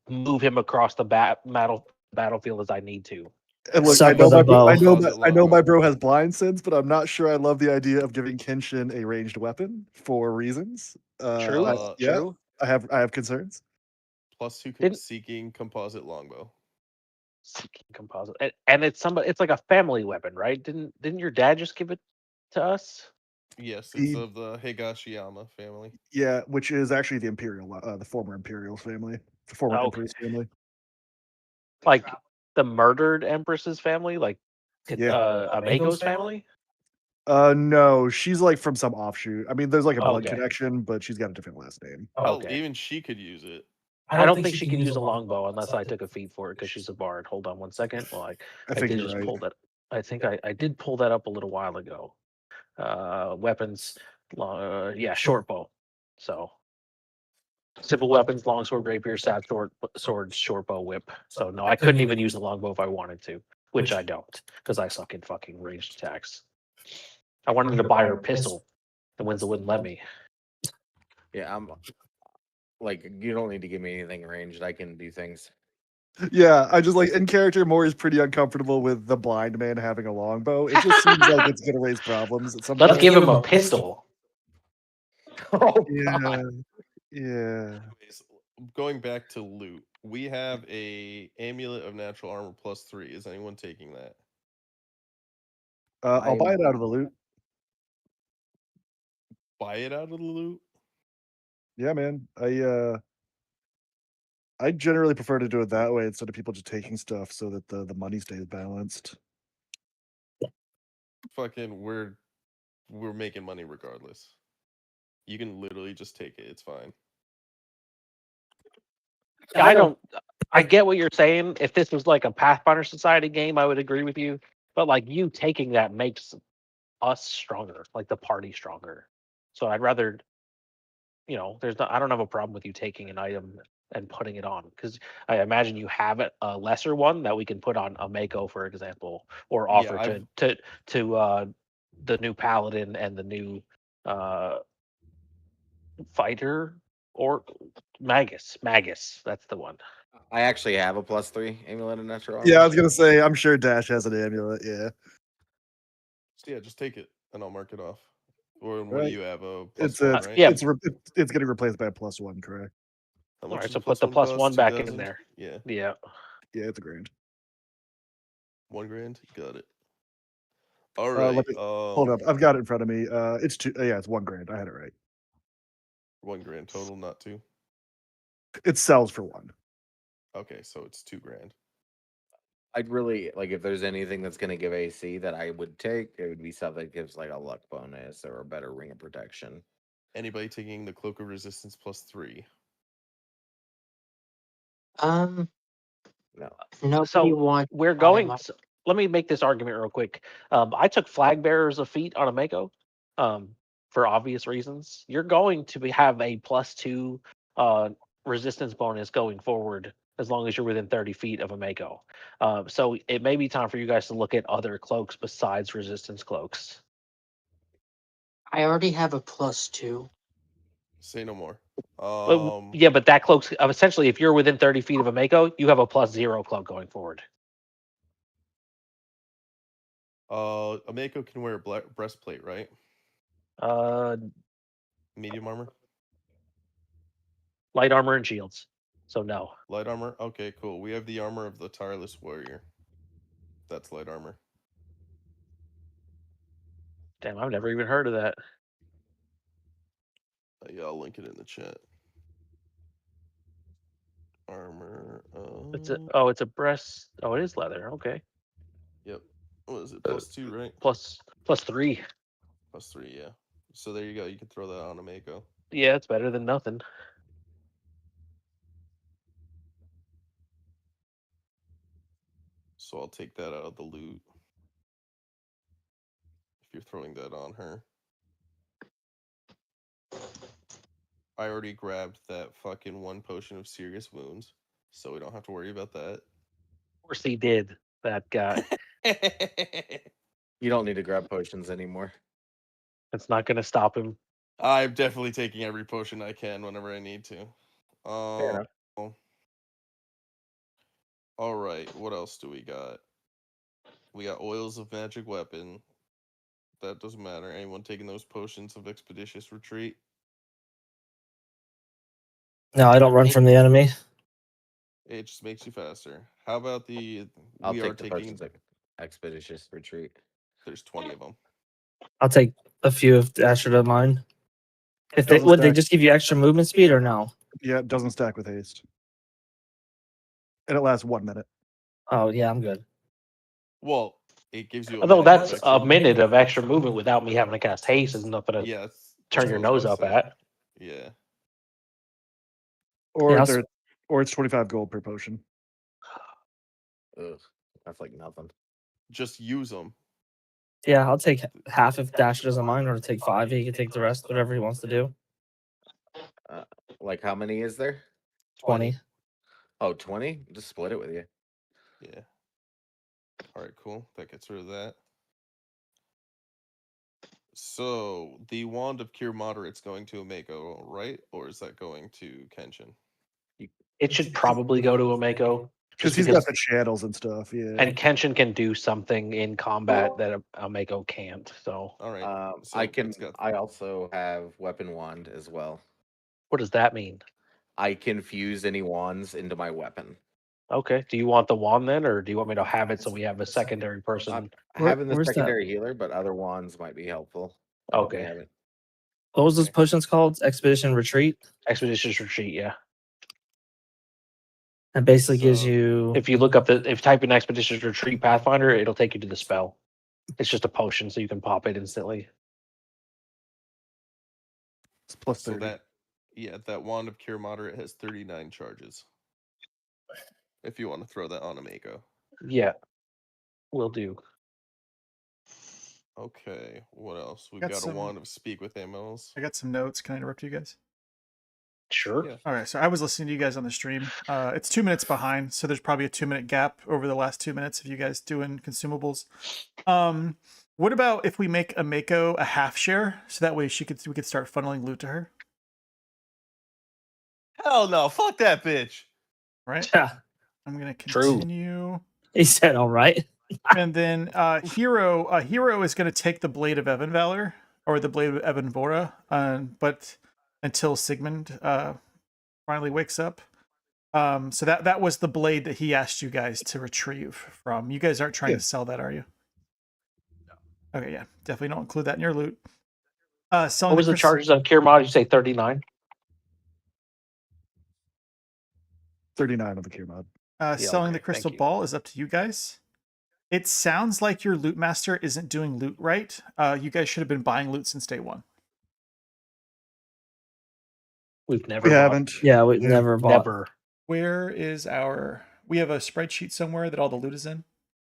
C: move him across the battlefield as I need to.
A: And look,
G: Suck with a bow.
A: I know my bro has blind sense, but I'm not sure I love the idea of giving Kenshin a ranged weapon for reasons.
C: True.
A: True. I have concerns.
E: +2 seeking composite longbow.
C: Seeking composite, and it's like a family weapon, right? Didn't your dad just give it to us?
E: Yes, it's of the Higashiyama family.
A: Yeah, which is actually the Imperial, the former Imperial family, the former Empress family.
C: Like the murdered Empress's family, like Amako's family.
A: No, she's like from some offshoot. I mean, there's like a blood
C: Okay.
A: connection, but she's got a different last name.
C: Okay.
E: Even she could use it.
C: I don't think she can use a longbow unless I took a feat for it because she's a bard. Hold on one second. Well, I
A: think
C: did
A: you're
C: just
A: right.
C: pull that. I think I did pull that up a little while ago. Weapons, short bow. So simple weapons: longsword, rapier, staff, sword, short bow, whip. So no, I couldn't even use the longbow if I wanted to, which I don't because I suck in fucking ranged attacks. I wanted to buy her a pistol, and Winslow wouldn't let me.
D: Yeah, I'm like, you don't need to give me anything ranged. I can do things.
A: Yeah, I just like in character, Maury's pretty uncomfortable with the blind man having a longbow. It just seems like it's gonna raise problems at some
C: Let's
A: point.
C: give him a pistol.
D: Oh
A: Yeah,
D: God.
A: yeah.
E: Anyways, going back to loot, we have a amulet of natural armor +3. Is anyone taking that?
A: I'll buy it out of the loot.
E: Buy it out of the loot?
A: Yeah, man. I generally prefer to do it that way instead of people just taking stuff so that the money stays balanced.
E: Fucking, we're making money regardless. You can literally just take it. It's fine.
C: I get what you're saying. If this was like a Pathfinder Society game, I would agree with you. But like you taking that makes us stronger, like the party stronger. So I'd rather, I don't have a problem with you taking an item and putting it on because I imagine you have a lesser one that we can put on a Mako, for example, or offer to the new paladin and the new fighter or Magus. That's the one.
D: I actually have a +3 amulet of natural armor.
A: Yeah, I was gonna say, I'm sure Dash has an amulet. Yeah.
E: So yeah, just take it and I'll mark it off. Or what
A: Right.
E: do you have? A
A: It's
E: +1,
A: a
E: right?
A: yeah. It's getting replaced by a +1, correct?
E: How
C: All
E: much
C: right,
E: is
C: so
E: a
C: put the
E: +1
C: +1
E: cost?
C: back in
E: 2,000?
C: there.
E: Yeah.
C: Yeah.
A: Yeah, it's $1,000.
E: $1,000. Got it. All right.
A: Hold up, I've got it in front of me. It's two. Yeah, it's $1,000. I had it right.
E: $1,000 total, not 2.
A: It sells for 1.
E: Okay, so it's $2,000.
D: I'd really like if there's anything that's going to give AC that I would take, it would be something that gives like a luck bonus or a better ring of protection.
E: Anybody taking the Cloak of Resistance +3?
D: No.
F: Nobody wants.
C: We're going. Let me make this argument real quick. I took Flag Bearers of Feet on a Mako, for obvious reasons. You're going to have a +2 resistance bonus going forward as long as you're within 30 feet of a Mako. So it may be time for you guys to look at other cloaks besides resistance cloaks.
F: I already have a +2.
E: Say no more.
C: Yeah, but that cloak's essentially, if you're within 30 feet of a Mako, you have a +0 cloak going forward.
E: Ameko can wear a breastplate, right? Medium armor,
C: Light armor and shields. So no.
E: light armor. Okay, cool. We have the armor of the tireless warrior. That's light armor.
C: Damn, I've never even heard of that.
E: Yeah, I'll link it in the chat. Armor.
C: It's a breast. Oh, it is leather. Okay.
E: Yep. What is it? +2, right?
C: Plus 3.
E: +3, yeah. So there you go. You can throw that on Ameko.
C: Yeah, it's better than nothing.
E: So I'll take that out of the loot. If you're throwing that on her. I already grabbed that fucking 1 potion of serious wounds, so we don't have to worry about that.
C: Of course he did, that guy.
D: You don't need to grab potions anymore.
C: It's not going to stop him.
E: I'm definitely taking every potion I can whenever I need to.
D: Fair enough.
E: All right, what else do we got? We got oils of magic weapon. That doesn't matter. Anyone taking those potions of expeditious retreat?
G: No, I don't run from the enemy.
E: It just makes you faster. How about the?
D: I'll
E: we
D: take
E: are
D: the
E: taking.
D: potions like expeditious retreat.
E: There's 20 of them.
G: I'll take a few of Dasher to mine. If they
A: Doesn't
G: would they
A: stack.
G: just give you extra movement speed or no?
A: Yeah, it doesn't stack with haste. And it lasts 1 minute.
G: Oh yeah, I'm good.
E: Well, it gives you.
C: Although
E: minute of
C: that's
E: extra
C: a
E: movement.
C: minute of extra movement without me having to cast haste is nothing to
E: Yeah,
C: turn your
E: that's what I
C: nose
E: was
C: up
E: saying.
C: at.
E: Yeah.
A: Or
G: Yeah,
A: or it's 25 gold per potion.
D: Ugh, that's like nothing.
E: Just use them.
G: Yeah, I'll take half if Dasher doesn't mind, or take 5. He can take the rest, whatever he wants to do.
D: Like how many is there?
G: 20.
D: Oh, 20? Just split it with you.
E: Yeah. All right, cool. That gets rid of that. So the wand of cure moderate's going to Ameko, right? Or is that going to Kenshin?
C: It should probably go to Ameko.
A: Because he's got the channels and stuff, yeah.
C: And Kenshin can do something in combat that Ameko can't. So
E: All right. So
D: I can.
E: it's got-
D: I also have weapon wand as well.
C: what does that mean?
D: I can fuse any wands into my weapon.
C: Okay. Do you want the wand then, or do you want me to have it so we have a secondary person?
D: I'm
G: Where-
D: having the
G: where's that?
D: secondary healer, but other wands might be helpful. to help me
C: Okay.
D: have it.
G: What was those
E: Okay.
G: potions called? Expedition Retreat?
C: Expeditious Retreat, yeah.
G: It basically gives
E: So-
G: you.
C: If you look up if you type in Expeditious Retreat Pathfinder, it'll take you to the spell. It's just a potion, so you can pop it instantly.
A: It's plus
E: So
A: 30.
E: that wand of cure moderate has 39 charges. If you want to throw that on Ameko.
C: Yeah. Will do.
E: Okay, what else? We've
B: Got
E: got
B: some-
E: a wand of speak with animals.
B: I got some notes. Can I interrupt you guys?
C: Sure.
E: Yeah.
B: All right, so I was listening to you guys on the stream. It's 2 minutes behind, so there's probably a 2-minute gap over the last 2 minutes of you guys doing consumables. What about if we make Ameko a half share, so that way we could start funneling loot to her,
E: Hell no! Fuck that bitch.
B: right?
G: Yeah,
B: I'm gonna
C: True.
B: continue,
G: he said, all right.
B: and then Hero is gonna take the Blade of Evan Valor or the Blade of Evan Vora, but until Sigmund finally wakes up. So that was the blade that he asked you guys to retrieve from. You guys aren't trying
A: Yeah.
B: to sell that, are you? No. Okay, yeah, definitely don't include that in your loot. Selling
C: What was the charges on Cure Mod? You say 39?
A: 39 of the cure mod.
B: Selling
C: okay,
B: the
C: thank
B: crystal
C: you.
B: ball is up to you guys. It sounds like your loot master isn't doing loot right. You guys should have been buying loot since day one.
C: We've never
A: We
C: bought-
A: haven't.
G: Yeah, we
A: Yeah.
G: never bought.
C: Never.
B: Where is we have a spreadsheet somewhere that all the loot is in.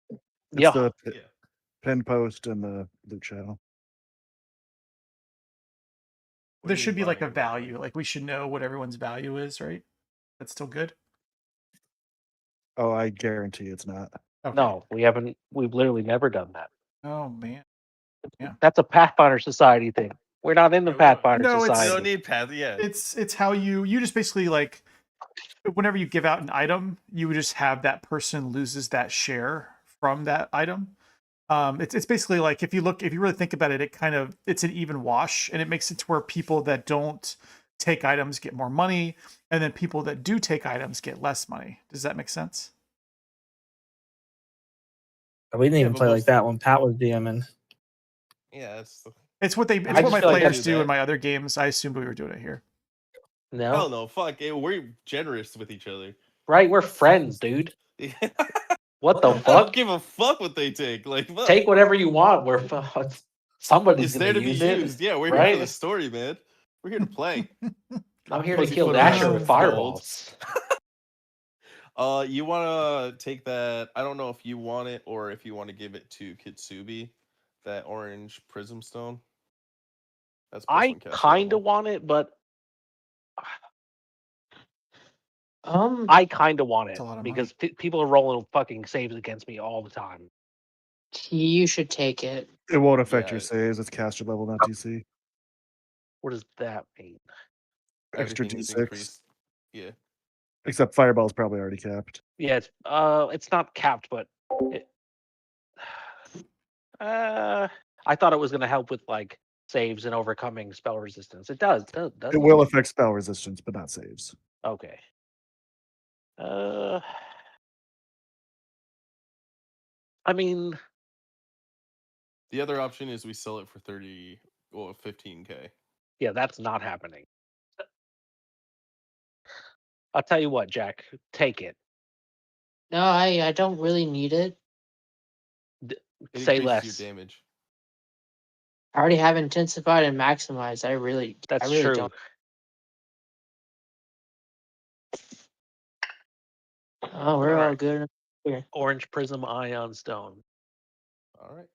A: It's
C: Yeah.
A: the pin post and the loot channel.
B: There should be like a value. Like we should know what everyone's value is, right? That's still good.
A: Oh, I guarantee it's not.
B: Okay.
C: No, we haven't. We've literally never done that.
B: Oh man. Yeah.
C: That's a Pathfinder Society thing. We're not in the
E: Yeah, we don't-
C: Pathfinder
B: No, it's-
E: We
C: Society.
E: don't need path. Yeah.
B: It's how you just basically like whenever you give out an item, you would just have that person loses that share from that item. It's basically like if you really think about it, it's an even wash, and it makes it to where people that don't take items get more money, and then people that do take items get less money. Does that make sense?
G: We didn't
E: Yeah,
G: even
E: but
G: play like
E: most-
G: that when Pat was DMing.
E: Yeah, it's
B: It's what
C: I
B: my
C: just feel like
B: players
E: do
B: do in
E: that.
B: my other games. I assumed we were doing it here.
C: No,
E: hell no. Fuck, we're generous with each other.
C: right? We're friends, dude. What the
E: I don't
C: fuck?
E: give a fuck what they take. Like, fuck.
C: Take whatever you want. Somebody's
E: It's
C: gonna
E: there to be
C: use
E: used.
C: it.
E: Yeah, we're here
C: right?
E: for the story, man. We're here to play.
C: I'm here to
E: Pussyfoot
C: kill
E: on
C: Dasher
E: that
C: with
E: gold.
C: fireballs.
E: You wanna take that? I don't know if you want it or if you want to give it to Kitsubi, that orange prism stone. That's plus
C: I
E: one caster
C: kind of
E: level.
C: want it, but I kind of want
B: It's
C: it
B: a lot of
C: because people are rolling fucking saves against me all the time.
F: You should take it.
A: It won't affect
E: Yeah.
A: your saves. It's caster level, not DC.
C: What does that mean?
A: Extra
E: Everything is
A: D6.
E: increased. Yeah.
A: Except Fireball's probably already capped.
C: Yeah, it's not capped, but I thought it was gonna help with like saves and overcoming spell resistance. It does. Does
A: It will affect spell resistance, but not saves.
C: Okay. I mean,
E: The other option is we sell it for 15K.
C: yeah, that's not happening. I'll tell you what, Jack, take it.
F: No, I don't really need it.
E: It
C: Say
E: increases
C: less.
E: your damage.
F: I already have intensified and maximized. I really
C: True.
F: don't. Oh, we're all
C: Alright.
F: good here.
C: Orange Prism Ion Stone.
E: All right.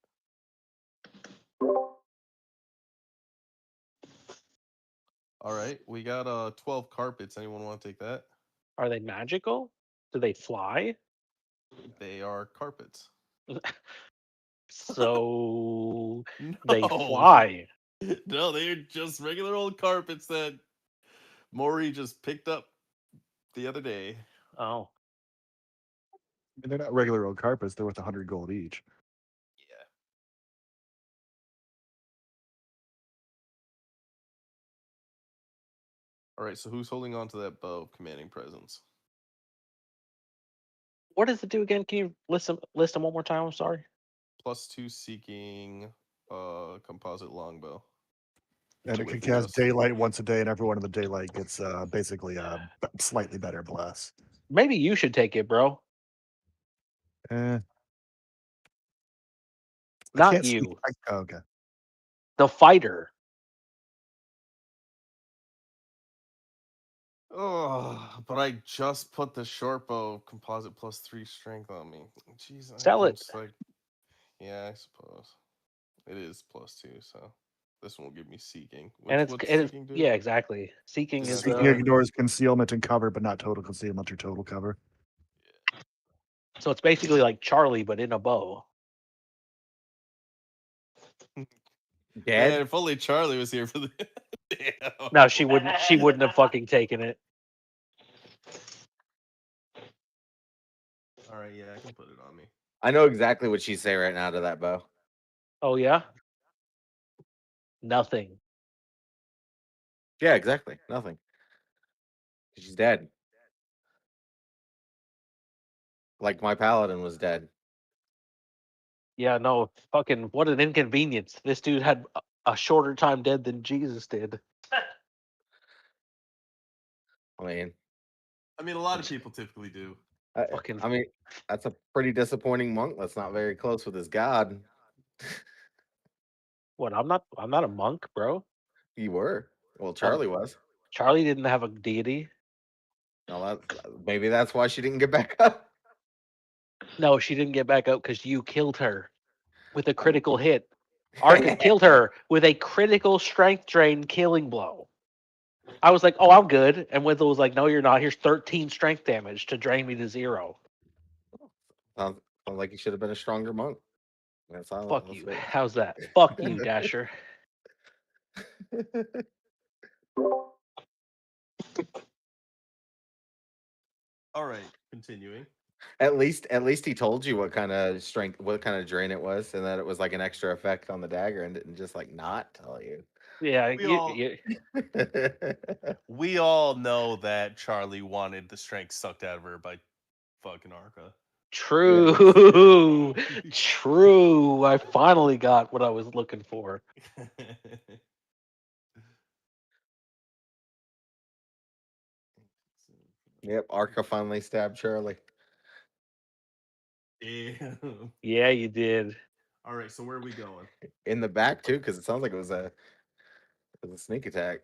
E: All right. We got 12 carpets. Anyone want to take that?
C: Are they magical? Do they fly?
E: They are carpets.
C: So
E: No.
C: they fly.
E: No, they're just regular old carpets that Maury just picked up the other day.
C: Oh.
A: I mean, they're not regular old carpets. They're worth 100 gold each.
E: Yeah. All right. So who's holding on to that bow of commanding presence?
C: What does it do again? Can you list them one more time? I'm sorry.
E: +2 seeking composite longbow.
A: And it
E: With
A: can cast
E: just-
A: daylight once a day, and everyone in the daylight gets basically a slightly better bless.
C: Maybe you should take it, bro.
A: I
C: Not
A: can't see-
C: you.
A: oh, okay.
C: The fighter.
E: Oh, but I just put the short bow composite +3 strength on me. Jeez,
C: Sell
E: I'm
C: it.
E: just like, yeah, I suppose it is +2. So this one will give me seeking.
C: And
E: What's
C: it's
E: seeking do?
C: yeah, exactly. Seeking
E: Yeah,
C: is
A: Seeking ignores concealment and cover, but not total concealment or total cover.
C: so it's basically like Charlie, but in a bow.
D: Dead?
E: Man, if only Charlie was here for the. Damn.
C: No, she wouldn't have fucking taken it.
E: All right, yeah, I can put it on me.
D: I know exactly what she'd say right now to that bow.
C: Oh yeah? Nothing.
D: Yeah, exactly. Nothing. She's dead. Like my paladin was dead.
C: Yeah, no, fucking what an inconvenience. This dude had a shorter time dead than Jesus did.
D: I mean,
E: A lot of people typically do.
C: Fucking
D: I mean, that's a pretty disappointing monk that's not very close with his god.
C: what? I'm not a monk, bro.
D: You were. Well, Charlie was.
C: Charlie didn't have a deity.
D: No, maybe that's why she didn't get back up.
C: No, she didn't get back up because you killed her with a critical hit. Arkin killed her with a critical strength drain killing blow. I was like, oh, I'm good. And Wendell was like, no, you're not. Here's 13 strength damage to drain me to 0.
D: Sounds like you should have been a stronger monk. That's how.
C: Fuck
D: that's
C: you.
D: what-
C: How's that? Fuck you, Dasher.
E: All right, continuing.
D: At least he told you what kind of strength, what kind of drain it was, and that it was like an extra effect on the dagger, and didn't just like not tell you.
C: Yeah,
E: We all
C: you,
E: we all know that Charlie wanted the strength sucked out of her by fucking Arca.
C: true, true. I finally got what I was looking for.
D: Yep, Arca finally stabbed Charlie
E: Damn.
C: Yeah, you did.
E: All right, so where are we going?
D: in the back too, because it sounds like it was a sneak attack.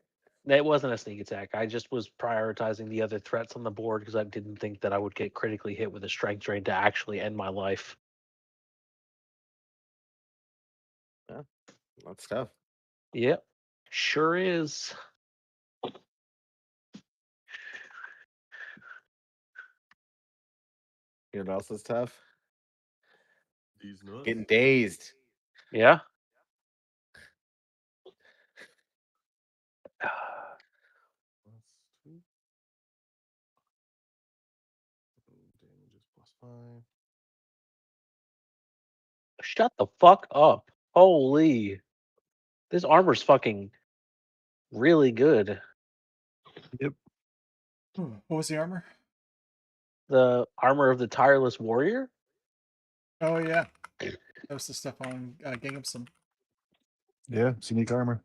C: That wasn't a sneak attack. I just was prioritizing the other threats on the board because I didn't think that I would get critically hit with a strength drain to actually end my life.
D: That's tough.
C: Yep, sure is.
D: You know what else is tough?
E: These nuts.
D: Getting dazed.
C: Yeah.
E: +2. Damage is +5.
C: Shut the fuck up. Holy. This armor's fucking really good.
B: What was the armor?
C: The armor of the tireless warrior?
B: Oh yeah, that was the stuff on Ginghamson.
A: Yeah, it's unique armor.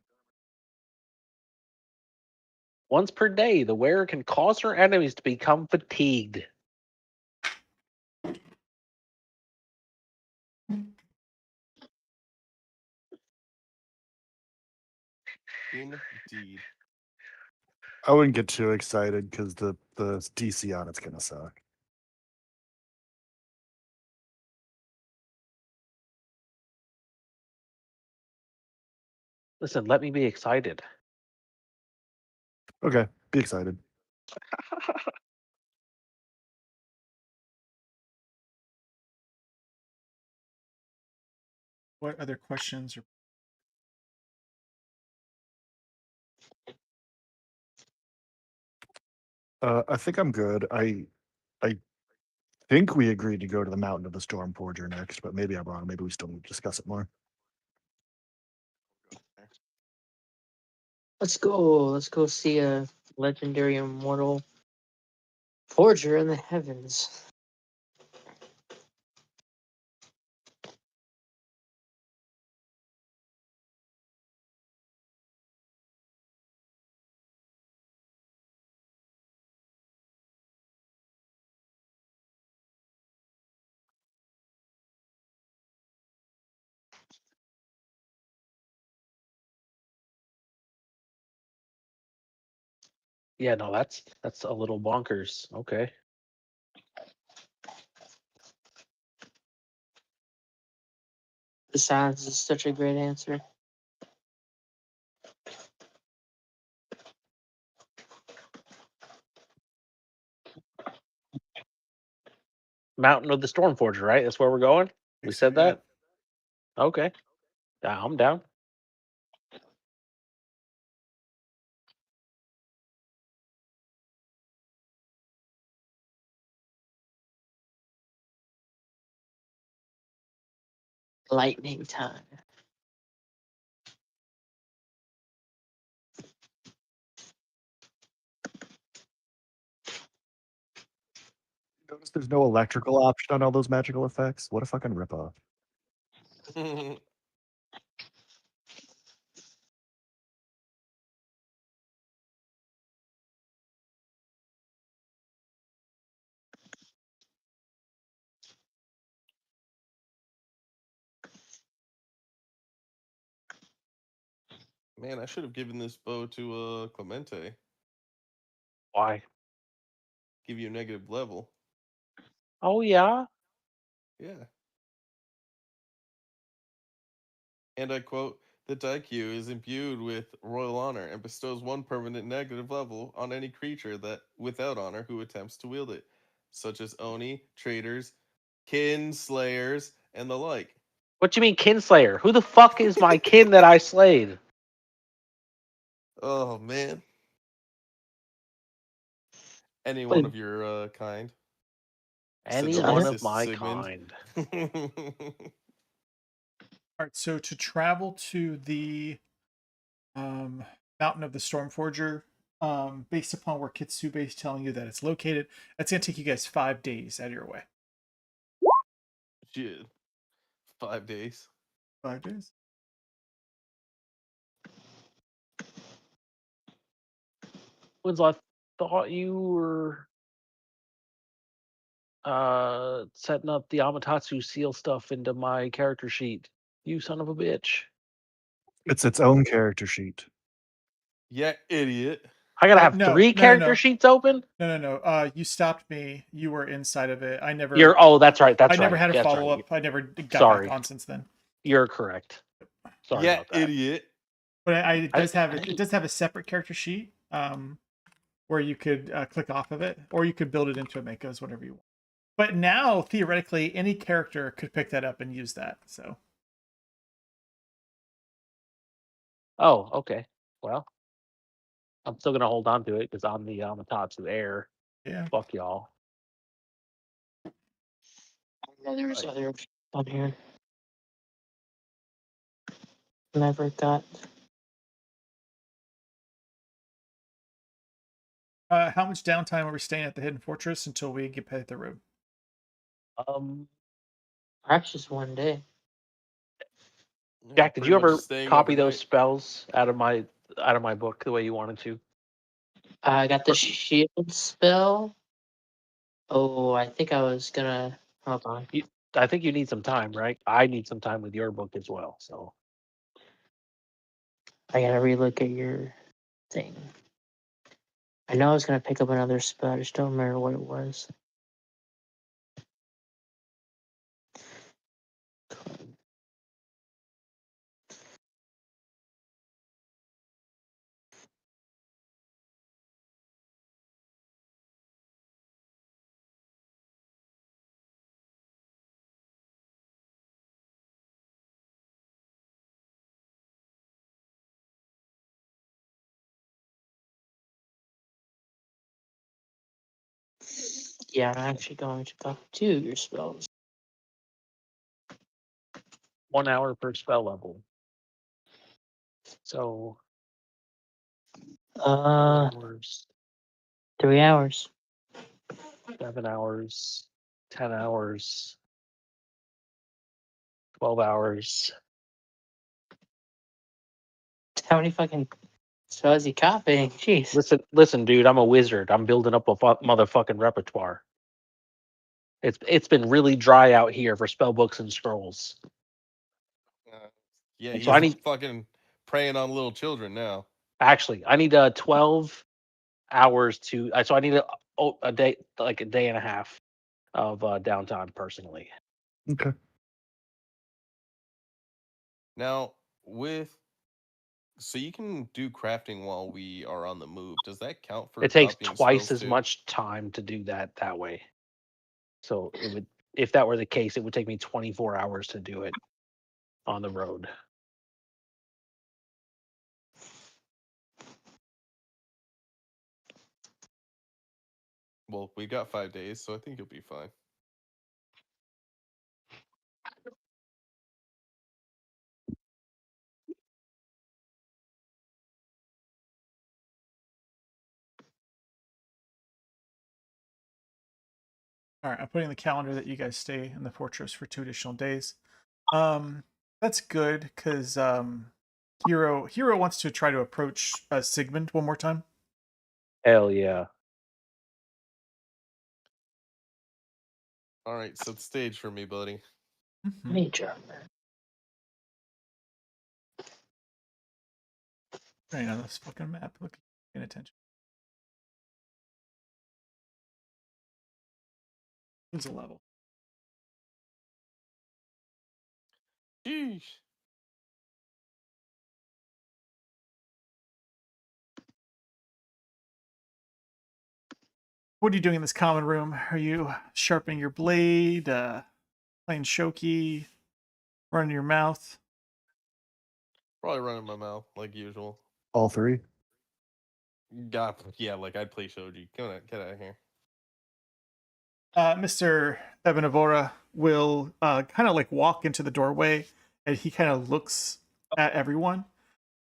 C: Once per day, the wearer can cause her enemies to become fatigued.
E: Indeed.
A: I wouldn't get too excited because the DC on it's gonna suck.
C: Listen, let me be excited.
A: Okay, be excited.
B: What other questions?
A: I think I'm good. I think we agreed to go to the Mountain of the Storm Forger next, but maybe I'm wrong. Maybe we still need to discuss it more.
F: Let's go. Let's go see a legendary immortal forger in the heavens.
C: Yeah, no, that's a little bonkers. Okay.
F: The silence is such a great answer.
C: Mountain of the Stormforger, right? That's where we're going? We said
B: Yeah.
C: that? Okay. Yeah, I'm down.
F: Lightning time.
A: Notice there's no electrical option on all those magical effects. What a fucking ripoff.
E: Man, I should have given this bow to Clemente.
C: Why?
E: Give you a negative level.
C: Oh yeah.
E: Yeah. And I quote, the Daikyu is imbued with royal honor and bestows 1 permanent negative level on any creature that without honor who attempts to wield it, such as Oni, traitors, kinslayers, and the like.
C: What you mean kinslayer? Who the fuck is my kin that I slayed?
E: Oh man. Any one of your kind.
C: Any
E: the
C: one
F: racist
C: of my
E: Sigmund.
C: kind.
B: All right, so to travel to the Mountain of the Stormforger, based upon where Kitsubi is telling you that it's located, that's gonna take you guys 5 days out of your way.
E: Shit. 5 days.
B: 5 days.
C: Winslow, I thought you were setting up the Amatatsu Seal stuff into my character sheet. You son of a bitch.
A: It's its own character sheet.
E: Yeah, idiot.
C: I gotta have
B: No,
C: 3
B: no, no,
C: character
B: no.
C: sheets open?
B: No. You stopped me. You were inside of it. I never.
C: That's right.
B: I never had a
C: That's
B: follow
C: right.
B: up. I never got
C: Sorry.
B: back on since then.
C: You're correct. Sorry
E: Yeah,
C: about that.
E: idiot.
B: But it does have it does have a separate character sheet where you could click off of it, or you could build it into a Mako's, whatever you want. But now theoretically, any character could pick that up and use that. So
C: Oh, okay. Well, I'm still gonna hold on to it because I'm the Amatatsu heir.
B: yeah.
C: Fuck y'all.
F: No, there's other on here. Never got.
B: How much downtime are we staying at the Hidden Fortress until we get paid the road?
F: Perhaps just one day.
E: Yeah,
C: Jack, did
E: pretty
C: you
E: much
C: ever
E: staying
C: copy those
E: overnight.
C: spells out of my book the way you wanted to?
F: I got the shield spell. Oh, I think I was gonna. Hold on.
C: I think you need some time, right? I need some time with your book as well. So
F: I gotta relook at your thing. I know I was gonna pick up another spell. I just don't remember what it was. Yeah, I'm actually going to talk to your spells.
C: 1 hour per spell level. So
F: 3 hours.
C: 7 hours, 10 hours, 12 hours.
F: How many fucking spells is he copying? Jeez.
C: Listen, dude. I'm a wizard. I'm building up a motherfucking repertoire. It's been really dry out here for spell books and scrolls.
E: Yeah,
C: And
E: he's
C: so I need
E: fucking preying on little children now.
C: actually I need 12 hours to. So I need a day, like a day and a half of downtime personally.
A: Okay.
E: Now, so you can do crafting while we are on the move. Does that count for
C: It takes
E: copying
C: twice
E: spells
C: as
E: too?
C: much time to do that way. So it would, if that were the case, it would take me 24 hours to do it on the road.
E: Well, we got 5 days, so I think you'll be fine.
B: All right, I'm putting in the calendar that you guys stay in the fortress for 2 additional days. That's good because Hero wants to try to approach Sigmund one more time.
C: Hell yeah.
E: All right, set the stage for me, buddy.
B: Mm-hmm.
F: Major.
B: Right on this fucking map. Look, paying attention. Who's a level?
E: Sheesh.
B: What are you doing in this common room? Are you sharpening your blade, playing shoki, running your mouth?
E: Probably running my mouth like usual.
A: All three.
E: God, yeah, like I'd play shogi. Get out of here.
B: Mr. Ebenavora will kind of like walk into the doorway, and he kind of looks at everyone,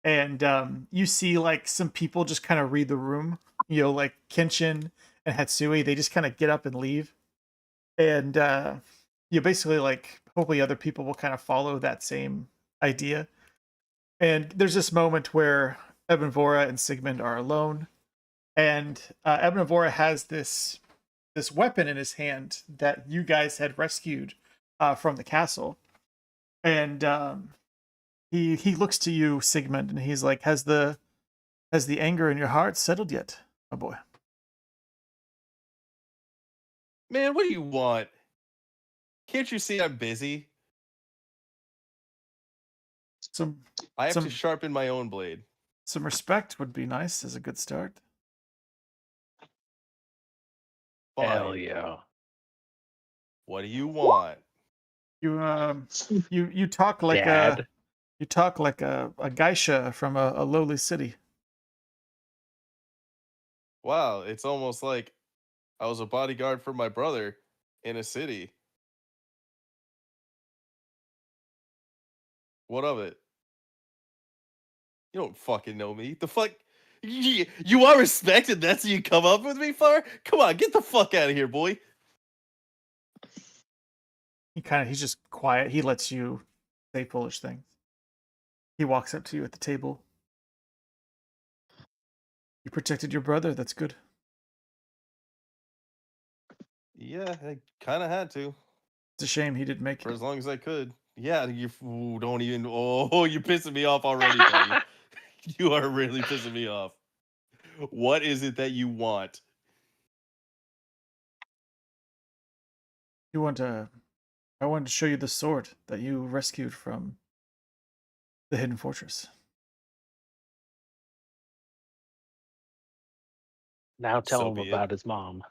B: and you see like some people just kind of read the room. You know, like Kenshin and Hatsui, they just kind of get up and leave, and you basically like hopefully other people will kind of follow that same idea. And there's this moment where Ebenavora and Sigmund are alone, and Ebenavora has this weapon in his hand that you guys had rescued from the castle, and he looks to you, Sigmund, and he's like, has the anger in your heart settled yet, my boy?
E: Man, what do you want? Can't you see I'm busy?
B: Some
E: I have
B: Some-
E: to sharpen my own blade.
B: some respect would be nice as a good start.
C: Hell
E: Fine.
C: yeah.
E: What do you want?
B: You talk like
C: Dad.
B: a geisha from a lowly city.
E: Wow, it's almost like I was a bodyguard for my brother in a city. What of it? You don't fucking know me. The fuck? You are respected. That's what you come up with me for? Come on, get the fuck out of here, boy.
B: He's just quiet. He lets you say foolish things. He walks up to you at the table. You protected your brother. That's good.
E: Yeah, I kind of had to
B: It's a shame he didn't make
E: for
B: it.
E: as long as I could. Yeah, don't even. Oh, you're pissing me off already, buddy. You are really pissing me off. What is it that you want?
B: I wanted to show you the sword that you rescued from the hidden fortress.
C: Now tell
E: So
C: him
E: be it.
C: about his mom.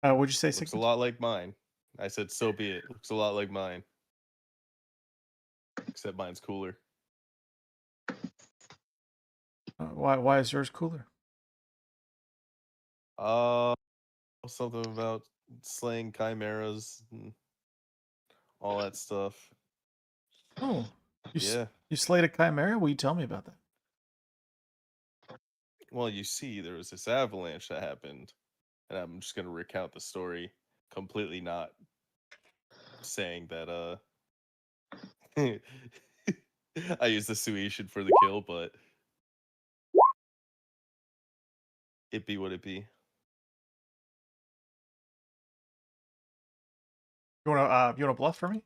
B: Would you say
E: Looks a
B: Sigmund?
E: lot like mine. I said, so be it. Looks a lot like mine. Except mine's cooler.
B: Why is yours cooler?
E: Something about slaying chimeras and all that stuff.
B: Oh,
E: Yeah.
B: You slayed a chimera? Will you tell me about that?
E: Well, you see, there was this avalanche that happened, and I'm just gonna recount the story, completely not saying that I used the Suishid for the kill, but it be what it be.
B: You wanna bluff for me?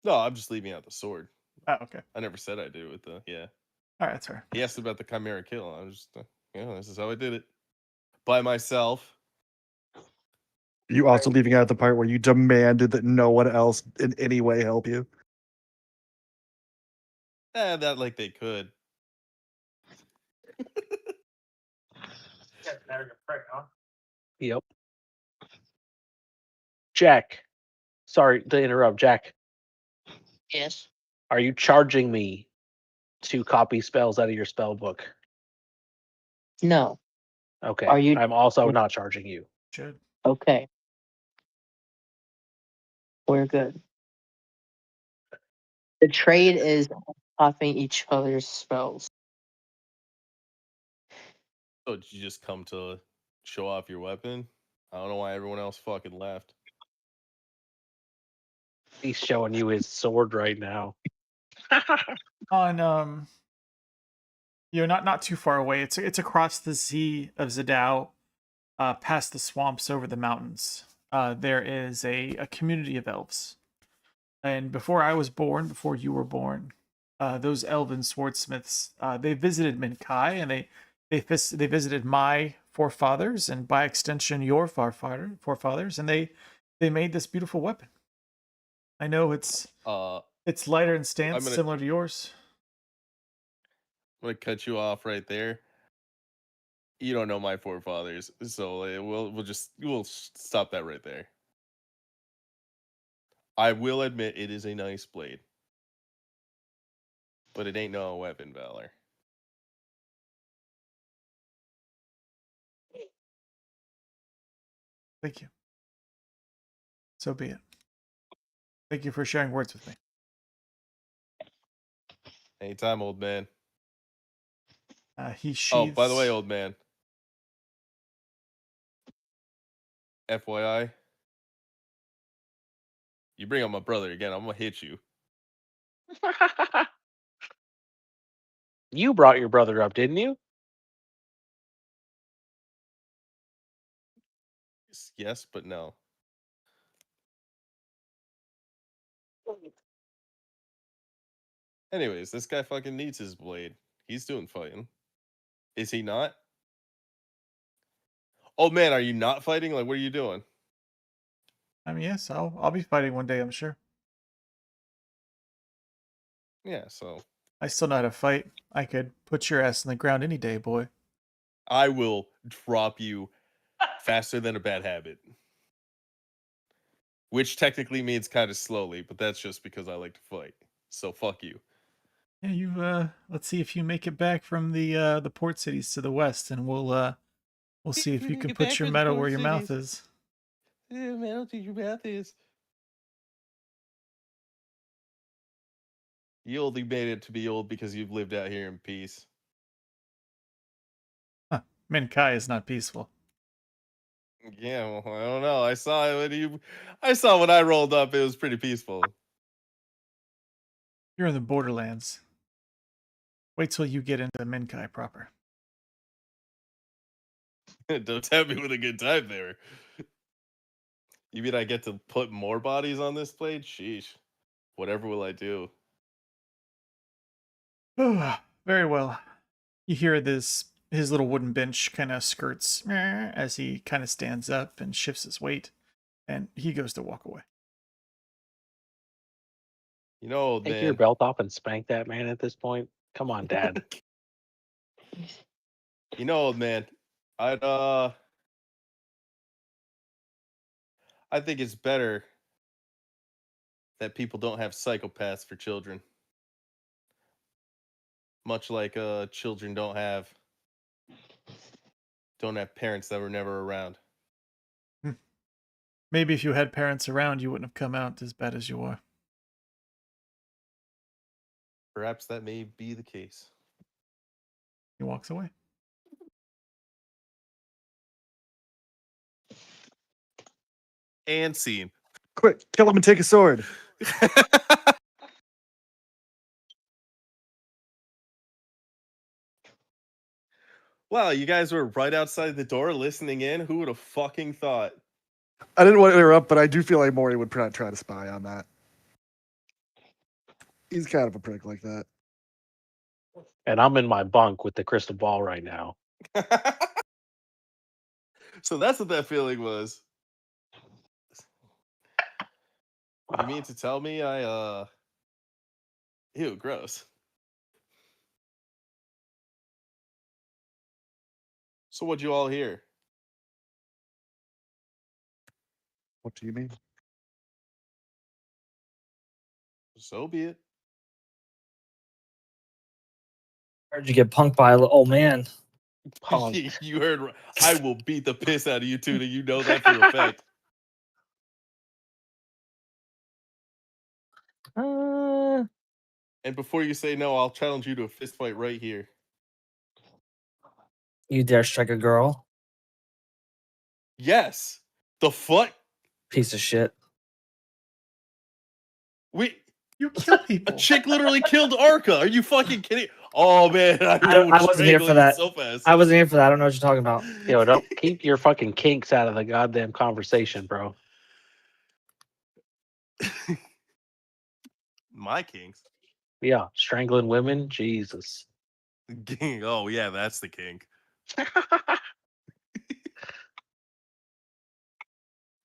E: No, I'm just leaving out the sword.
B: Oh, okay.
E: I never said I do with the yeah.
B: All right, that's fair.
E: He asked about the chimera kill. I was just this is how I did it. By myself.
A: You also leaving out the part where you demanded that no one else in any way help you.
E: That like they could.
C: Yep. Jack. Sorry to interrupt, Jack.
F: Yes.
C: Are you charging me to copy spells out of your spell book?
F: No.
C: Okay.
F: Are you-
C: I'm also not charging you.
B: Should.
F: Okay. We're good. The trade is copying each other's spells.
E: So did you just come to show off your weapon? I don't know why everyone else fucking left.
C: He's showing you his sword right now.
B: On not too far away. It's across the Sea of Zidao, past the swamps over the mountains. There is a community of elves. And before I was born, before you were born, those elven swordsmiths, they visited Minkai, and they visited my forefathers, and by extension your forefathers, and they made this beautiful weapon. I know it's lighter in stance, similar to yours.
E: I'm gonna cut you off right there. You don't know my forefathers, so we'll stop that right there. I will admit it is a nice blade. but it ain't no weapon, Valor.
B: Thank you. So be it. Thank you for sharing words with me.
E: Anytime, old man.
B: He sheaths.
E: Oh, by the way, old man. FYI, you bring up my brother again, I'm gonna hit you.
C: You brought your brother up, didn't you?
E: Yes, but no. Anyways, this guy fucking needs his blade. He's doing fighting. Is he not? Oh man, are you not fighting? Like, what are you doing?
B: I mean, yes, I'll be fighting one day, I'm sure.
E: Yeah, so
B: I still know how to fight. I could put your ass in the ground any day, boy.
E: I will drop you faster than a bad habit. Which technically means kind of slowly, but that's just because I like to fight. So fuck you.
B: Yeah, you let's see if you make it back from the port cities to the west, and we'll see if you can put your metal where your mouth is.
E: Yeah, man, I don't think your mouth is. You only made it to be old because you've lived out here in peace.
B: Huh. Minkai is not peaceful.
E: Yeah, well, I don't know. I saw when I rolled up, it was pretty peaceful.
B: You're in the borderlands. Wait till you get into Minkai proper.
E: Don't tempt me with a good time there. You mean I get to put more bodies on this plate? Sheesh. Whatever will I do?
B: Very well. You hear his little wooden bench kind of skirts as he kind of stands up and shifts his weight, and he goes to walk away.
E: You know, old
C: Take your
E: man.
C: belt off and spank that man at this point. Come on, Dad.
E: You know, old man. I think it's better that people don't have psychopaths for children. Much like children don't have parents that were never around.
B: Maybe if you had parents around, you wouldn't have come out as bad as you are.
E: Perhaps that may be the case.
B: He walks away.
E: And scene.
A: Quick, kill him and take a sword.
E: Wow, you guys were right outside the door listening in? Who would have fucking thought?
A: I didn't want to interrupt, but I do feel like Maury would try to spy on that. He's kind of a prick like that.
C: And I'm in my bunk with the crystal ball right now.
E: So that's what that feeling was. You mean to tell me ew, gross. So what'd you all hear?
A: What do you mean?
E: So be it.
G: Heard you get punked by a little old man.
C: Punk.
E: You heard. I will beat the piss out of you, Tuna. You know that for a fact. And before you say no, I'll challenge you to a fist fight right here.
G: You dare strike a girl?
E: Yes. The fuck?
G: Piece of shit.
B: You kill
E: A
B: people.
E: chick literally killed Arca. Are you fucking kidding? Oh man, I
G: wasn't here for that.
E: So fast.
G: I wasn't here for that. I don't know what you're talking about.
C: Yo, don't keep your fucking kinks out of the goddamn conversation, bro.
E: My kinks.
C: Yeah, strangling women, Jesus.
E: Oh yeah, that's the kink.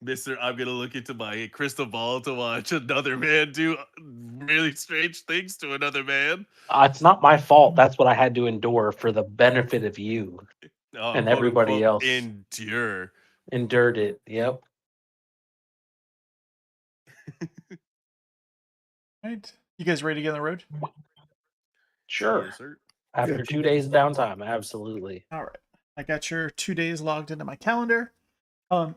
E: Mister, I'm gonna look into my crystal ball to watch another man do really strange things to another man.
C: It's not my fault. That's what I had to endure for the benefit of you. And
E: Quote,
C: everybody
E: unquote,
C: else.
E: endure.
C: Endured it. Yep.
B: Right. You guys ready to get on the road?
C: Sure.
E: Yes, sir.
C: After 2 days of downtime, absolutely.
B: All right. I got your 2 days logged into my calendar.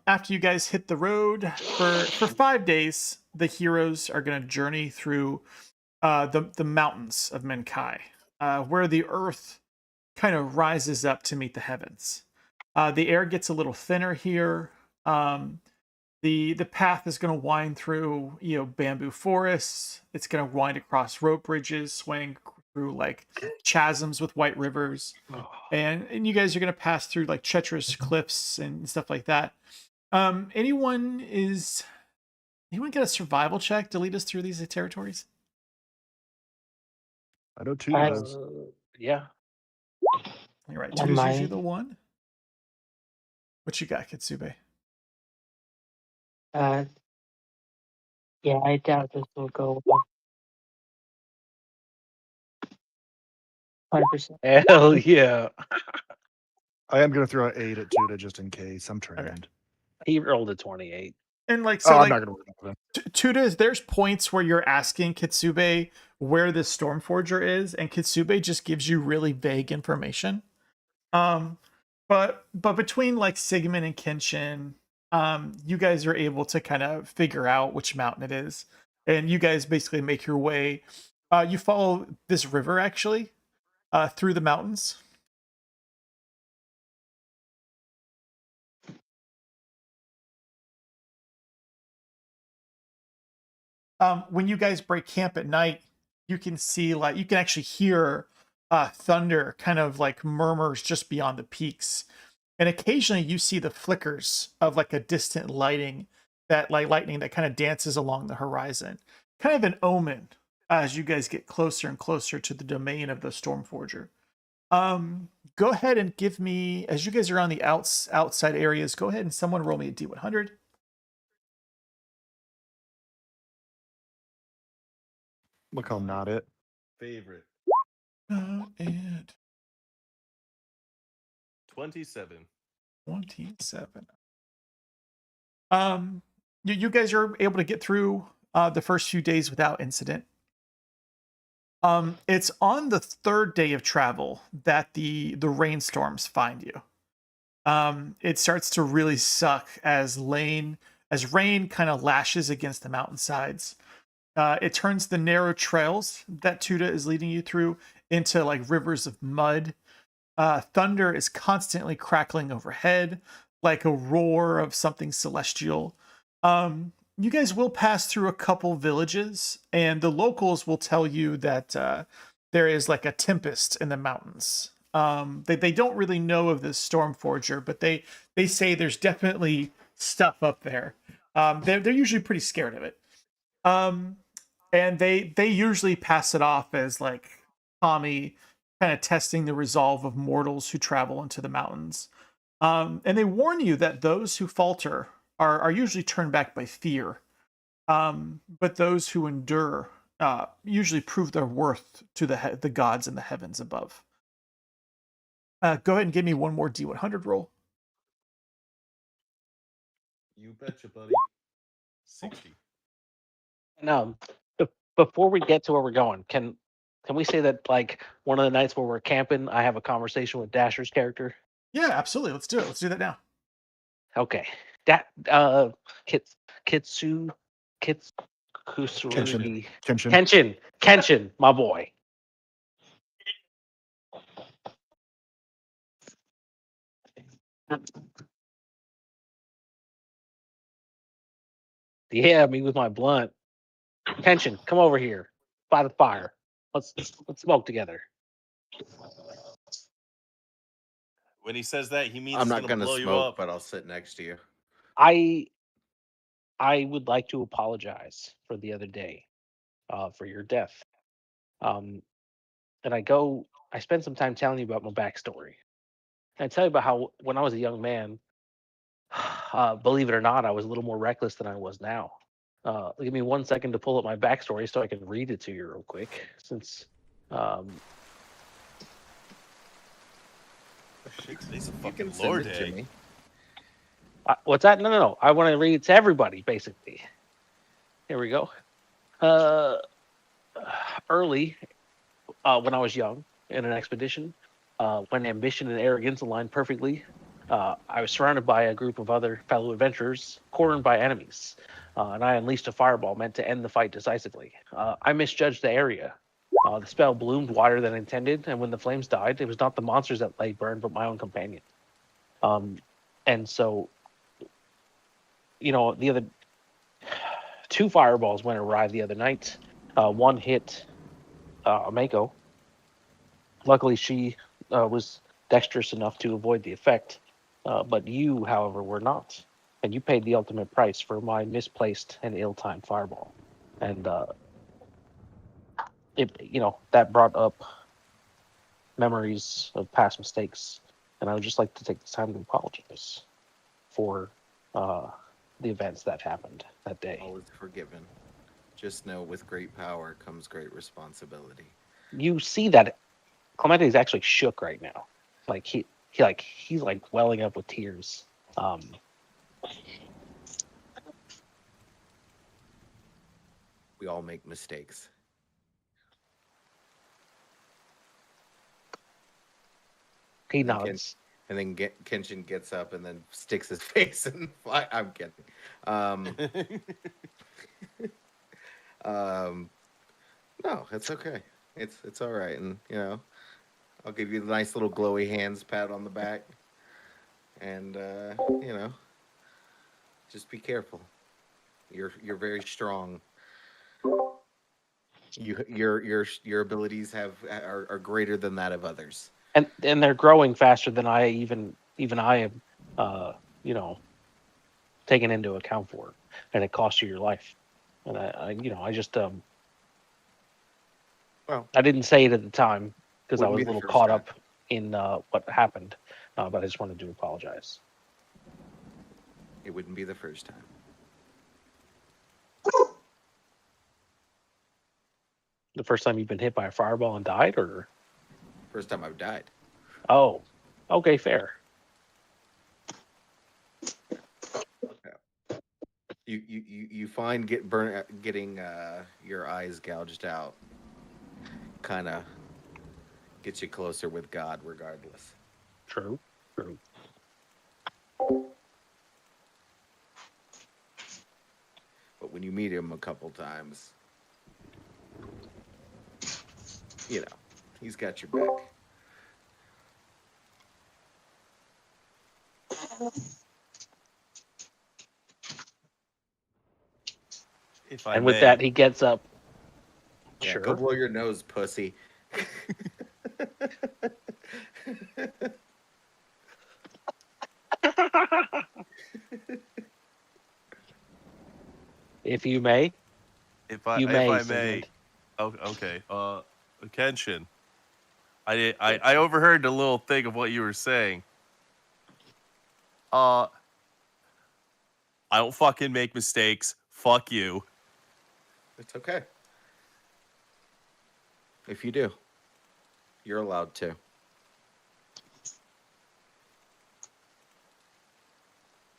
B: After you guys hit the road for 5 days, the heroes are going to journey through the mountains of Menkai, where the earth kind of rises up to meet the heavens. The air gets a little thinner here. The path is going to wind through bamboo forests. It's going to wind across rope bridges, swing through like chasms with white rivers, and you guys are going to pass through like treacherous cliffs and stuff like that. Anyone get a survival check to lead us through these territories?
A: I know two
F: I-
A: does.
C: Yeah.
B: You're right.
F: I
B: 2 is usually
F: might.
B: the one. What you got, Kitsube?
F: Yeah, I doubt this will go well. 100%.
C: Hell yeah.
A: I am gonna throw an 8 at Tuda just in case. I'm trained.
C: He rolled a 28.
B: And like
A: Oh,
B: so,
A: I'm
B: like
A: not gonna worry about that.
B: Tuda, there's points where you're asking Kitsube where this Stormforger is, and Kitsube just gives you really vague information. But between like Sigmund and Kenshin, you guys are able to kind of figure out which mountain it is, and you guys basically make your way. You follow this river actually through the mountains. When you guys break camp at night, you can see like you can actually hear thunder kind of like murmurs just beyond the peaks, and occasionally you see the flickers of like a distant lightning that kind of dances along the horizon, kind of an omen as you guys get closer and closer to the domain of the Stormforger. Go ahead and give me, as you guys are on the outside areas, go ahead and someone roll me a D100.
A: Look how not it.
E: Favorite.
B: And
E: 27.
B: 27. You guys are able to get through the first few days without incident. It's on the 3rd day of travel that the rainstorms find you. It starts to really suck as rain kind of lashes against the mountainsides. It turns the narrow trails that Tuda is leading you through into like rivers of mud. Thunder is constantly crackling overhead, like a roar of something celestial. You guys will pass through a couple villages, and the locals will tell you that there is like a tempest in the mountains. They don't really know of this Stormforger, but they say there's definitely stuff up there. They're usually pretty scared of it. And they usually pass it off as like Tommy kind of testing the resolve of mortals who travel into the mountains. And they warn you that those who falter are usually turned back by fear. But those who endure usually prove their worth to the gods in the heavens above. Go ahead and give me one more D100 roll.
E: You betcha, buddy. 60.
C: Now, before we get to where we're going, can we say that like one of the nights where we're camping, I have a conversation with Dasher's character?
B: Yeah, absolutely. Let's do it. Let's do that now.
C: Okay. Kusuri. Kenshin, my boy. Yeah, me with my blunt. Kenshin, come over here by the fire. Let's smoke together.
E: When he says that, he means
D: I'm
E: he's
D: not
E: gonna
D: gonna
E: blow you
D: smoke,
E: up.
D: but I'll sit next to you.
C: I would like to apologize for the other day, for your death. And I spend some time telling you about my backstory. And I tell you about how when I was a young man, believe it or not, I was a little more reckless than I was now. Give me 1 second to pull up my backstory so I can read it to you real quick. Since
E: Today's a
D: You
E: fucking
D: can send
E: Lord
D: it
E: Day.
D: to me.
C: what's that? No. I want to read it to everybody, basically. Here we go. Early when I was young in an expedition, when ambition and arrogance aligned perfectly, I was surrounded by a group of other fellow adventurers, cornered by enemies, and I unleashed a fireball meant to end the fight decisively. I misjudged the area. The spell bloomed wider than intended, and when the flames died, it was not the monsters that lay burned, but my own companion. And so, the other 2 fireballs went awry the other night. One hit Mako. Luckily, she was dexterous enough to avoid the effect, but you, however, were not, and you paid the ultimate price for my misplaced and ill-timed fireball. And that brought up memories of past mistakes, and I would just like to take this time to apologize for the events that happened that day.
D: Always forgiven. Just know with great power comes great responsibility.
C: You see that Clemente is actually shook right now. Like he's like welling up with tears.
D: We all make mistakes.
C: He nods.
D: And then Kenshin gets up and then sticks his face in the fire. I'm kidding. No, it's okay. It's all right. And, I'll give you the nice little glowy hands pat on the back. And, just be careful. You're very strong. Your abilities are greater than that of others.
C: And they're growing faster than I even I have taken into account for, and it costs you your life. And I just
D: well,
C: I didn't say it at the time because I was
D: wouldn't
C: a
D: be the
C: little
D: first
C: caught
D: time.
C: up in what happened, but I just wanted to apologize.
D: It wouldn't be the first time.
C: The first time you've been hit by a fireball and died, or
D: First time I've died.
C: oh, okay, fair.
D: You find getting your eyes gouged out kind of gets you closer with God regardless.
C: True.
D: But when you meet him a couple times, he's got your back.
E: If I
C: And with
E: may.
C: that, he gets up.
D: Yeah,
C: Sure.
D: go blow your nose, pussy.
C: If you may.
E: If I
C: You may,
E: may.
C: Sigmund.
E: Oh, okay. Kenshin. I overheard the little thing of what you were saying. I don't fucking make mistakes. Fuck you.
D: It's okay. If you do, you're allowed to.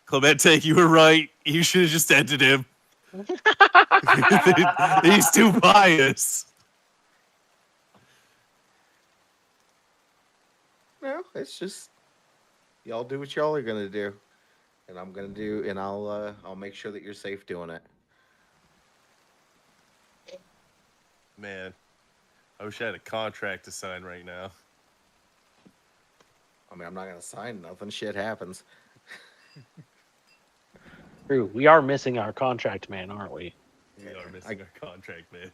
E: Clemente, you were right. You should have just ended him. He's too biased.
D: No, it's just y'all do what y'all are gonna do, and I'm gonna do, and I'll make sure that you're safe doing it.
E: Man, I wish I had a contract to sign right now.
D: I mean, I'm not gonna sign nothing. Shit happens.
C: True. We are missing our contract man, aren't we?
E: We are missing our contract, man.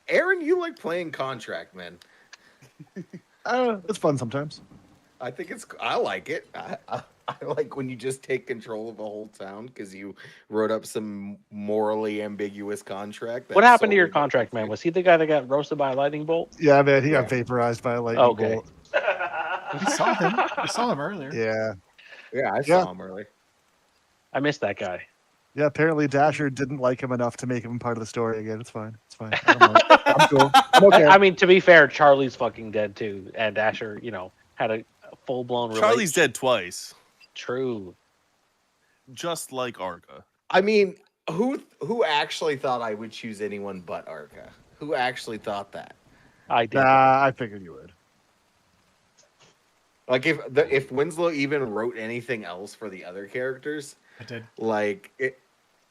D: Aaron, you like playing contract, man.
A: It's fun sometimes.
D: I think I like it. I like when you just take control of a whole town because you wrote up some morally ambiguous contract.
C: What happened to your
D: solely
C: contract man?
D: benefits
C: Was he the guy that got roasted by a lightning bolt?
A: Yeah, man, he got
D: Yeah.
A: vaporized by a lightning
C: Okay.
A: bolt.
B: We saw him. We saw him earlier.
A: Yeah.
D: you. Yeah, I
A: Yeah.
D: saw him early.
C: I missed that guy.
A: Yeah, apparently Dasher didn't like him enough to make him part of the story again. It's fine. It's fine. I don't mind. I'm cool. I'm okay.
C: I mean, to be fair, Charlie's fucking dead too, and Asher, had a full blown.
E: Charlie's dead twice,
C: True.
E: just like Arca.
D: I mean, who actually thought I would choose anyone but Arca? Who actually thought that?
C: I did.
A: Nah, I figured you would.
D: Like if Winslow even wrote anything else for the other characters,
B: I did.
D: like it.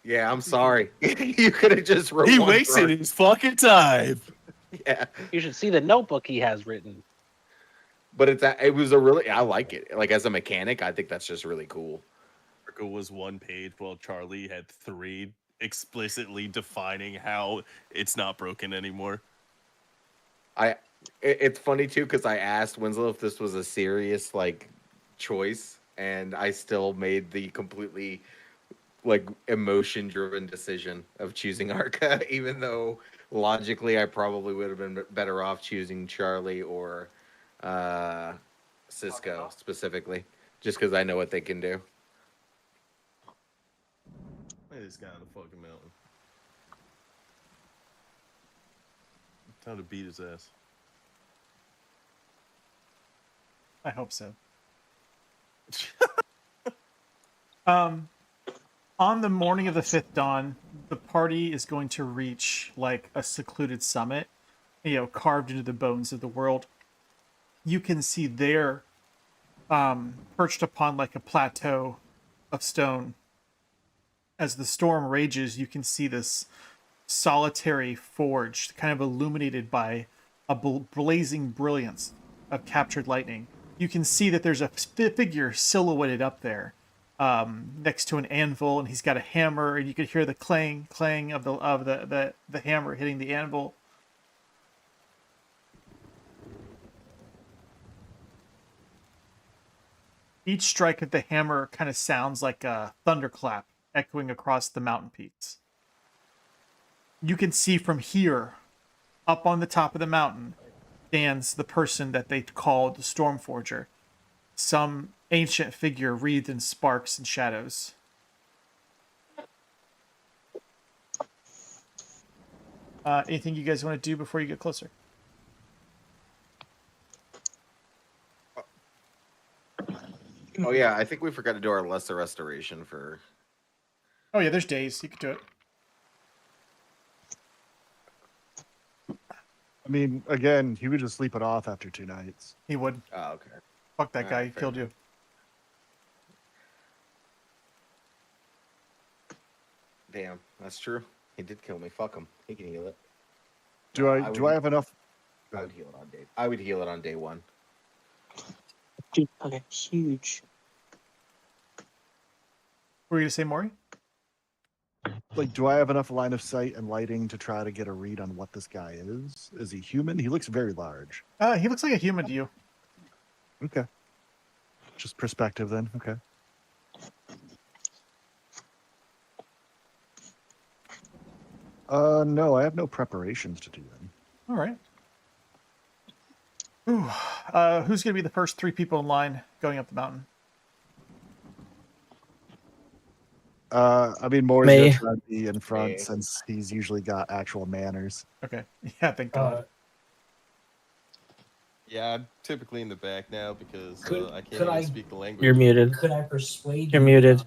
D: Yeah, I'm sorry. You could have just wrote.
H: He
D: one
H: wasted
D: for-
H: his fucking time.
D: Yeah,
C: You should see the notebook he has written.
D: but it was a really. I like it. Like as a mechanic, I think that's just really cool.
H: Article was 1 page, while Charlie had 3, explicitly defining how it's not broken anymore.
D: It's funny too because I asked Winslow if this was a serious like choice, and I still made the completely like emotion-driven decision of choosing Arca, even though logically I probably would have been better off choosing Charlie or Cisco specifically, just because I know what they can do.
E: Hey, this guy on the fucking mountain. Time to beat his ass.
B: I hope so. On the morning of the 5th dawn, the party is going to reach like a secluded summit, carved into the bones of the world. You can see there, perched upon like a plateau of stone. As the storm rages, you can see this solitary forge, kind of illuminated by a blazing brilliance of captured lightning. You can see that there's a figure silhouetted up there, next to an anvil, and he's got a hammer, and you can hear the clang of the hammer hitting the anvil. Each strike of the hammer kind of sounds like a thunderclap echoing across the mountain peaks. You can see from here, up on the top of the mountain, stands the person that they called the Stormforger. Some ancient figure wreathed in sparks and shadows. Anything you guys want to do before you get closer?
D: Oh yeah, I think we forgot to do our lesser restoration for.
B: Oh yeah, there's days. You could do it.
A: I mean, again, he would just sleep it off after 2 nights.
B: He would.
D: Oh, okay.
B: Fuck that guy.
D: Alright,
B: He
D: fair
B: killed you.
D: enough. Damn, that's true. He did kill me. Fuck him. He can heal it.
A: Do I
D: would-
A: have enough?
D: I would heal it on day. I would heal it on day 1.
F: Dude, okay, huge.
B: What were you gonna say, Maury?
A: Like, do I have enough line of sight and lighting to try to get a read on what this guy is? Is he human? He looks very large.
B: He looks like a human to you.
A: Okay. Just perspective then. Okay. No, I have no preparations to do then.
B: All right. Ooh. Who's gonna be the first 3 people in line going up the mountain?
A: I mean, Moore's
G: Me.
A: gonna try to be in front
D: Me.
A: since he's usually got actual manners.
B: Okay. Yeah, thank God.
E: Yeah, I'm typically in the back now because I can't
I: could
E: even
I: I-
E: speak the language.
G: You're muted.
I: Could I persuade
G: You're
I: you?
G: muted.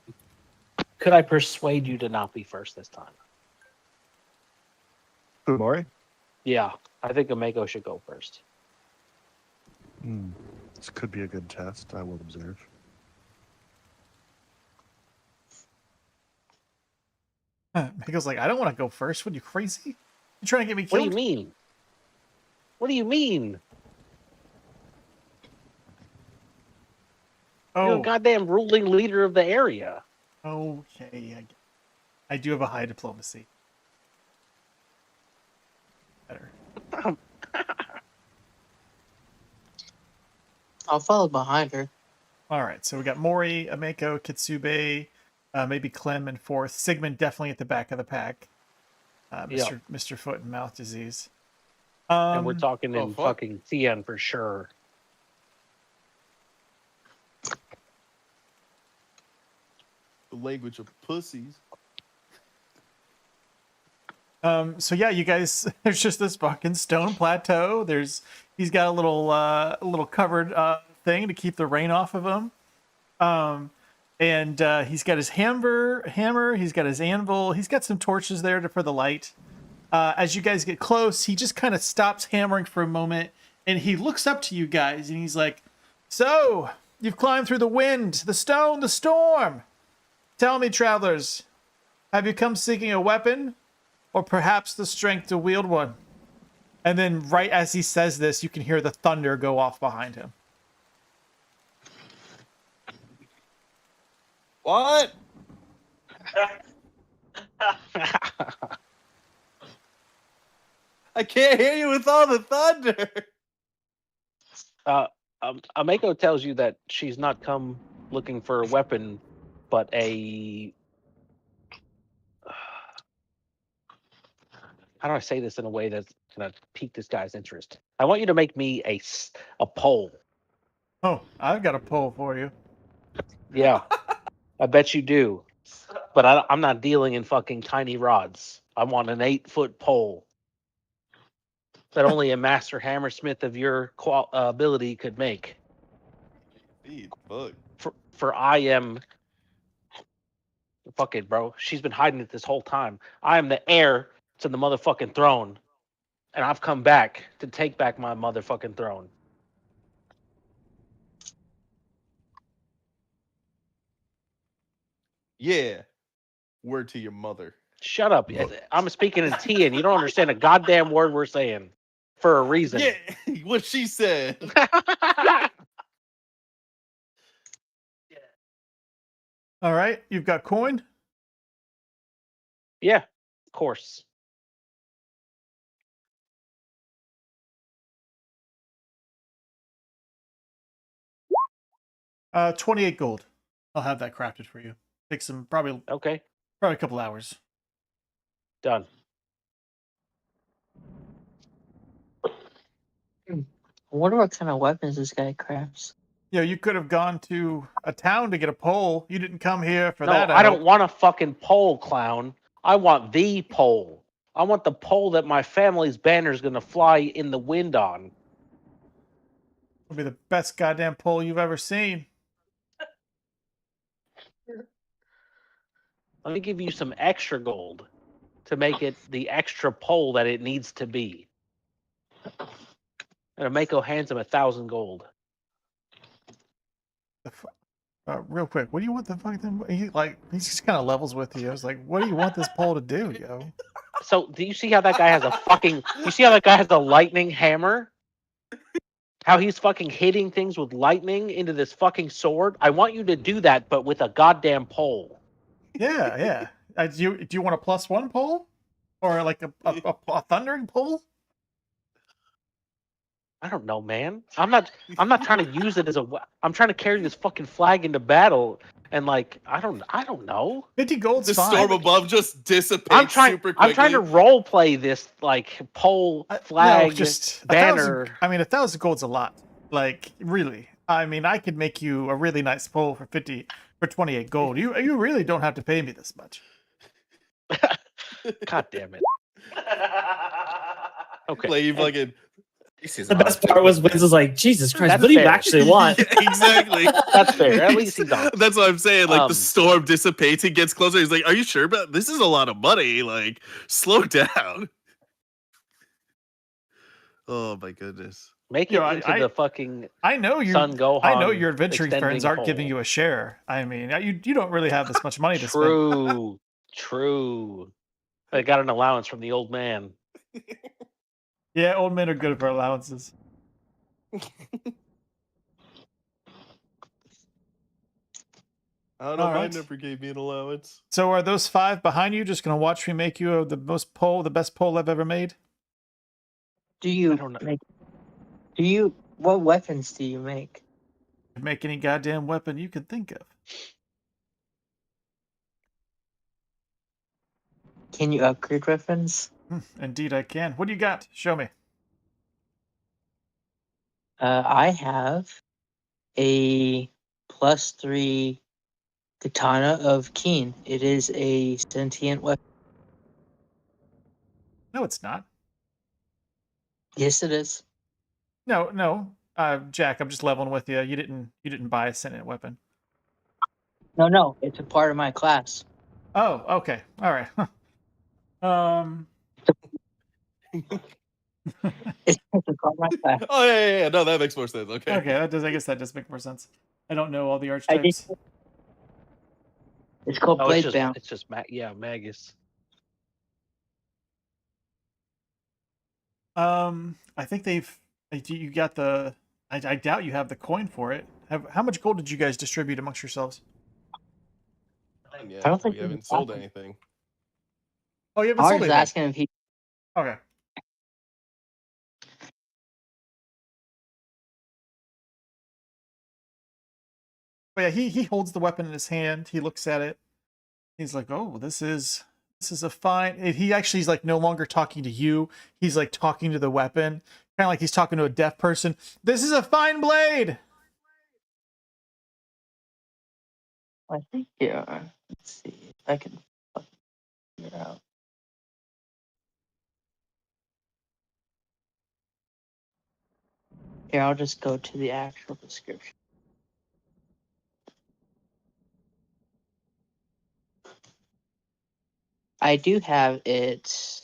C: Could I persuade you to not be first this time?
A: Who, Maury?
C: Yeah, I think Omego should go first.
A: This could be a good test. I will observe.
B: Miguel's like, I don't want to go first. What, are you crazy? You trying to get me
C: What
B: killed?
C: do you mean? What do you mean? You're
B: Oh,
C: the goddamn ruling leader of the area.
B: okay. I do have a high diplomacy. Better.
F: I'll follow behind her.
B: All right, so we got Mori, Ameko, Kitsube, maybe Clem in 4th. Sigmund definitely at the back of the pack. Mr. Foot and Mouth Disease.
C: And we're talking
E: oh,
C: in
E: fuck.
C: fucking Tien for sure.
E: The language of pussies.
B: So yeah, you guys, there's just this fucking stone plateau. He's got a little covered thing to keep the rain off of him. And he's got his hammer, he's got his anvil, he's got some torches there for the light. As you guys get close, he just kind of stops hammering for a moment, and he looks up to you guys, and he's like, "So, you've climbed through the wind, the stone, the storm. Tell me, travelers, have you come seeking a weapon, or perhaps the strength to wield one?" And then right as he says this, you can hear the thunder go off behind him.
E: What? I can't hear you with all the thunder.
C: Ameko tells you that she's not come looking for a weapon, but a. How do I say this in a way that's gonna pique this guy's interest? I want you to make me a pole.
B: Oh, I've got a poll for you.
C: Yeah, I bet you do. But I'm not dealing in fucking tiny rods. I want an 8-foot pole that only a master hammersmith of your ability could make.
E: Fuck.
C: For I am. Fuck it, bro. She's been hiding it this whole time. I am the heir to the motherfucking throne, and I've come back to take back my motherfucking throne.
E: Yeah. Word to your mother.
C: Shut up. I'm speaking in T, and you don't understand a goddamn word we're saying for a reason.
E: Yeah, what she said.
B: All right, you've got coin.
C: Yeah, of course.
B: Uh, 28 gold. I'll have that crafted for you. Take some probably a couple hours.
C: Done.
F: I wonder what kind of weapons this guy crafts.
B: You could have gone to a town to get a pole. You didn't come here for
C: No,
B: that.
C: I don't want a fucking pole, clown. I want the pole. I want the pole that my family's banner is going to fly in the wind on.
B: It'll be the best goddamn pole you've ever seen.
C: Let me give you some extra gold to make it the extra pole that it needs to be. And Ameko hands him 1,000 gold.
B: Real quick, what do you want the fucking? He just kind of levels with you. I was like, what do you want this pole to do, yo?
C: So, do you see how that guy has a fucking? You see how that guy has a lightning hammer? How he's fucking hitting things with lightning into this fucking sword? I want you to do that, but with a goddamn pole.
B: Yeah. Do you want a +1 pole, or like a thundering pole?
C: I don't know, man. I'm not trying to use it as a. I'm trying to carry this fucking flag into battle, and I don't know.
B: 50 gold's
E: the
B: fine.
E: storm above just dissipates super quickly.
C: I'm trying to role play this pole flag banner.
B: 1,000 gold's a lot. Really. I mean, I could make you a really nice pole for 28 gold. You really don't have to pay me this much.
C: God damn it. Okay.
E: Play you fucking.
G: The best part was Wiz was like, Jesus Christ,
C: That's
G: what do you
C: fair.
G: actually want?
E: Yeah, exactly.
C: That's fair. At least he's on.
E: That's what I'm saying. The storm dissipates, he gets closer. He's like, "Are you sure about this? Is a lot of money. Slow down." Oh my goodness.
C: Make it into the fucking
B: I know you
C: Son Gohan.
B: I know your adventuring friends aren't
C: pole.
B: giving you a share. I mean, you don't really have this much money to spend.
C: True. I got an allowance from the old man.
B: Yeah, old men are good for allowances.
E: I don't know.
B: All
E: I
B: right.
E: never gave me an allowance.
B: So are those 5 behind you just going to watch me make you the best pole I've ever made?
F: What weapons do you make?
B: Make any goddamn weapon you can think of.
F: Can you upgrade weapons?
B: Indeed I can. What do you got? Show me.
F: I have a +3 katana of Keen. It is a sentient weapon.
B: No, it's not.
F: Yes, it is.
B: No. Jack, I'm just leveling with you. You didn't buy a sentient weapon.
F: No, it's a part of my class.
B: Oh, okay. All right.
F: It's called my class.
E: Oh yeah. No, that makes more sense. Okay.
B: Okay, that does. I guess that does make more sense. I don't know all the
F: I did.
B: archetypes.
F: It's called
C: Oh,
F: Blade Bound.
C: it's just Magus.
B: I think you got the. I doubt you have the coin for it. How much gold did you guys distribute amongst yourselves?
E: Yeah,
F: I don't think
E: we
F: we
E: haven't
F: have
E: sold
F: that.
E: anything.
B: Oh, you haven't
F: I was
B: sold
F: just
B: anything.
F: asking if he.
B: Okay. But yeah, he holds the weapon in his hand. He looks at it. He's like, "Oh, this is a fine." And he actually is like no longer talking to you. He's like talking to the weapon, kind of like he's talking to a deaf person. This is a fine blade.
F: I think yeah. Let's see if I can figure it out. Here, I'll just go to the actual description. I do have its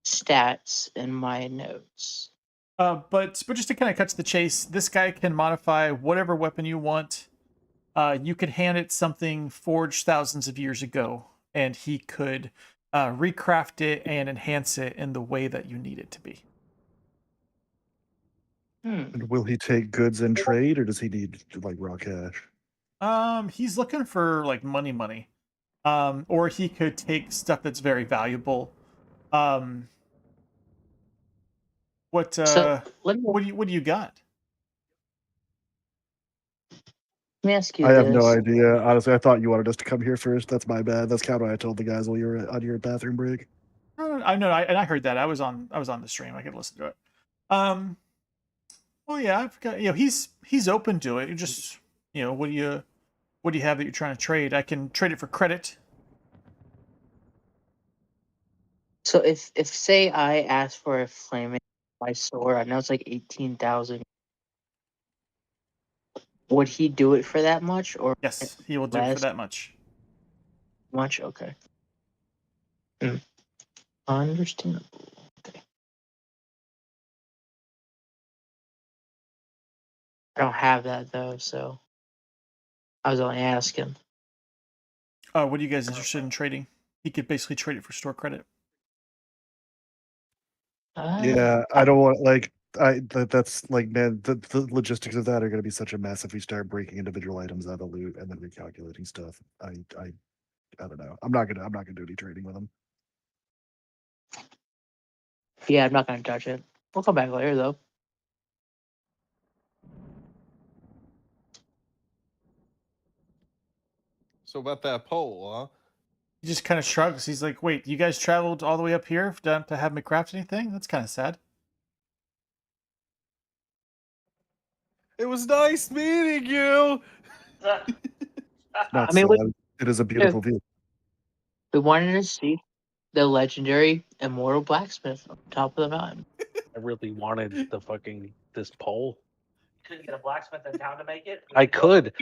F: stats in my notes.
B: But just to kind of cut to the chase, this guy can modify whatever weapon you want. You could hand it something forged thousands of years ago, and he could recraft it and enhance it in the way that you need it to be.
A: And will he take goods in trade, or does he need like raw cash?
B: He's looking for like money. Or he could take stuff that's very valuable. What
F: So let
B: what do you got?
F: me ask you
A: I have no
F: this.
A: idea. Honestly, I thought you wanted us to come here first. That's my bad. That's kind of what I told the guys while you were on your bathroom break.
B: I know, and I heard that. I was on the stream. I could listen to it. Well, yeah, I've got, he's open to it. You just, what do you have that you're trying to trade? I can trade it for credit.
F: So if say I ask for a flaming my sword, I know it's like 18,000. Would he do it for that much or
B: Yes, he will do it for
F: less
B: that much.
F: much? Okay. Understandable. Okay. I don't have that though, so I was only asking.
B: What are you guys interested in trading? He could basically trade it for store credit.
A: Yeah, I don't want that's like, man, the logistics of that are going to be such a mess if we start breaking individual items out of the loot and then recalculating stuff. I don't know. I'm not gonna do any trading with him.
F: Yeah, I'm not gonna touch it. We'll come back later though.
E: So about that pole, huh?
B: He just kind of shrugs. He's like, "Wait, you guys traveled all the way up here to have me craft anything? That's kind of sad."
E: It was nice meeting you.
A: Not
F: I mean,
A: sad. It is a beautiful view.
F: we wanted to see the legendary immortal blacksmith on top of the mountain.
C: I really wanted this pole.
G: Couldn't get a blacksmith in town to make it.
C: I could.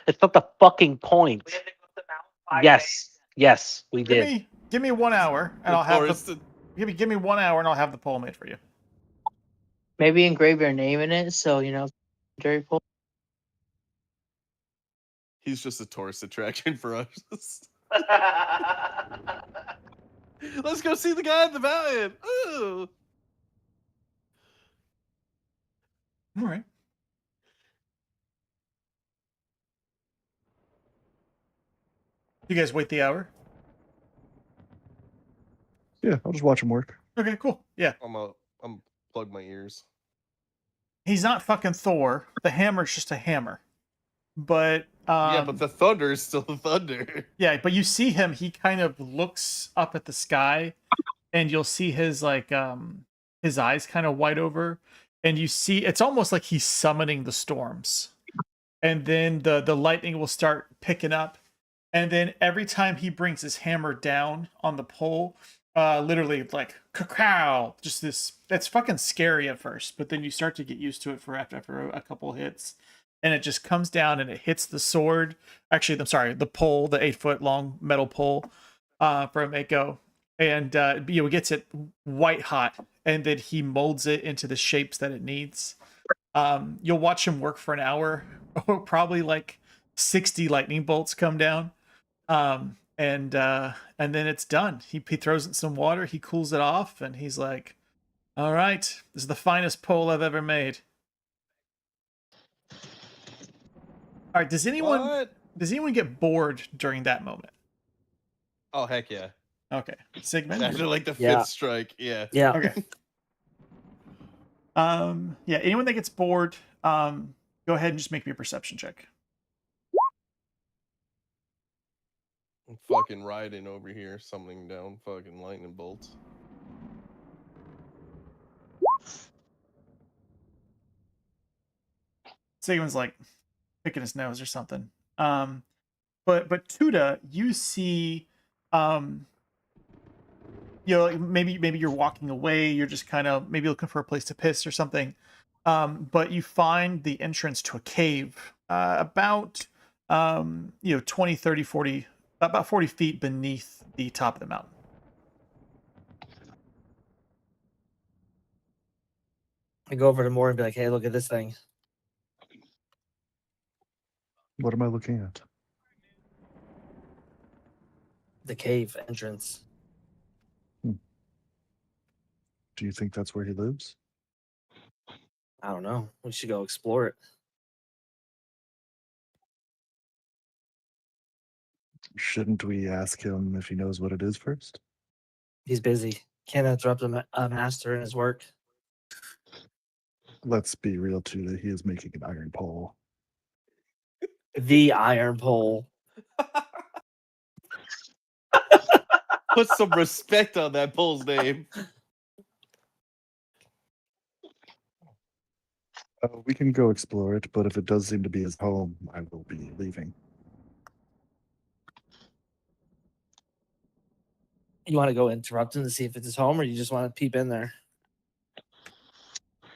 C: It's not the fucking point.
G: We had to go up the mountain 5 days.
C: Yes, we did.
B: Give me 1 hour, and I'll have
E: Forest-
B: give me 1 hour, and I'll have the pole made for you.
F: Maybe engrave your name in it, so legendary pole.
E: He's just a tourist attraction for us. Let's go see the guy in the mountain. Ooh.
B: All right. You guys wait the hour?
A: Yeah, I'll just watch him work.
B: Okay, cool. Yeah.
E: I'm plug my ears.
B: He's not fucking Thor. The hammer's just a hammer. But
E: Yeah, but the thunder is still the thunder.
B: yeah, but you see him, he kind of looks up at the sky, and you'll see his his eyes kind of wide over, and you see it's almost like he's summoning the storms. And then the lightning will start picking up, and then every time he brings his hammer down on the pole, literally like cacao, just this. It's fucking scary at first, but then you start to get used to it for after a couple hits, and it just comes down and it hits the sword. Actually, I'm sorry, the pole, the 8-foot long metal pole from Mako, and it gets it white hot, and then he molds it into the shapes that it needs. You'll watch him work for an hour, or probably like 60 lightning bolts come down, and then it's done. He throws it in some water, he cools it off, and he's like, "All right, this is the finest pole I've ever made." All right, does anyone get bored during that moment?
E: Oh heck yeah!
B: Okay, Sigmund.
E: After like the
G: Yeah.
E: fifth strike, yeah.
G: Yeah.
B: Okay. Yeah, anyone that gets bored, go ahead and just make me a perception check.
E: I'm fucking riding over here, summoning down fucking lightning bolts.
B: Sigmund's like picking his nose or something. But Tuda, you see, maybe you're walking away, you're just kind of maybe looking for a place to piss or something, but you find the entrance to a cave, about 20, 30, 40, about 40 feet beneath the top of the mountain.
G: I go over to Moore and be like, "Hey, look at this thing."
A: What am I looking at?
G: The cave entrance.
A: Do you think that's where he lives?
G: I don't know. We should go explore it.
A: Shouldn't we ask him if he knows what it is first?
G: He's busy. Can't interrupt a master in his work.
A: Let's be real, too, that he is making an iron pole.
G: The iron pole.
E: Put some respect on that pole's name.
A: We can go explore it, but if it does seem to be his home, I will be leaving.
G: You want to go interrupt him to see if it's his home, or you just want to peep in there?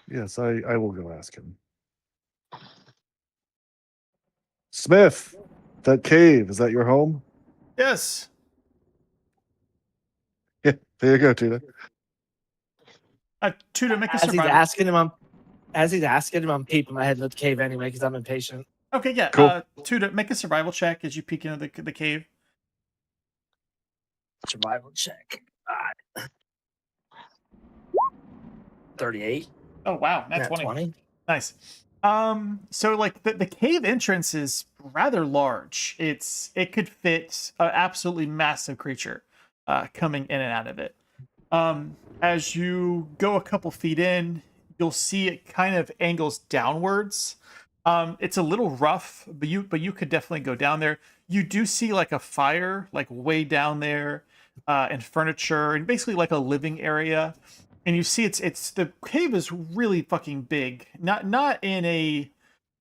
A: Yes, I will go ask him. Smith, that cave, is that your home?
B: Yes.
A: Yeah, there you go, Tuna.
B: Tuda, make a
G: As he's
B: survival.
G: asking him, I'm peeping my head in the cave anyway because I'm impatient.
B: Okay, yeah.
A: Cool.
B: Tuda, make a survival check as you peek into the cave.
G: Survival check. 38.
B: Oh wow, that's
G: 20.
B: Nice. So like the cave entrance is rather large. It could fit an absolutely massive creature coming in and out of it. As you go a couple feet in, you'll see it kind of angles downwards. It's a little rough, but you could definitely go down there. You do see like a fire like way down there, and furniture, and basically like a living area. And you see it's the cave is really fucking big. Not in a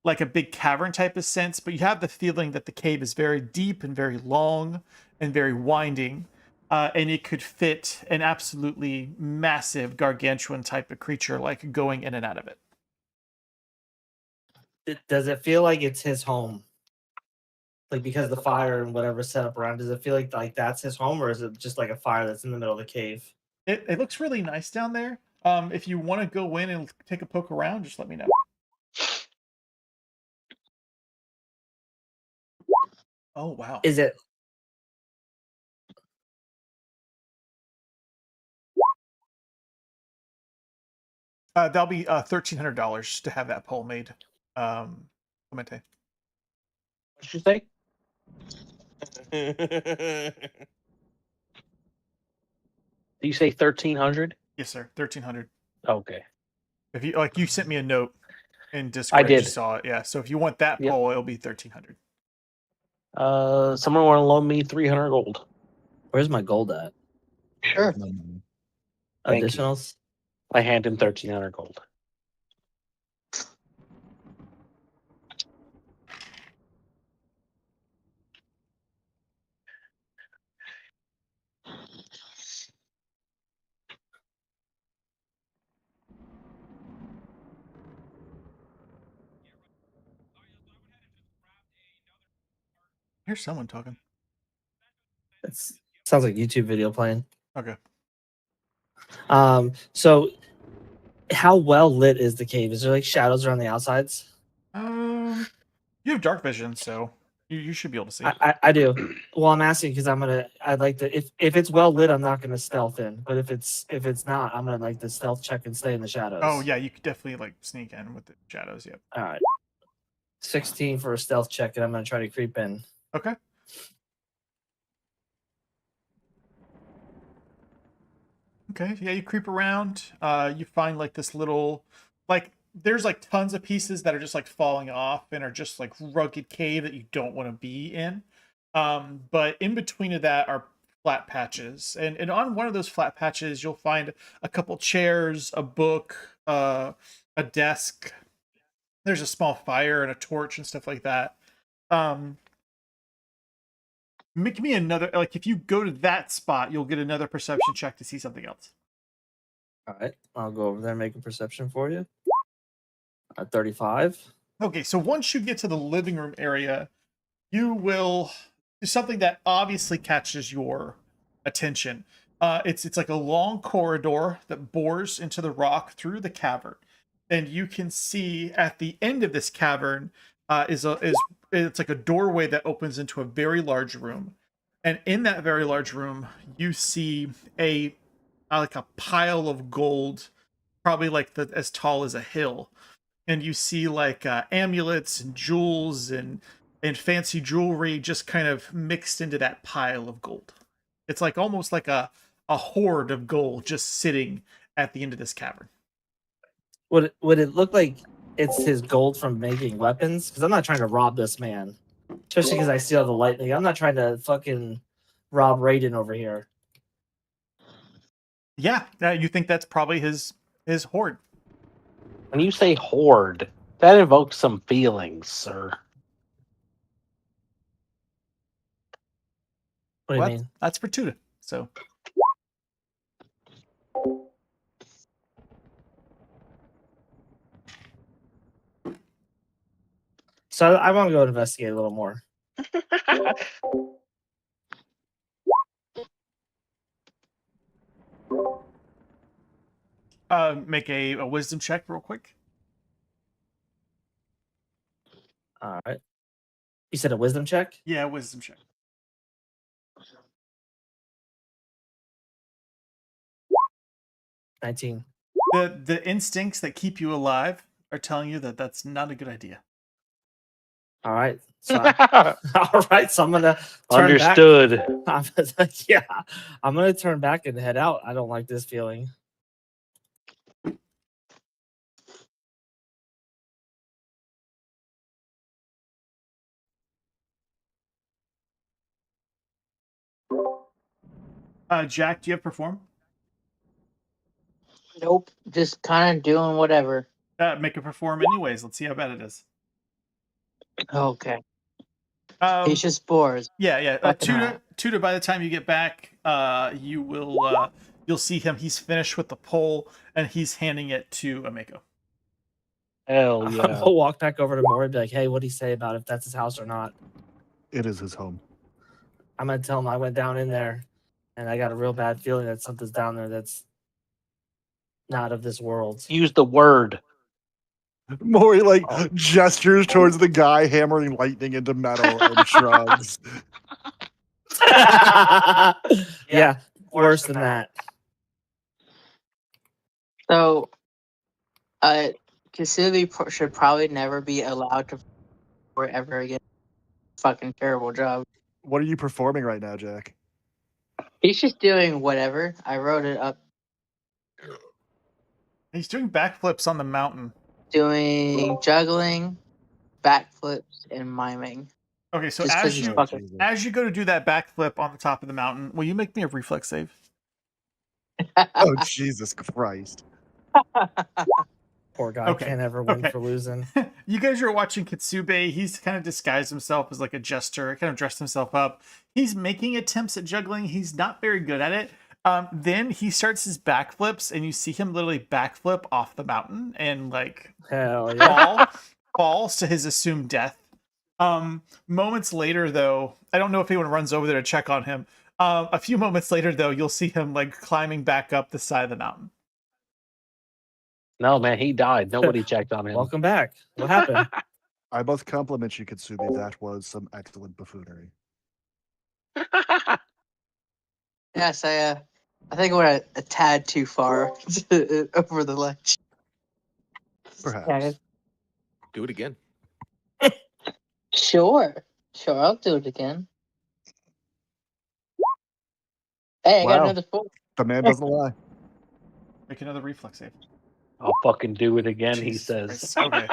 B: like a big cavern type of sense, but you have the feeling that the cave is very deep and very long and very winding. And it could fit an absolutely massive gargantuan type of creature like going in and out of it.
G: Does it feel like it's his home? Like because the fire and whatever's set up around, does it feel like that's his home, or is it just like a fire that's in the middle of the cave?
B: It looks really nice down there. If you want to go in and take a poke around, just let me know. Oh wow.
G: Is it?
B: That'll be $1,300 to have that pole made. Clemente.
C: What did you say? Did you say 1,300?
B: Yes, sir. 1,300.
C: Okay.
B: If you sent me a note in Discord,
C: I did.
B: You saw it. Yeah. So if you want that
C: Yep.
B: pole, it'll be 1,300.
C: Someone want to loan me 300 gold?
G: Where's my gold at?
F: Sure.
C: Thank you.
G: Additionals.
C: I hand him 1,300 gold.
B: Here's someone talking.
G: It sounds like YouTube video playing.
B: Okay.
G: So how well lit is the cave? Is there like shadows around the outsides?
B: You have dark vision, so you should be able to see.
G: I do. Well, I'm asking because I'd like to. If it's well lit, I'm not going to stealth in. But if it's not, I'm gonna like to stealth check and stay in the shadows.
B: Oh yeah, you could definitely like sneak in with the shadows. Yep.
G: All right. 16 for a stealth check, and I'm gonna try to creep in.
B: Okay. Okay. Yeah, you creep around. You find like this little, like there's like tons of pieces that are just like falling off and are just like rugged cave that you don't want to be in. But in between of that are flat patches, and on one of those flat patches you'll find a couple chairs, a book, a desk. There's a small fire and a torch and stuff like that. Make me another, like if you go to that spot, you'll get another perception check to see something else.
G: All right, I'll go over there and make a perception for you. 35.
B: Okay, so once you get to the living room area, you will do something that obviously catches your attention. It's like a long corridor that bores into the rock through the cavern, and you can see at the end of this cavern is it's like a doorway that opens into a very large room, and in that very large room you see a like a pile of gold, probably like as tall as a hill, and you see like amulets and jewels and fancy jewelry just kind of mixed into that pile of gold. It's like almost like a hoard of gold just sitting at the end of this cavern.
G: Would it look like it's his gold from making weapons? Because I'm not trying to rob this man, especially because I see all the lightning. I'm not trying to fucking rob Raiden over here.
B: Yeah, you think that's probably his hoard.
C: When you say hoard, that evokes some feelings, sir.
G: What do you mean?
B: That's for Tuda. So
G: I want to go investigate a little more.
B: Make a wisdom check real quick.
G: All right. You said a wisdom check?
B: Yeah, wisdom check.
G: 19.
B: The instincts that keep you alive are telling you that that's not a good idea.
G: All right. So all right. So I'm gonna turn
C: Understood.
G: Back. Yeah, I'm gonna turn back and head out. I don't like this feeling.
B: Jack, do you have perform?
F: Nope. Just kind of doing whatever.
B: Make a perform anyways. Let's see how bad it is.
F: Okay. He's just bored.
B: Yeah.
F: Fucking hell.
B: Tuda, by the time you get back, you will you'll see him. He's finished with the pole and he's handing it to Ameko.
C: Hell yeah.
G: I'll walk back over to Mori and be like, hey, what'd he say about if that's his house or not?
A: It is his home.
G: I'm gonna tell him I went down in there and I got a real bad feeling that something's down there that's not of this world.
C: Use the word.
A: Maury gestures towards the guy hammering lightning into metal and shrugs.
G: Yeah, worse than that.
F: So, Kitsubi should probably never be allowed to ever again. Fucking terrible job.
A: What are you performing right now, Jack?
F: He's just doing whatever. I wrote it up.
B: He's doing backflips on the mountain.
F: Doing juggling, backflips, and miming.
B: Okay, so
F: Just 'cause he's fucking-
B: as you go to do that backflip on the top of the mountain, will you make me a reflex save?
A: Oh, Jesus Christ.
G: Poor guy
B: Okay,
G: can't ever win
B: okay.
G: for losing.
B: You guys are watching Kitsubi. He's kind of disguised himself as like a jester, kind of dressed himself up. He's making attempts at juggling. He's not very good at it. Then he starts his backflips, and you see him literally backflip off the mountain and like
G: Hell yeah.
B: falls to his assumed death. Moments later, though, I don't know if anyone runs over there to check on him. A few moments later, though, you'll see him like climbing back up the side of the mountain.
C: No, man, he died. Nobody checked on him.
G: Welcome back. What happened?
A: I must compliment you, Kitsubi. That was some excellent buffoonery.
F: Yes, I think I went a tad too far over the ledge.
A: Perhaps.
D: Do it again.
F: Sure, I'll do it again. Hey, I got
A: Wow.
F: another 4.
A: The man doesn't lie.
B: Make another reflex save.
C: I'll fucking do it again, he
B: Jesus
C: says.
B: Christ. Okay.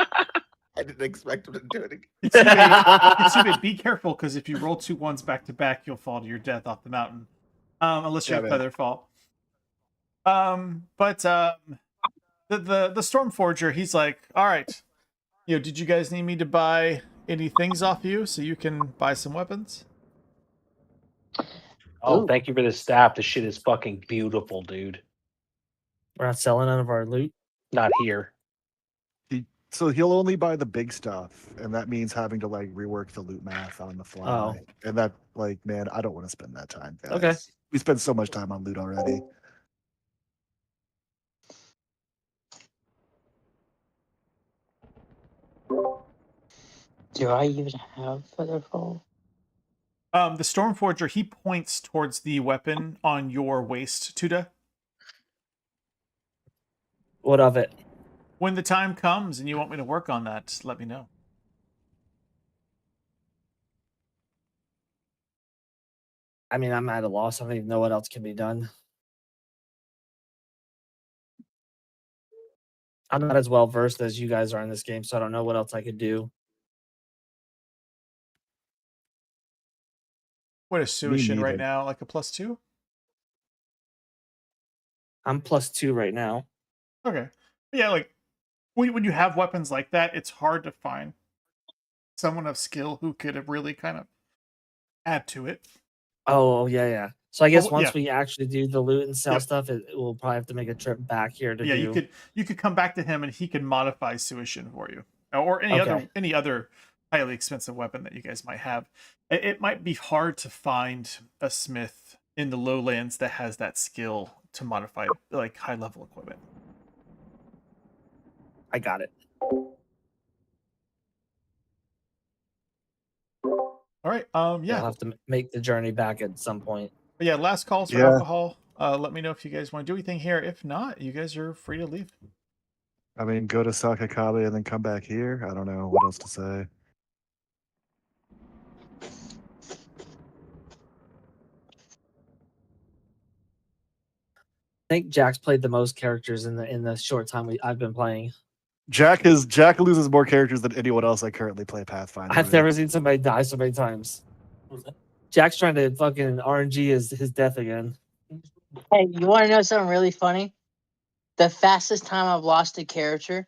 D: I didn't expect him to do it again.
B: Kitsube, be careful, because if you roll 2 1s back to back, you'll fall to your death off the mountain. Unless you
A: Yeah,
B: have
A: man.
B: feather fall. But the Stormforger, he's like, all right, did you guys need me to buy any things off you so you can buy some weapons?
C: Oh,
F: Ooh.
C: thank you for the staff. The shit is fucking beautiful, dude.
G: We're not selling none of our loot.
C: Not here.
A: So he'll only buy the big stuff, and that means having to like rework the loot math on the fly.
G: Oh.
A: And that, like, man, I don't want to spend that time, guys.
G: Okay.
A: We spend so much time on loot already.
F: Do I even have feather fall?
B: The Stormforger, he points towards the weapon on your waist, Tuda.
G: What of it?
B: When the time comes and you want me to work on that, let me know.
G: I mean, I'm at a loss. I don't even know what else can be done. I'm not as well versed as you guys are in this game, so I don't know what else I could do.
B: What is Suishin right
A: neither.
B: now? Like a +2?
G: I'm +2 right now.
B: Okay. Yeah, like when you have weapons like that, it's hard to find someone of skill who could really kind of add to it.
G: Oh, yeah. So I guess
B: Oh,
G: once
B: yeah.
G: we actually do the loot and sell
B: Yep.
G: stuff, we'll probably have to make a trip back here to
B: Yeah,
G: do.
B: you could come back to him and he can modify Suishin for you, or
G: Okay.
B: any other highly expensive weapon that you guys might have. It might be hard to find a smith in the lowlands that has that skill to modify like high level equipment.
G: I got it.
B: All right.
G: Yeah,
B: Yeah.
G: I'll have to make the journey back at some point.
B: But yeah, last calls for
A: Yeah.
B: alcohol. Let me know if you guys want to do anything here. If not, you guys are free to leave.
A: I mean, go to Sakakabe and then come back here. I don't know what else to say.
G: I think Jack's played the most characters in the short time I've been playing.
A: Jack loses more characters than anyone else I currently play Pathfinder.
G: I've
A: with.
G: never seen somebody die so many times. Jack's trying to fucking RNG his death again.
F: Hey, you want to know something really funny? The fastest time I've lost a character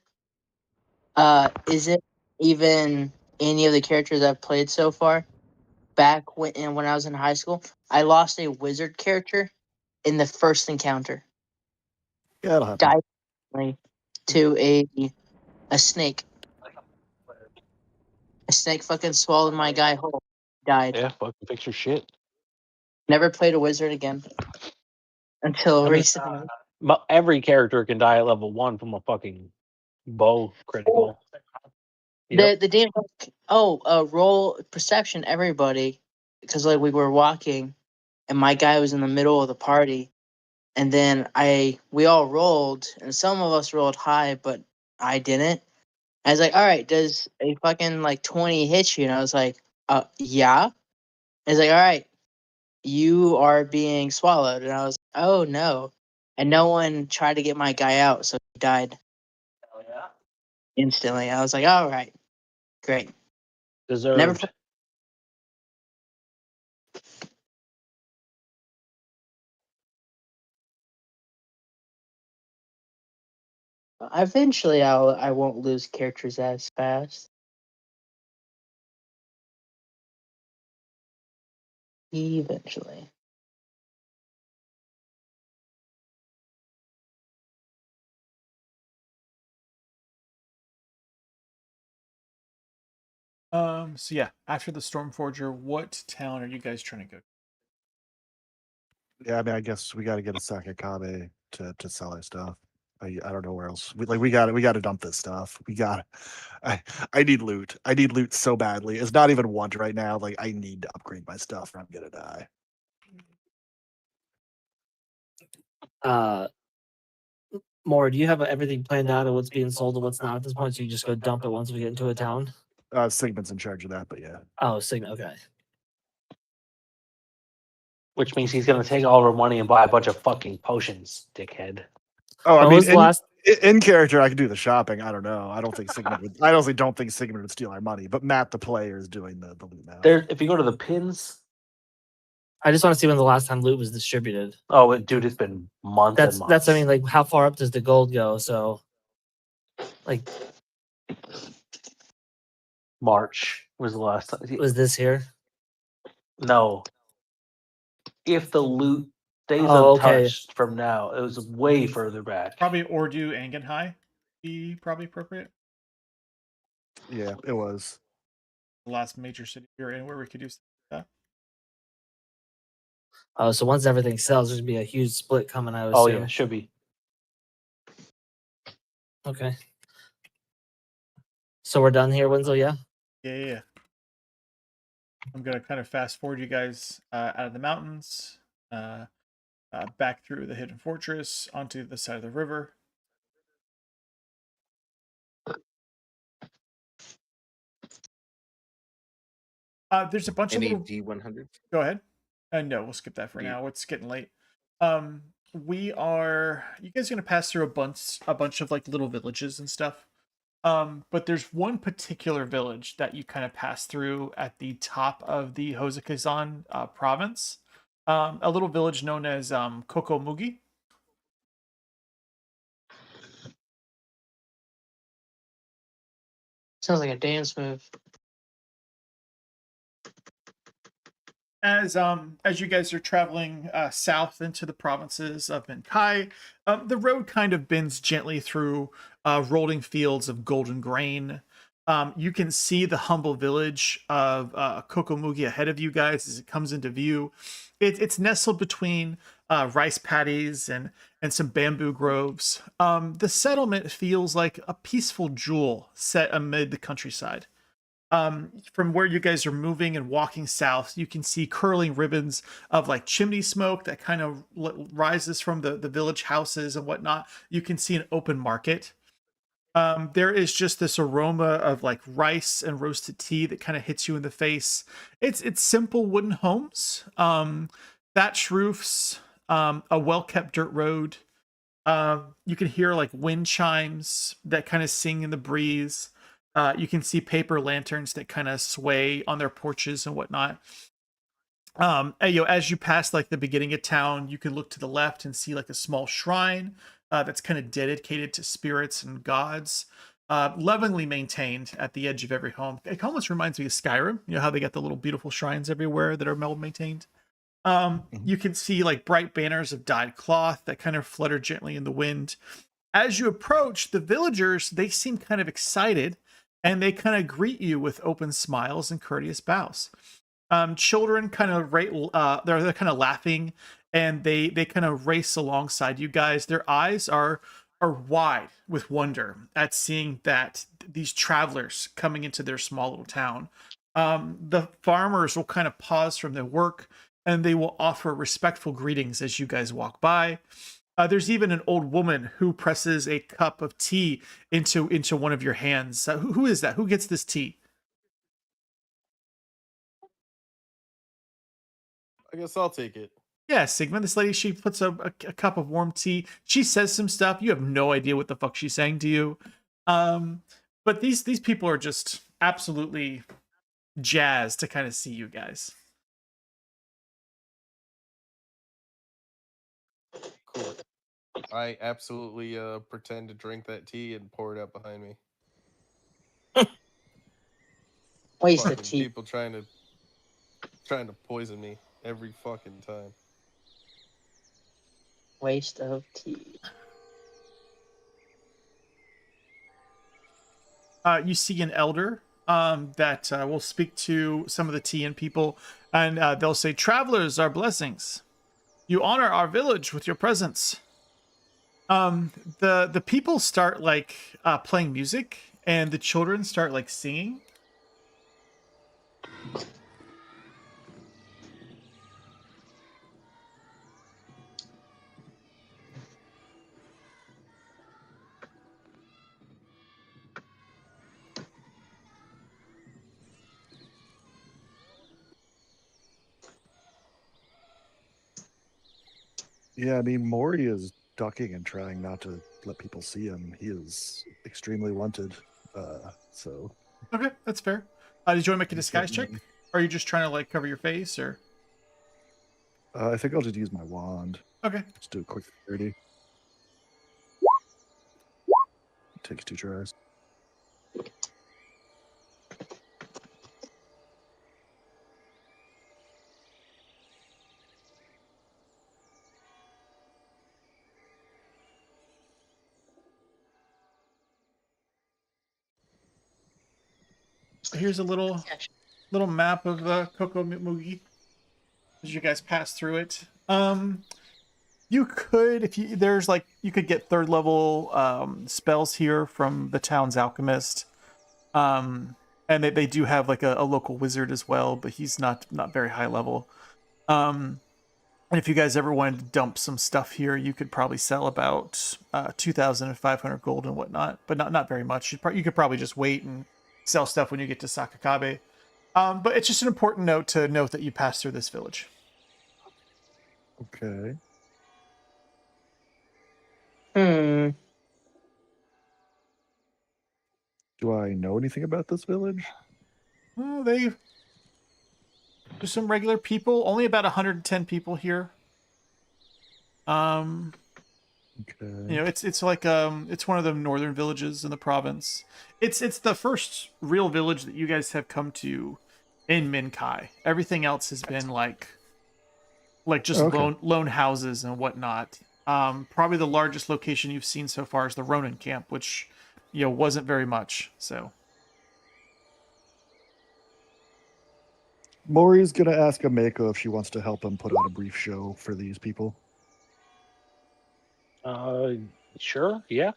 F: isn't even any of the characters I've played so far. Back when I was in high school, I lost a wizard character in the first encounter.
A: Yeah, it'll happen.
F: Died to a snake. A snake fucking swallowed my guy whole. Died.
C: Yeah, fucking fix your shit.
F: Never played a wizard again until
C: I mean,
F: recently.
C: Every character can die at level 1 from a fucking bow critical. Yep.
F: The damn roll perception, everybody, because like we were walking, and my guy was in the middle of the party, and then we all rolled, and some of us rolled high, but I didn't. I was like, all right, does a fucking like 20 hit you? And I was like, yeah. I was like, all right, you are being swallowed, and I was like, oh no, and no one tried to get my guy out, so he died instantly. I was like, all right, great.
C: Deserved.
F: Never played. Eventually, I won't lose characters as fast. Eventually.
B: So yeah, after the Stormforger, what town are you guys trying to go to?
A: Yeah, I mean, I guess we got to get a Sakakabe to sell our stuff. I don't know where else. We got to dump this stuff. I need loot. I need loot so badly. It's not even want right now. Like I need to upgrade my stuff or I'm gonna die.
G: More, do you have everything planned out of what's being sold and what's not at this point? So you just go dump it once we get into a town?
A: Sigmund's in charge of that, but yeah.
G: Oh, Sigma, okay.
C: Which means he's gonna take all of our money and buy a bunch of fucking potions, dickhead.
A: Oh, I
G: When
A: mean,
G: was the last?
A: in character, I can do the shopping. I don't know. I don't think Sigmund would. I honestly don't think Sigmund would steal our money. But Matt, the player, is doing the loot now.
C: There, if you go to the pins,
G: I just want to see when the last time loot was distributed.
C: oh, dude, it's been months and months.
G: That's I mean, like, how far up does the gold go? So, like,
C: March was the last time.
G: was this here?
C: No. If the loot stays
G: Oh, okay.
C: untouched from now, it was way further back.
B: Probably Ordu Angenhai be probably appropriate.
A: Yeah, it was.
B: The last major city you're in where we could do that.
G: Oh, so once everything sells, there's gonna be a huge split coming. I would
C: Oh
G: assume.
C: yeah, should be.
G: Okay. So we're done here, Winslow. Yeah.
B: Yeah. I'm gonna kind of fast forward you guys out of the mountains, back through the hidden fortress onto the side of the river. There's a bunch
D: Any
B: of little...
D: D100?
B: Go ahead. No, we'll skip that for now. It's getting late. You guys are gonna pass through a bunch of like little villages and stuff. But there's one particular village that you kind of pass through at the top of the Hosakazan province. A little village known as Kokomugi.
F: Sounds like a dance move.
B: As you guys are traveling south into the provinces of Benkai, the road kind of bends gently through rolling fields of golden grain. You can see the humble village of Kokomugi ahead of you guys as it comes into view. It's nestled between rice paddies and some bamboo groves. The settlement feels like a peaceful jewel set amid the countryside. From where you guys are moving and walking south, you can see curling ribbons of like chimney smoke that kind of rises from the village houses and whatnot. You can see an open market. There is just this aroma of like rice and roasted tea that kind of hits you in the face. It's simple wooden homes, thatch roofs, a well-kept dirt road. You can hear like wind chimes that kind of sing in the breeze. You can see paper lanterns that kind of sway on their porches and whatnot. As you pass like the beginning of town, you can look to the left and see like a small shrine that's kind of dedicated to spirits and gods, lovingly maintained at the edge of every home. It almost reminds me of Skyrim. You know how they got the little beautiful shrines everywhere that are well maintained. You can see like bright banners of dyed cloth that kind of flutter gently in the wind. As you approach, the villagers, they seem kind of excited, and they kind of greet you with open smiles and courteous bows. Children kind of they're kind of laughing, and they kind of race alongside you guys. Their eyes are wide with wonder at seeing that these travelers coming into their small little town. The farmers will kind of pause from their work, and they will offer respectful greetings as you guys walk by. There's even an old woman who presses a cup of tea into one of your hands. Who is that? Who gets this tea?
E: I guess I'll take it.
B: Yeah, Sigmund. This lady, she puts a cup of warm tea. She says some stuff. You have no idea what the fuck she's saying to you. But these people are just absolutely jazzed to kind of see you guys.
E: Cool. I absolutely pretend to drink that tea and pour it out behind me.
F: Waste of
E: Fucking
F: tea.
E: people trying to poison me every fucking time.
F: Waste of tea.
B: You see an elder that will speak to some of the Tian people, and they'll say, "Travelers are blessings." You honor our village with your presence. The people start like playing music, and the children start like singing.
A: Yeah, I mean, Mori is ducking and trying not to let people see him. He is extremely wanted. So
B: Okay, that's fair. Did you want to make a
A: he
B: disguise check?
A: certainly-
B: Or are you just trying to like cover your face, or?
A: I think I'll just use my wand.
B: Okay.
A: Just do a quick 30. Takes 2 tries.
B: Here's a little map of Kokomugi as you guys pass through it. You could, if you there's like you could get 3rd level spells here from the town's alchemist. And they do have like a local wizard as well, but he's not very high level. And if you guys ever wanted to dump some stuff here, you could probably sell about 2,500 gold and whatnot, but not very much. You could probably just wait and sell stuff when you get to Sakakabe. But it's just an important note to note that you pass through this village.
A: Okay. Do I know anything about this village?
B: Oh, there's some regular people. Only about 110 people here.
A: Okay.
B: You know, it's like it's one of the northern villages in the province. It's the first real village that you guys have come to in Minkai. Everything else has been like just
A: Okay.
B: lone houses and whatnot. Probably the largest location you've seen so far is the Ronin camp, which wasn't very much. So
A: Mori's gonna ask Ameko if she wants to help him put on a brief show for these people.
C: Sure, yeah.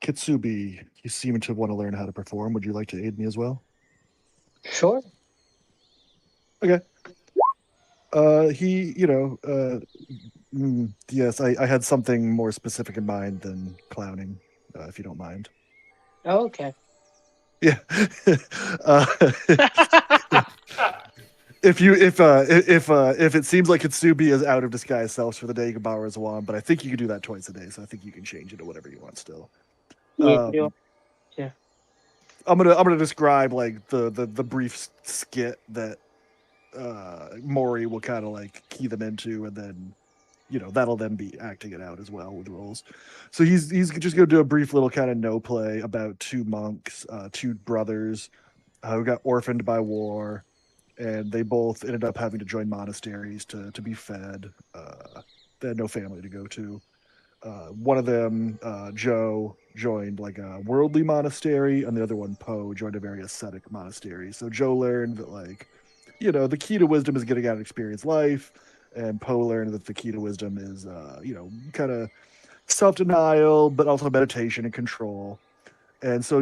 A: Kitsubi, you seem to want to learn how to perform. Would you like to aid me as well?
F: Sure.
A: Okay. Yes, I had something more specific in mind than clowning, if you don't mind.
F: Oh, okay.
A: Yeah. uh, if it seems like Kitsubi is out of disguise selves for the day, you can borrow his wand, but I think you can do that twice a day, so I think you can change it to whatever you want still.
F: Yeah.
A: Yeah. I'm gonna describe like the brief skit that Mori will kind of like key them into, and then that'll then be acting it out as well with roles. So he's just gonna do a brief little kind of no play about 2 monks, 2 brothers who got orphaned by war, and they both ended up having to join monasteries to be fed. They had no family to go to. One of them, Joe, joined like a worldly monastery, and the other one, Poe, joined a very ascetic monastery. So Joe learned that the key to wisdom is getting out and experience life, and Poe learned that the key to wisdom is kind of self-denial, but also meditation and control. And so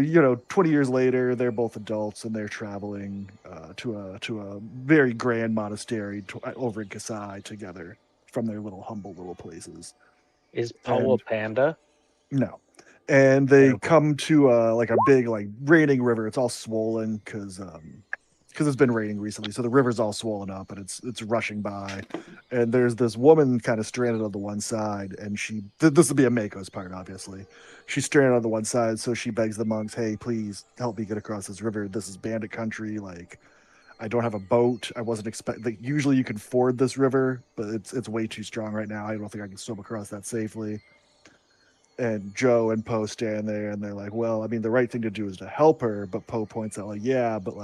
A: 20 years later, they're both adults and they're traveling to a very grand monastery over in Kasai together from their humble little places.
C: Is Poe a panda?
A: No. And they
C: Okay.
A: come to like a big raining river. It's all swollen because it's been raining recently, so the river's all swollen up and it's rushing by. And there's this woman kind of stranded on the one side, and this would be a Mako's part, obviously. She's stranded on the one side, so she begs the monks, "Hey, please help me get across this river. This is bandit country. Like, I don't have a boat. I wasn't expecting. Usually you can ford this river, but it's way too strong right now. I don't think I can swim across that safely." And Joe and Poe stand there, and they're like, "Well, I mean, the right thing to do is to help her." But Poe points out, "Yeah, but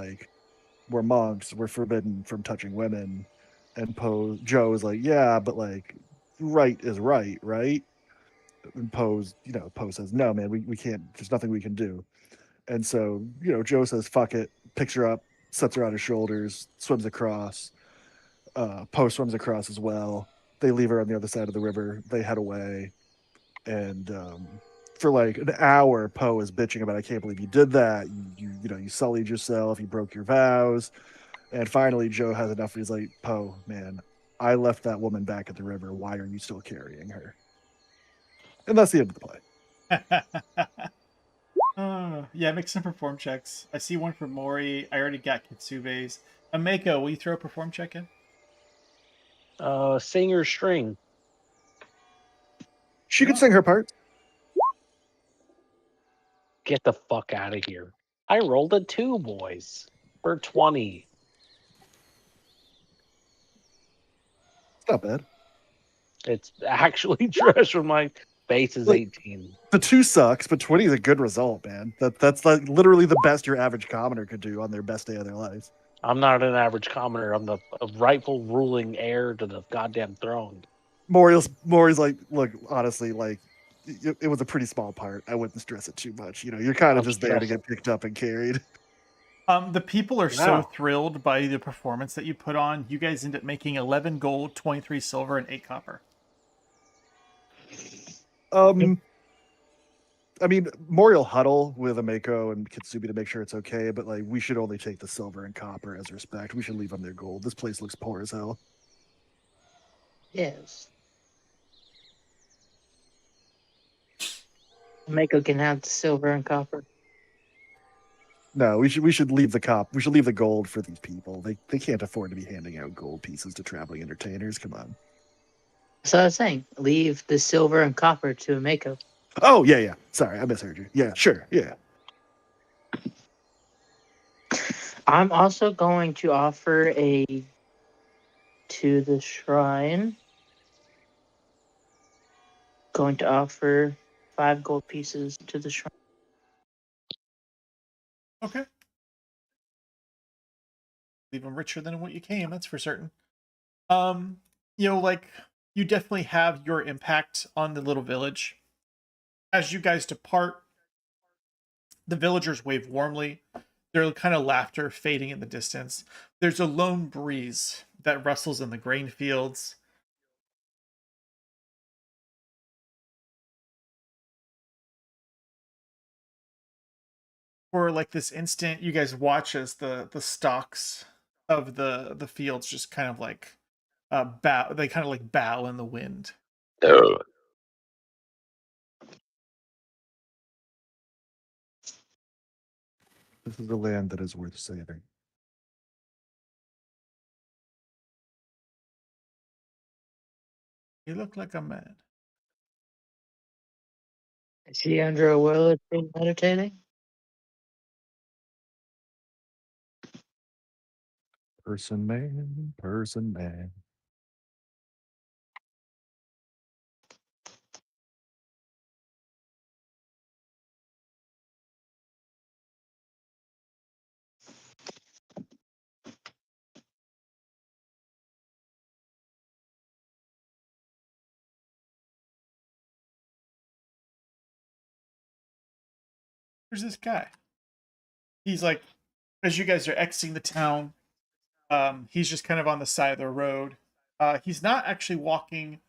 A: we're monks. We're forbidden from touching women." And Joe is like, "Yeah, but right is right, right?" And Poe says, "No, man, we can't. There's nothing we can do." And so Joe says, "Fuck it," picks her up, sets her on his shoulders, swims across. Poe swims across as well. They leave her on the other side of the river. They head away, and for like an hour, Poe is bitching about, I can't believe you did that. You sullied yourself. You broke your vows. And finally, Joe has enough. He's like, Poe, man, I left that woman back at the river. Why are you still carrying her? And that's the end of the play.
B: Yeah, make some perform checks. I see one for Mori. I already got Kitsube's. Ameko, will you throw a perform check in?
C: Singer string.
A: She could sing her part.
C: Get the fuck out of here. I rolled a 2, boys, for 20.
A: It's not bad.
C: It's actually trash when my base is
A: Like,
C: 18.
A: The 2 sucks, but 20 is a good result, man. That's like literally the best your average commoner could do on their best day of their lives.
C: I'm not an average commoner. I'm the rightful ruling heir to the goddamn throne.
A: Maury's like, look, honestly, like it was a pretty small part. I wouldn't stress it too much. You're kind of just there to get picked up and carried.
B: The people are so thrilled by the performance that you put on. You guys end up making 11 gold, 23 silver, and 8 copper.
A: I mean, Maury will huddle with Ameko and Kitsubi to make sure it's okay, but like we should only take the silver and copper as respect. We should leave them their gold. This place looks poor as hell.
F: Yes. Mako can have the silver and copper.
A: No, we should leave the gold for these people. They can't afford to be handing out gold pieces to traveling entertainers. Come on.
F: So I was saying, leave the silver and copper to Mako.
A: Oh yeah. Sorry, I misheard you. Yeah, sure, yeah.
F: I'm also going to offer to the shrine. Going to offer 5 gold pieces to the shrine.
B: Okay. Leave them richer than what you came, that's for certain. You definitely have your impact on the little village. As you guys depart, the villagers wave warmly, their kind of laughter fading in the distance. There's a lone breeze that rustles in the grain fields. For like this instant, you guys watch as the stalks of the fields just kind of like bow. They kind of like bow in the wind.
A: This is a land that is worth saving.
B: You look like a man.
F: Is he under a willow tree meditating?
A: Person man.
B: There's this guy. He's like, as you guys are exiting the town, he's just kind of on the side of the road. He's not actually walking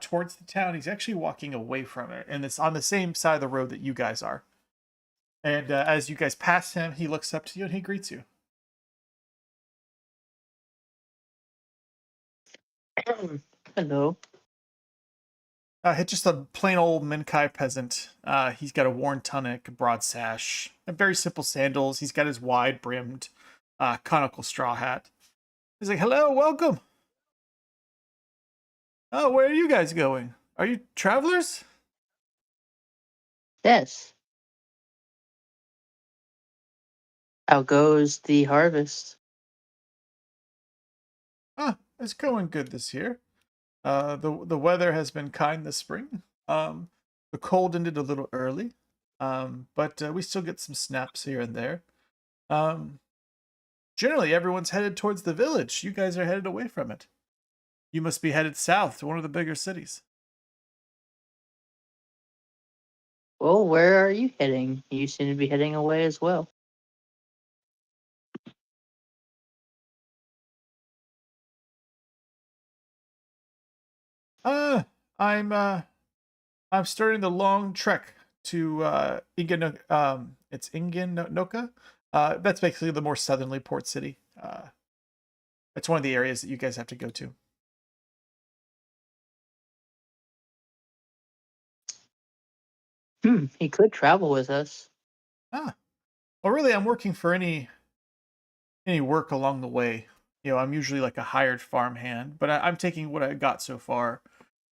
B: towards the town. He's actually walking away from it, and it's on the same side of the road that you guys are. And as you guys pass him, he looks up to you and he greets you.
F: Hello.
B: Just a plain old Minkai peasant. He's got a worn tunic, a broad sash, and very simple sandals. He's got his wide-brimmed, conical straw hat. He's like, "Hello, welcome. Oh, where are you guys going? Are you travelers?"
F: Yes. How goes the harvest?
B: It's going good this year. The weather has been kind this spring. The cold ended a little early, but we still get some snaps here and there. Generally, everyone's headed towards the village. You guys are headed away from it. You must be headed south to one of the bigger cities.
F: Well, where are you heading? You seem to be heading away as well.
B: I'm starting the long trek to it's Inganoka. That's basically the more southerly port city. It's one of the areas that you guys have to go to.
F: He could travel with us.
B: Ah, well, really, I'm working for any work along the way. I'm usually like a hired farmhand, but I'm taking what I got so far,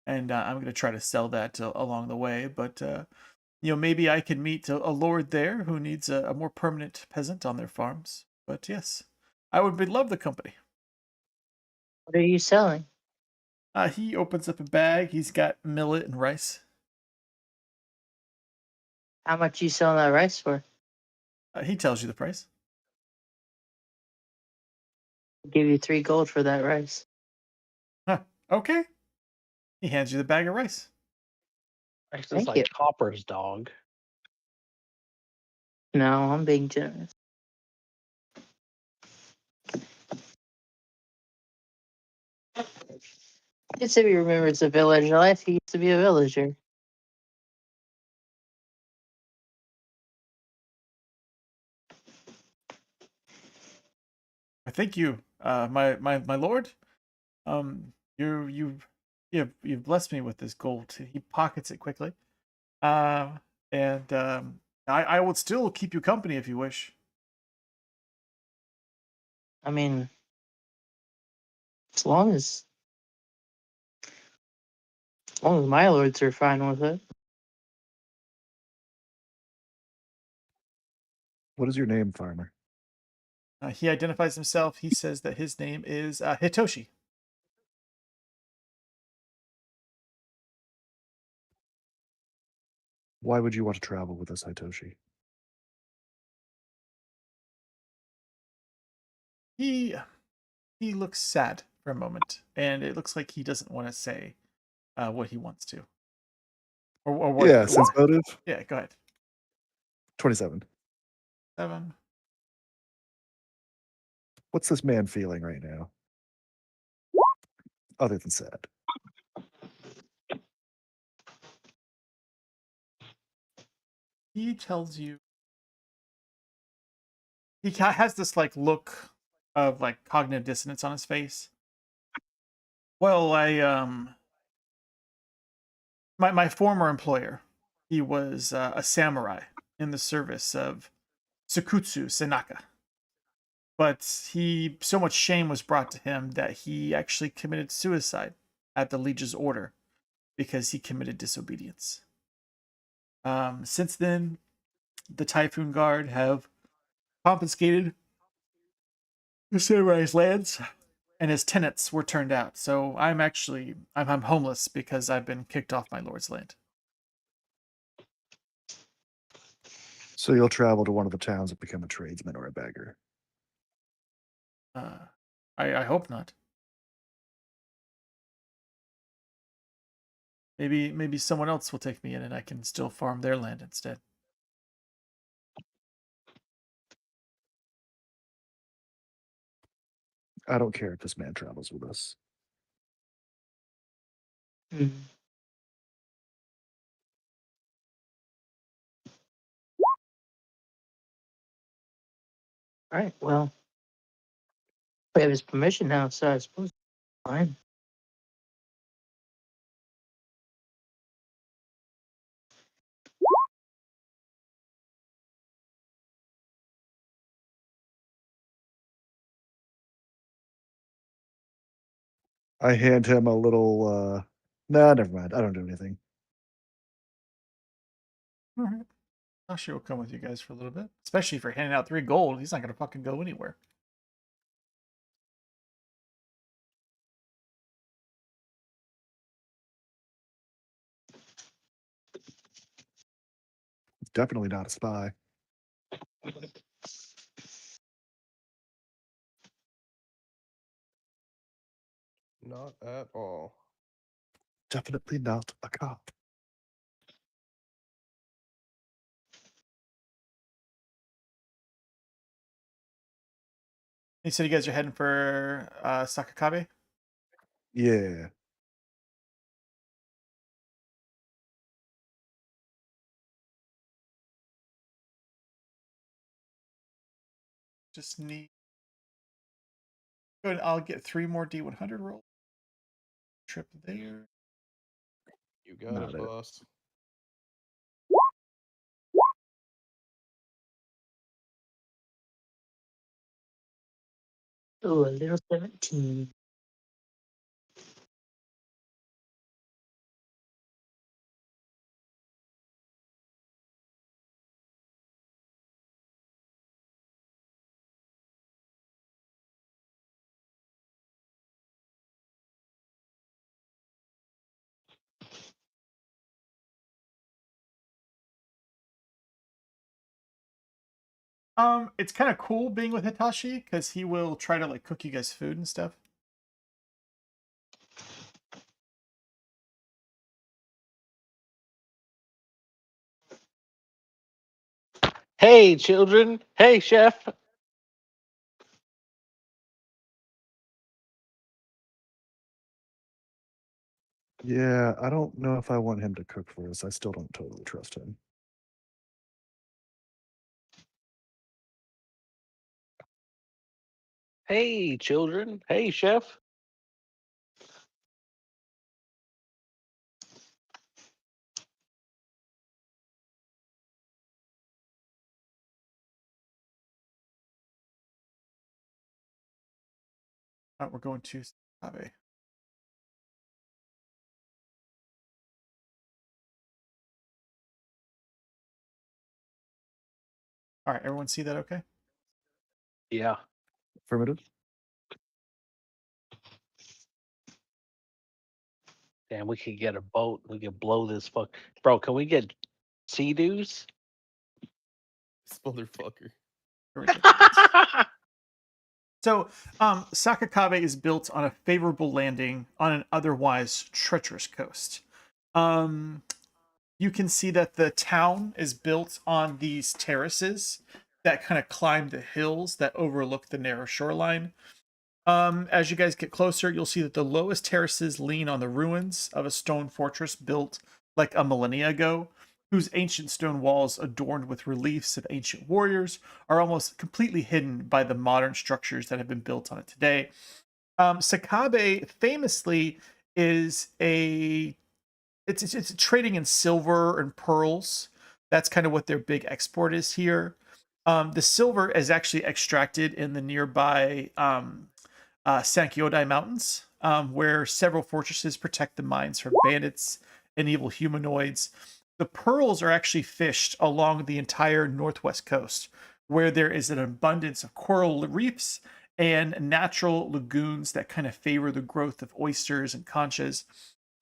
B: and I'm going to try to sell that along the way. But maybe I can meet a lord there who needs a more permanent peasant on their farms. But yes, I would love the company.
F: What are you selling?
B: He opens up a bag. He's got millet and rice.
F: How much you selling that rice for?
B: He tells you the price.
F: I'll give you 3 gold for that rice.
B: Huh. Okay. He hands you the bag of rice.
C: Rice is
F: Thank
C: like
F: you.
C: Hopper's dog.
F: No, I'm being generous. Kitsubi remembers the village life. He used to be a villager.
B: Thank you, my lord. You've blessed me with this gold. He pockets it quickly. And I will still keep you company if you wish.
F: I mean, as long as my lords are fine with it.
A: What is your name, farmer?
B: He identifies himself. He says that his name is Hitoshi.
A: Why would you want to travel with us, Hitoshi?
B: He looks sad for a moment, and it looks like he doesn't want to say what he wants to. Or what?
A: Yeah, sense motive.
B: Yeah, go ahead.
A: 27.
B: 7.
A: What's this man feeling right now? Other than sad.
B: He tells you he has this like look of like cognitive dissonance on his face. Well, my former employer, he was a samurai in the service of Sakutsu Senaka. But so much shame was brought to him that he actually committed suicide at the liege's order because he committed disobedience. Since then, the Typhoon Guard have confiscated the samurai's lands, and his tenants were turned out. So I'm homeless because I've been kicked off my lord's land.
A: So you'll travel to one of the towns and become a tradesman or a beggar.
B: I hope not. Maybe someone else will take me in and I can still farm their land instead.
A: I don't care if this man travels with us.
F: Hmm. All right, well, we have his permission now, so I suppose it's fine.
A: I hand him a little, nah, never mind. I don't do anything.
B: All right. Tashi will come with you guys for a little bit, especially if you're handing out 3 gold. He's not going to fucking go anywhere.
A: Definitely not a spy.
E: Not at all.
A: Definitely not a cop.
B: You said you guys are heading for Sakakabe?
A: Yeah.
B: Just need. Good. I'll get 3 more D100 rolls. Trip there.
E: You got
A: Not
E: it,
A: it.
E: boss.
F: Ooh, a little 17.
B: It's kind of cool being with Hitoshi because he will try to like cook you guys food and stuff.
C: Hey, children. Hey, chef.
A: Yeah, I don't know if I want him to cook for us. I still don't totally trust him.
C: Hey, children. Hey, chef.
B: We're going to Sakakabe. All right, everyone see that okay?
C: Yeah.
A: Affirmative.
C: Damn, we could get a boat. We could blow this fuck. Bro, can we get sea-doos?
E: This motherfucker.
B: So, Sakakabe is built on a favorable landing on an otherwise treacherous coast. You can see that the town is built on these terraces that kind of climb the hills that overlook the narrow shoreline. As you guys get closer, you'll see that the lowest terraces lean on the ruins of a stone fortress built like a millennia ago, whose ancient stone walls, adorned with reliefs of ancient warriors, are almost completely hidden by the modern structures that have been built on it today. Sakabe famously is it's trading in silver and pearls. That's kind of what their big export is here. The silver is actually extracted in the nearby Sankyodai Mountains, where several fortresses protect the mines from bandits and evil humanoids. The pearls are actually fished along the entire northwest coast, where there is an abundance of coral reefs and natural lagoons that kind of favor the growth of oysters and conchas.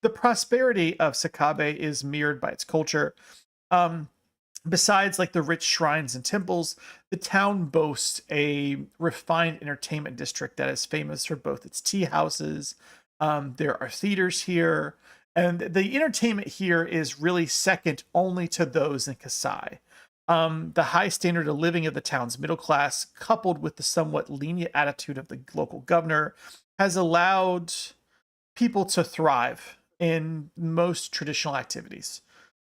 B: The prosperity of Sakabe is mirrored by its culture. Um, Besides like the rich shrines and temples, the town boasts a refined entertainment district that is famous for both its tea houses. There are theaters here, and the entertainment here is really second only to those in Kasai. The high standard of living of the town's middle class, coupled with the somewhat lenient attitude of the local governor, has allowed people to thrive in most traditional activities.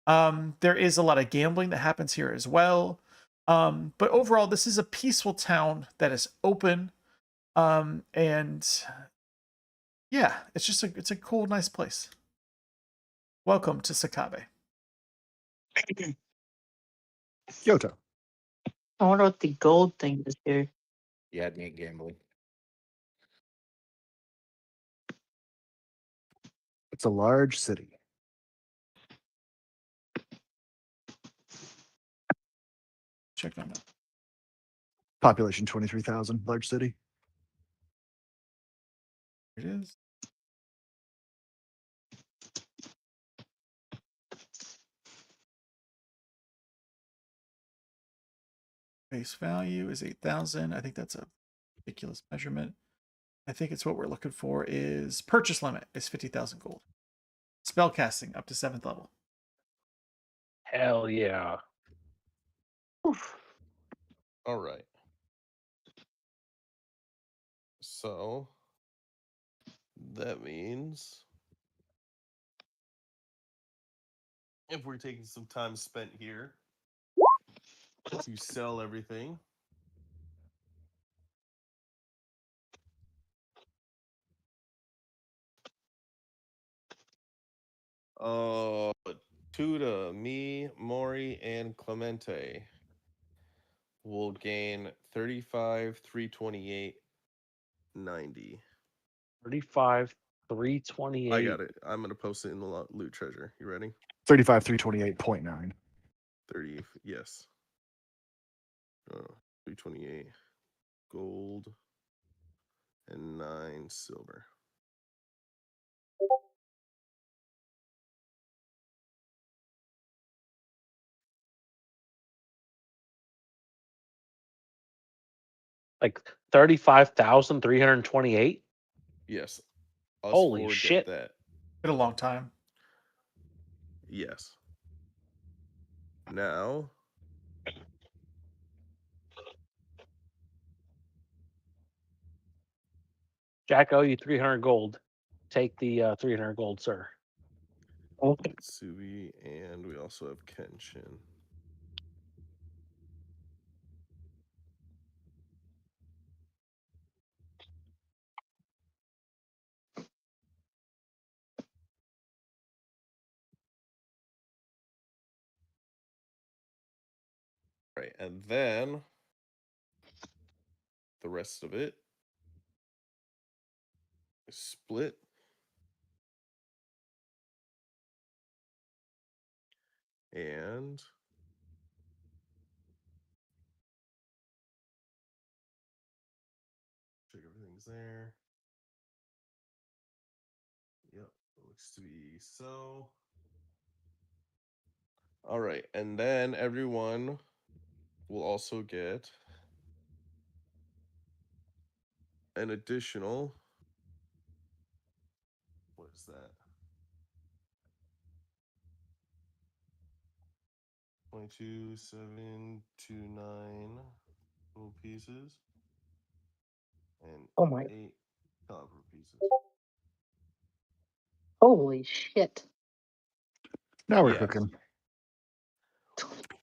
B: There is a lot of gambling that happens here as well. But overall, this is a peaceful town that is open. And yeah, it's a cool, nice place. Welcome to Sakabe.
A: Kyoto.
F: I wonder what the gold thing is here.
D: You had me at gambling.
A: It's a large city.
B: Check that out.
A: Population 23,000. Large city.
B: Here it is. Base value is 8,000. I think that's a ridiculous measurement. I think it's what we're looking for is purchase limit is 50,000 gold. Spell casting up to 7th level.
C: Hell yeah.
E: All right. So that means if we're taking some time spent here to sell everything, Tuda, me, Mori, and Clemente will gain 35, 328, 90.
C: 35, 328.
E: I got it. I'm gonna post it in the loot treasure. You ready?
A: 35, 328.9.
E: 30. Yes. 328 gold and 9 silver.
C: Like 35,328.
E: Yes. Us
C: Holy
E: four
C: shit.
E: get that.
B: Been a long time.
E: Yes. Now,
C: Jack, owe you 300 gold. Take the 300 gold, sir.
F: Okay.
E: Kitsubi, and we also have Kenshin. Right, and then the rest of it is split. And check everything's there. Yep, looks to be so. All right, and then everyone will also get an additional. What is that? 22,729 gold pieces and
F: Oh my.
E: 8 copper pieces.
F: Holy shit.
A: Now we're
E: Yeah.
A: cooking.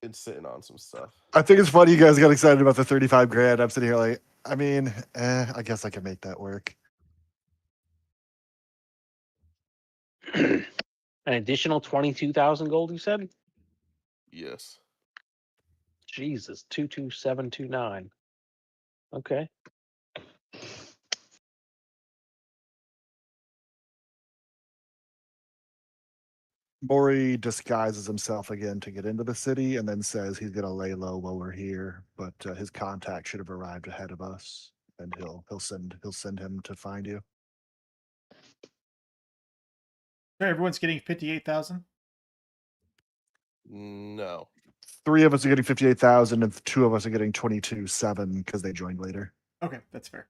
E: It's sitting on some stuff.
A: I think it's funny you guys got excited about the 35 grand. I'm sitting here like, I mean, I guess I can make that work.
C: An additional 22,000 gold, you said?
E: Yes.
C: Jesus, 22729. Okay.
A: Mori disguises himself again to get into the city and then says he's going to lay low while we're here, but his contact should have arrived ahead of us, and he'll send him to find you.
B: Okay, everyone's getting 58,000.
E: No.
A: 3 of us are getting 58,000, and 2 of us are getting 22,700 because they joined later
B: Okay, that's fair.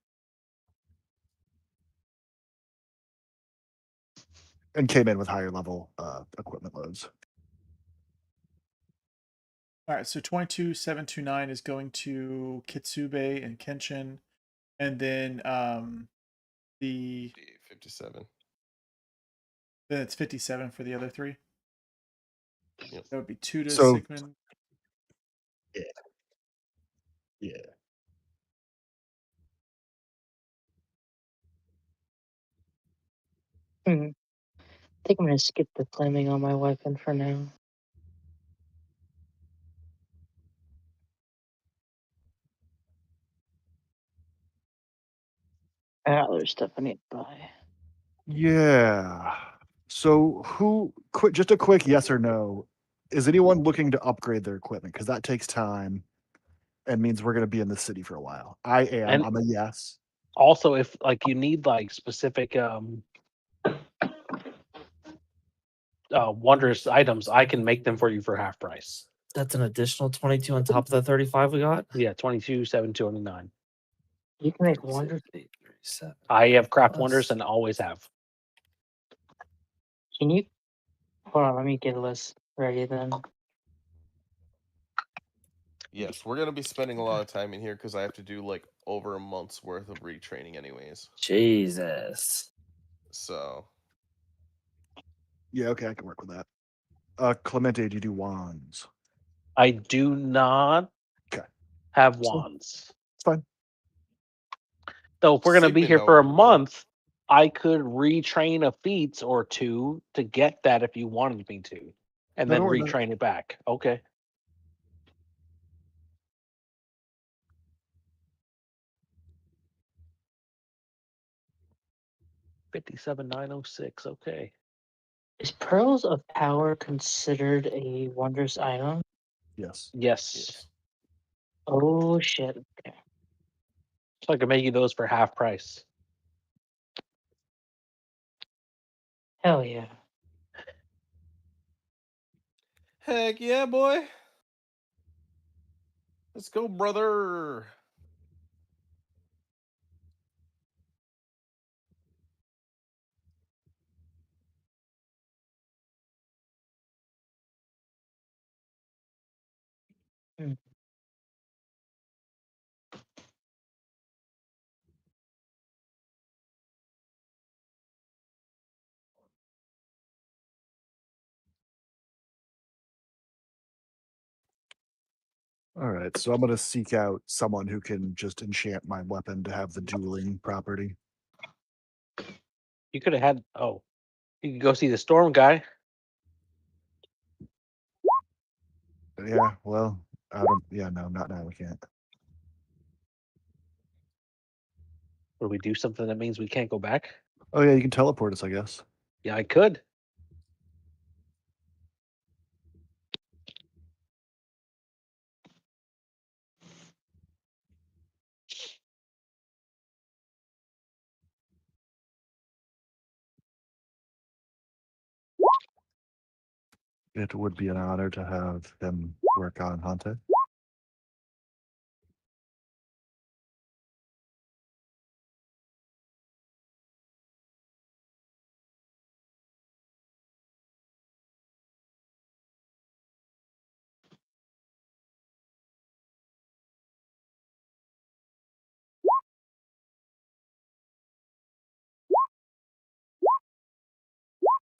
A: and came in with higher level equipment loads.
B: All right, so 22,729 is going to Kitsubi and Kenshin, and then the
E: 57.
B: then it's 57 for the other 3.
E: Yep.
B: That would be 2 to
A: So-
B: Sigmund.
A: Yeah.
F: I think I'm gonna skip the flaming on my weapon for now. I got other stuff I need to buy.
A: Yeah. So just a quick yes or no. Is anyone looking to upgrade their equipment? Because that takes time and means we're going to be in the city for a while. I am.
C: And-
A: I'm a yes.
C: Also, if like you need like specific wondrous items, I can make them for you for half price.
G: That's an additional 22 on top of the 35 we got.
C: Yeah, 22,729.
F: You can make wonders.
G: 37.
C: I have craft
G: Plus-
C: wonders and always have.
F: Can you hold on? Let me get a list ready then.
E: Yes, we're gonna be spending a lot of time in here because I have to do like over a month's worth of retraining, anyways.
G: Jesus.
E: So
A: Yeah, okay, I can work with that. Clemente, do you do wands?
C: I do not
A: Okay.
C: have wands.
A: It's fine.
C: So if we're gonna be
E: Sigmund,
C: here for a
E: however, will.
C: month, I could retrain a feat or two to get that if you wanted me to, and
A: No,
C: then
A: don't worry about it.
C: retrain it back. Okay. $57,906. Okay.
F: Is Pearls of Power considered a wondrous item?
A: Yes.
C: Yes.
E: Yes.
F: Oh shit. Okay.
C: So I can make you those for half price.
F: Hell yeah.
E: Heck yeah, boy. Let's go, brother.
A: All right, so I'm gonna seek out someone who can just enchant my weapon to have the dueling property.
C: You could have had. Oh, you could go see the storm guy.
A: Yeah, well, I don't. Yeah, no, not now. We can't.
C: Would we do something that means we can't go back?
A: Oh yeah, you can teleport us, I guess.
C: Yeah, I could.
A: It would be an honor to have him work on Hunter.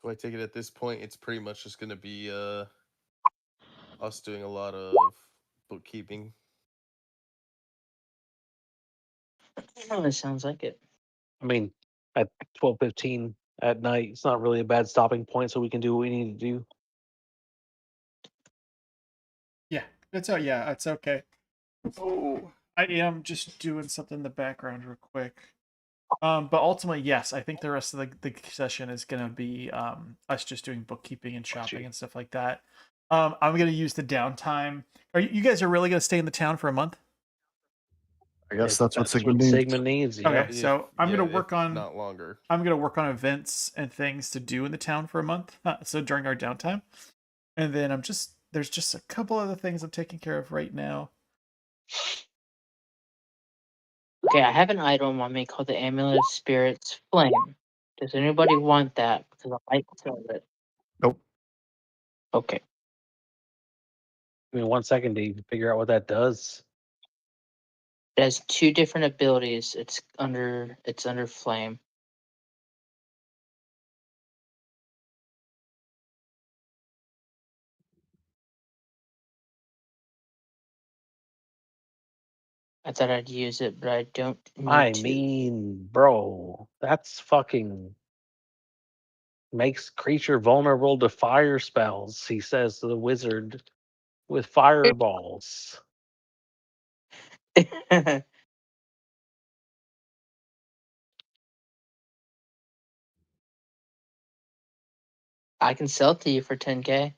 E: So I take it at this point, it's pretty much just going to be us doing a lot of bookkeeping.
F: Oh, it sounds like it.
C: I mean, at 12:15 at night, it's not really a bad stopping point, so we can do what we need to do.
B: Yeah, it's okay. Oh, I am just doing something in the background real quick. But ultimately, yes, I think the rest of the session is gonna be us just doing bookkeeping and shopping and stuff like that. I'm gonna use the downtime. Are you guys are really gonna stay in the town for a month?
A: I guess
C: If
A: that's what Sigmund needs.
C: Sigmund needs. Yeah.
B: Okay, so I'm gonna work on
E: not longer.
B: I'm gonna work on events and things to do in the town for a month. So during our downtime, and then there's just a couple other things I'm taking care of right now.
F: Okay, I have an item on me called the Amulet of Spirits Flame. Does anybody want that? Because I might sell it.
A: Nope.
F: Okay.
C: Give me 1 second to even figure out what that does.
F: It has 2 different abilities. It's under flame. I thought I'd use it, but I don't need
C: I
F: to.
C: mean, bro, that's fucking makes creature vulnerable to fire spells, he says to the wizard with fireballs.
F: I can sell it to you for 10K.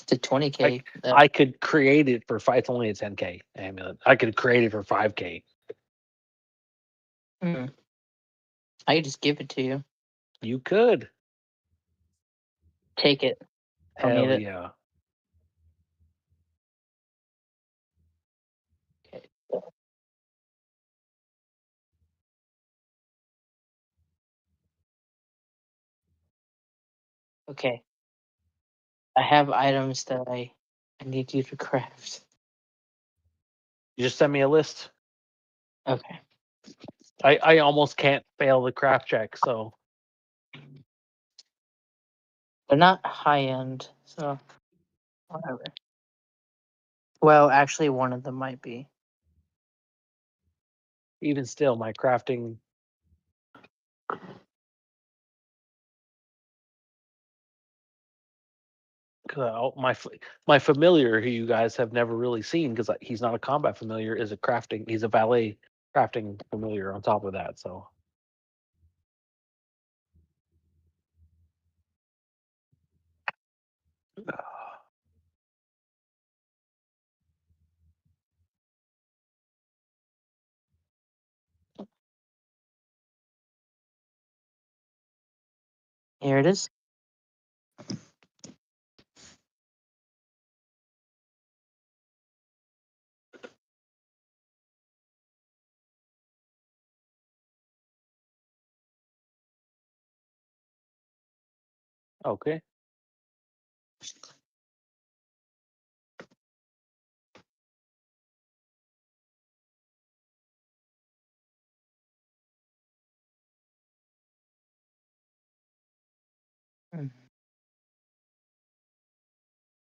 F: To 20K.
C: I could create it for it's only a 10K amulet. I could create it for 5K.
F: I could just give it to you.
C: You could.
F: Take it. Don't need
C: Hell
F: it.
C: yeah.
F: Okay. Okay. I have items that I need you to craft.
C: You just send me a list.
F: Okay.
C: I almost can't fail the craft check, so
F: They're not high end, so whatever. Well, actually one of them might be.
C: Even still, my crafting. My familiar, who you guys have never really seen because he's not a combat familiar, is a crafting. He's a valet crafting familiar on top of that. So
F: Here it is.
C: okay.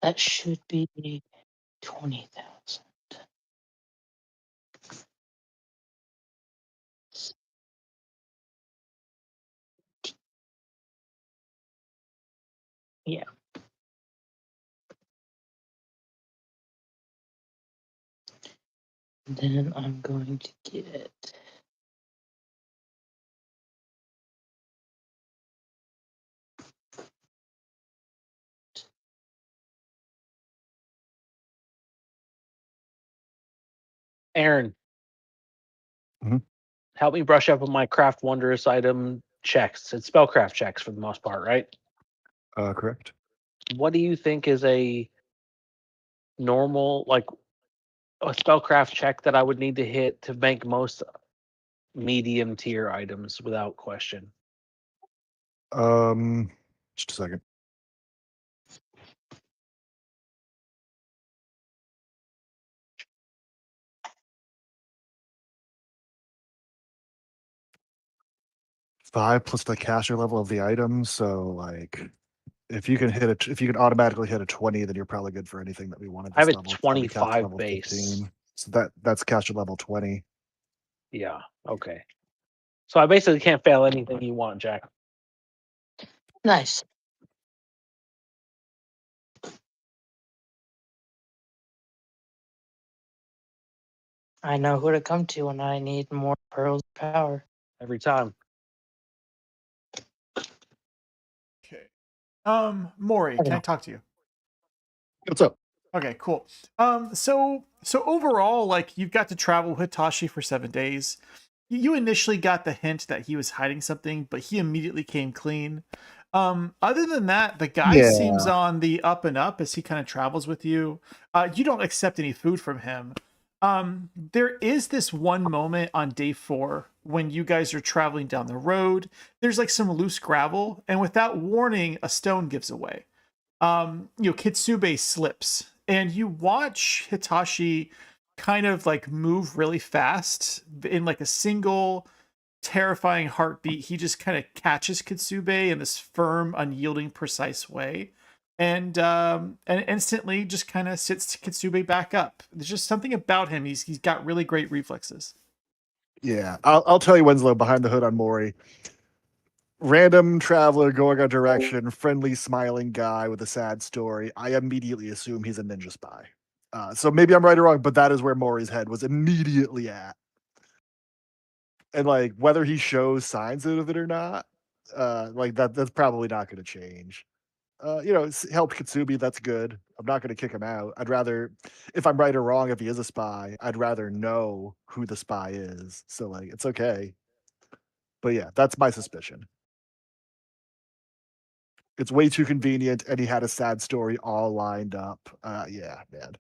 F: That should be 20,000. Yeah. Then I'm going to get
C: Aaron,
A: Mhm.
C: help me brush up on my craft wondrous item checks. It's spellcraft checks for the most part, right?
A: Correct.
C: What do you think is a normal, like a spellcraft check that I would need to hit to make most medium tier items without question?
A: Just a second. Five plus the caster level of the item. So like, if you can if you can automatically hit a 20, then you're probably good for anything that we want at
C: I have
A: this
C: a
A: level. It's probably caster
C: 25
A: level
C: base.
A: 15. So that's caster level 20.
C: Yeah. Okay. So I basically can't fail anything you want, Jack.
F: nice. I know who to come to when I need more pearls of power.
C: Every time.
B: Okay. Maury, can I talk to you?
A: What's up?
B: Okay, cool. So overall, like you've got to travel with Hitachi for 7 days. You initially got the hint that he was hiding something, but he immediately came clean. Other than that, the guy
A: Yeah.
B: seems on the up and up as he kind of travels with you. You don't accept any food from him. There is this one moment on day 4 when you guys are traveling down the road. There's like some loose gravel, and without warning, a stone gives away. Kitsube slips, and you watch Hitachi kind of like move really fast in like a single terrifying heartbeat. He just kind of catches Kitsube in this firm, unyielding, precise way, and instantly just kind of sits Kitsube back up. There's just something about him. He's got really great reflexes.
A: Yeah. I'll tell you, Winslow, behind the hood on Maury. Random traveler going a direction, friendly, smiling guy with a sad story. I immediately assume he's a ninja spy. So maybe I'm right or wrong, but that is where Maury's head was immediately at. And like whether he shows signs of it or not, like that's probably not going to change. Help Kitsubi, that's good. I'm not going to kick him out. I'd rather, if I'm right or wrong, if he is a spy, I'd rather know who the spy is. So like, it's okay. But yeah, that's my suspicion. It's way too convenient, and he had a sad story all lined up. Yeah, man.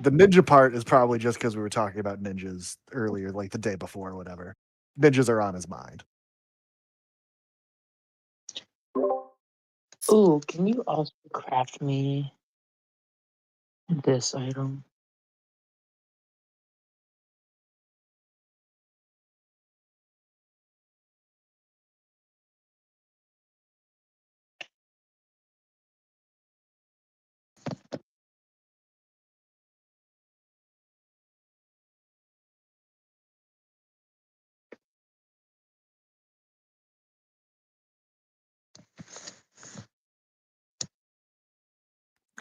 A: The ninja part is probably just because we were talking about ninjas earlier, like the day before, or whatever. Ninjas are on his mind.
F: Ooh, can you also craft me this item?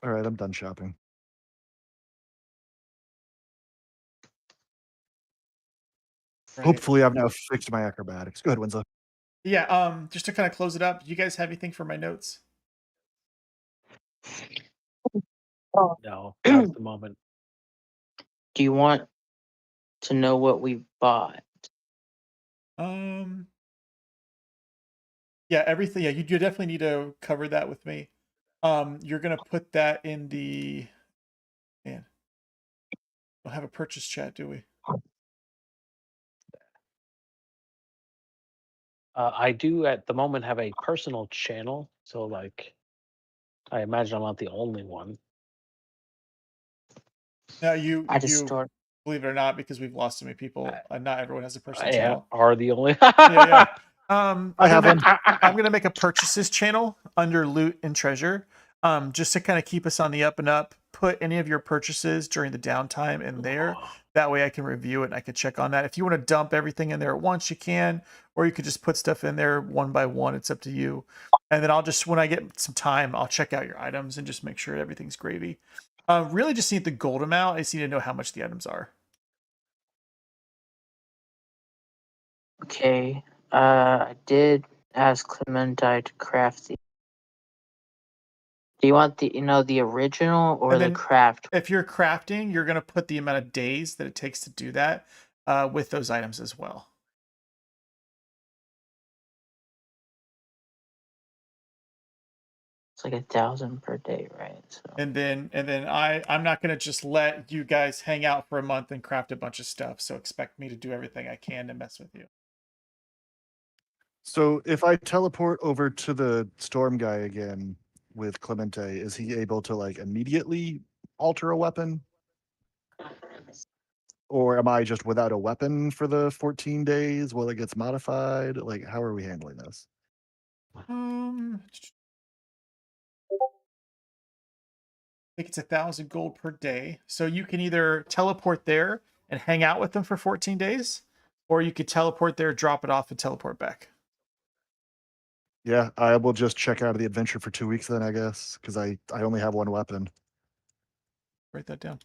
A: All right, I'm done shopping.
B: Right.
A: Hopefully, I've now fixed my acrobatics. Go ahead, Winslow.
B: Yeah. Just to kind of close it up, do you guys have anything for my notes?
C: No, not at the moment.
F: Do you want to know what we bought?
B: Yeah, everything. Yeah, you definitely need to cover that with me. You're gonna put that in the. Man, we don't have a purchase chat, do we?
C: I do at the moment have a personal channel, so like, I imagine I'm not the only one.
B: No,
F: I just
B: you
F: stored.
B: believe it or not, because we've lost so many people. Not everyone has a personal
C: I
B: channel.
C: are the only.
B: Yeah.
A: I have one.
B: I'm gonna make a purchases channel under loot and treasure, just to kind of keep us on the up and up. Put any of your purchases during the downtime in there. That way I can review it and I can check on that. If you want to dump everything in there at once, you can, or you could just put stuff in there one by one. It's up to you. And then I'll just, when I get some time, I'll check out your items and just make sure everything's gravy. Really just need the gold amount. I just need to know how much the items are.
F: Okay. I did ask Clemente to craft the. Do you want the original or
B: And
F: the
B: then
F: craft?
B: if you're crafting, you're going to put the amount of days that it takes to do that with those items as well.
F: It's like 1,000 per day, right? So.
B: And then I'm not going to just let you guys hang out for a month and craft a bunch of stuff. So expect me to do everything I can to mess with you.
A: So if I teleport over to the storm guy again with Clemente, is he able to like immediately alter a weapon? Or am I just without a weapon for the 14 days while it gets modified? Like, how are we handling this?
B: I think it's 1,000 gold per day. So you can either teleport there and hang out with them for 14 days, or you could teleport there, drop it off, and teleport back.
A: Yeah, I will just check out of the adventure for 2 weeks then, I guess, because I only have one weapon.
B: Write that down.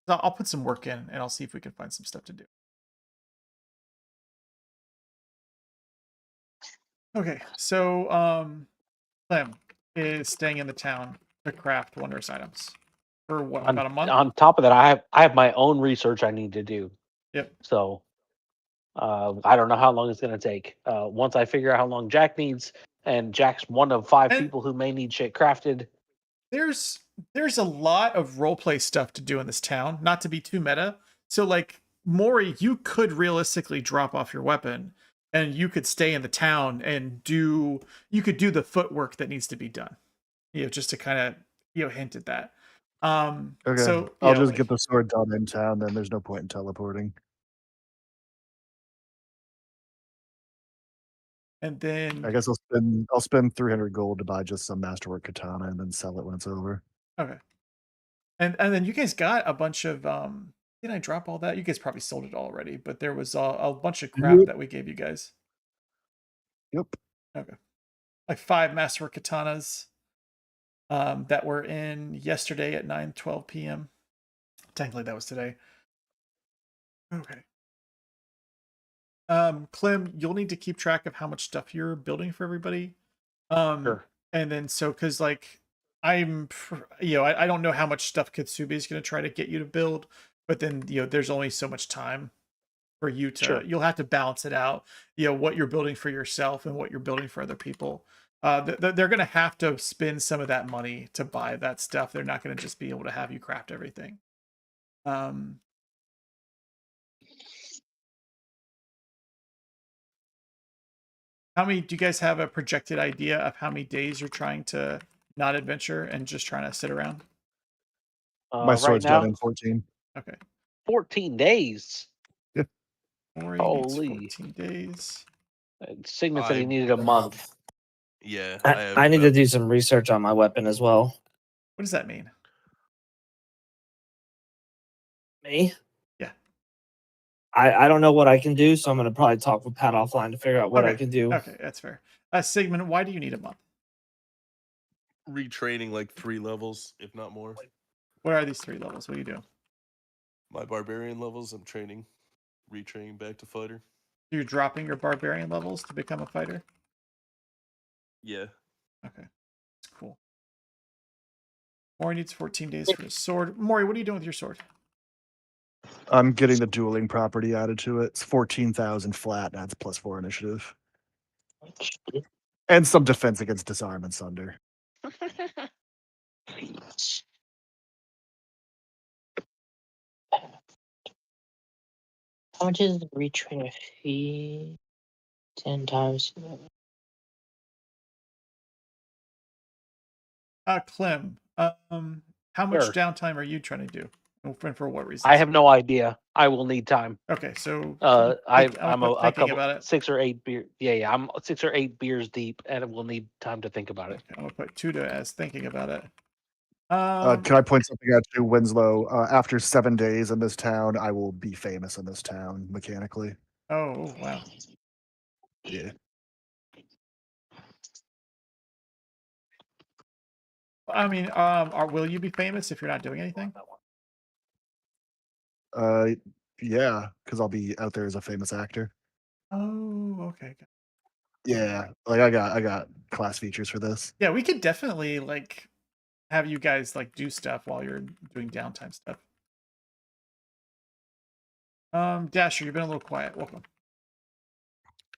B: So I'll put some work in and I'll see if we can find some stuff to do. Okay, so Clem is staying in the town to craft wondrous items for what, about a month?
C: On top of that, I have my own research I need to do.
B: Yep.
C: So I don't know how long it's going to take. Once I figure out how long Jack needs, and Jack's one of 5
B: And-
C: people who may need shit crafted.
B: There's a lot of roleplay stuff to do in this town, not to be too meta. So like Mori, you could realistically drop off your weapon and you could stay in the town and you could do the footwork that needs to be done. Just to kind of hint at that.
A: Okay,
B: So
A: I'll just get the sword done in town, then there's no point in teleporting.
B: And then
A: I guess I'll spend 300 gold to buy just some masterwork katana and then sell it when it's over.
B: Okay. And then you guys got a bunch of did I drop all that? You guys probably sold it already, but there was a bunch of crap that we gave you guys.
A: Yep.
B: Okay. Like 5 masterwork katanas that were in yesterday at 9:12 p.m. Technically that was today. Okay. Clem, you'll need to keep track of how much stuff you're building for everybody.
C: Sure.
B: And then so because like I don't know how much stuff Kitsubi is going to try to get you to build, but then there's only so much time for you to.
C: Sure.
B: You'll have to balance it out. What you're building for yourself and what you're building for other people. They're going to have to spend some of that money to buy that stuff. They're not going to just be able to have you craft everything. How many do you guys have a projected idea of how many days you're trying to not adventure and just trying to sit around?
A: My sword's
C: right now,
A: done in 14.
B: Okay.
C: 14 days.
B: Mori
C: Holy.
B: needs 14 days.
C: Sigmund said he needed a month.
E: Yeah,
G: I need to do some research on my weapon as well.
B: What does that mean?
G: Me?
B: Yeah.
G: I don't know what I can do, so I'm gonna probably talk with Pat offline to figure out what I
B: Okay.
G: can do.
B: Okay, that's fair. Sigmund, why do you need a month?
H: Retraining like 3 levels, if not more.
B: What are these 3 levels? What do you do?
H: My barbarian levels, I'm training, retraining back to fighter.
B: You're dropping your barbarian levels to become a fighter?
H: Yeah.
B: Okay. That's cool. Mori needs 14 days for his sword. Mori, what are you doing with your sword?
A: I'm getting the dueling property added to it. It's 14,000 flat. That's +4 initiative. And some defense against disarm and sunder.
F: How much is the retrain fee? 10 times.
B: Clem, how much
C: Sure.
B: downtime are you trying to do? And for what reasons?
C: I have no idea. I will need time.
B: Okay, so
C: I'm
B: thinking about it.
C: 6 or 8 beer. Yeah, I'm 6 or 8 beers deep, and we'll need time to think about it.
B: Okay, I'm gonna put Tuda as thinking about it.
A: Can I point something out to Winslow? After 7 days in this town, I will be famous in this town mechanically.
B: Oh wow.
A: Yeah.
B: I mean, will you be famous if you're not doing anything?
A: Yeah, because I'll be out there as a famous actor.
B: Oh, okay.
A: Yeah, like I got class features for this.
B: Yeah, we could definitely like have you guys like do stuff while you're doing downtime stuff. Dasher, you've been a little quiet. Welcome.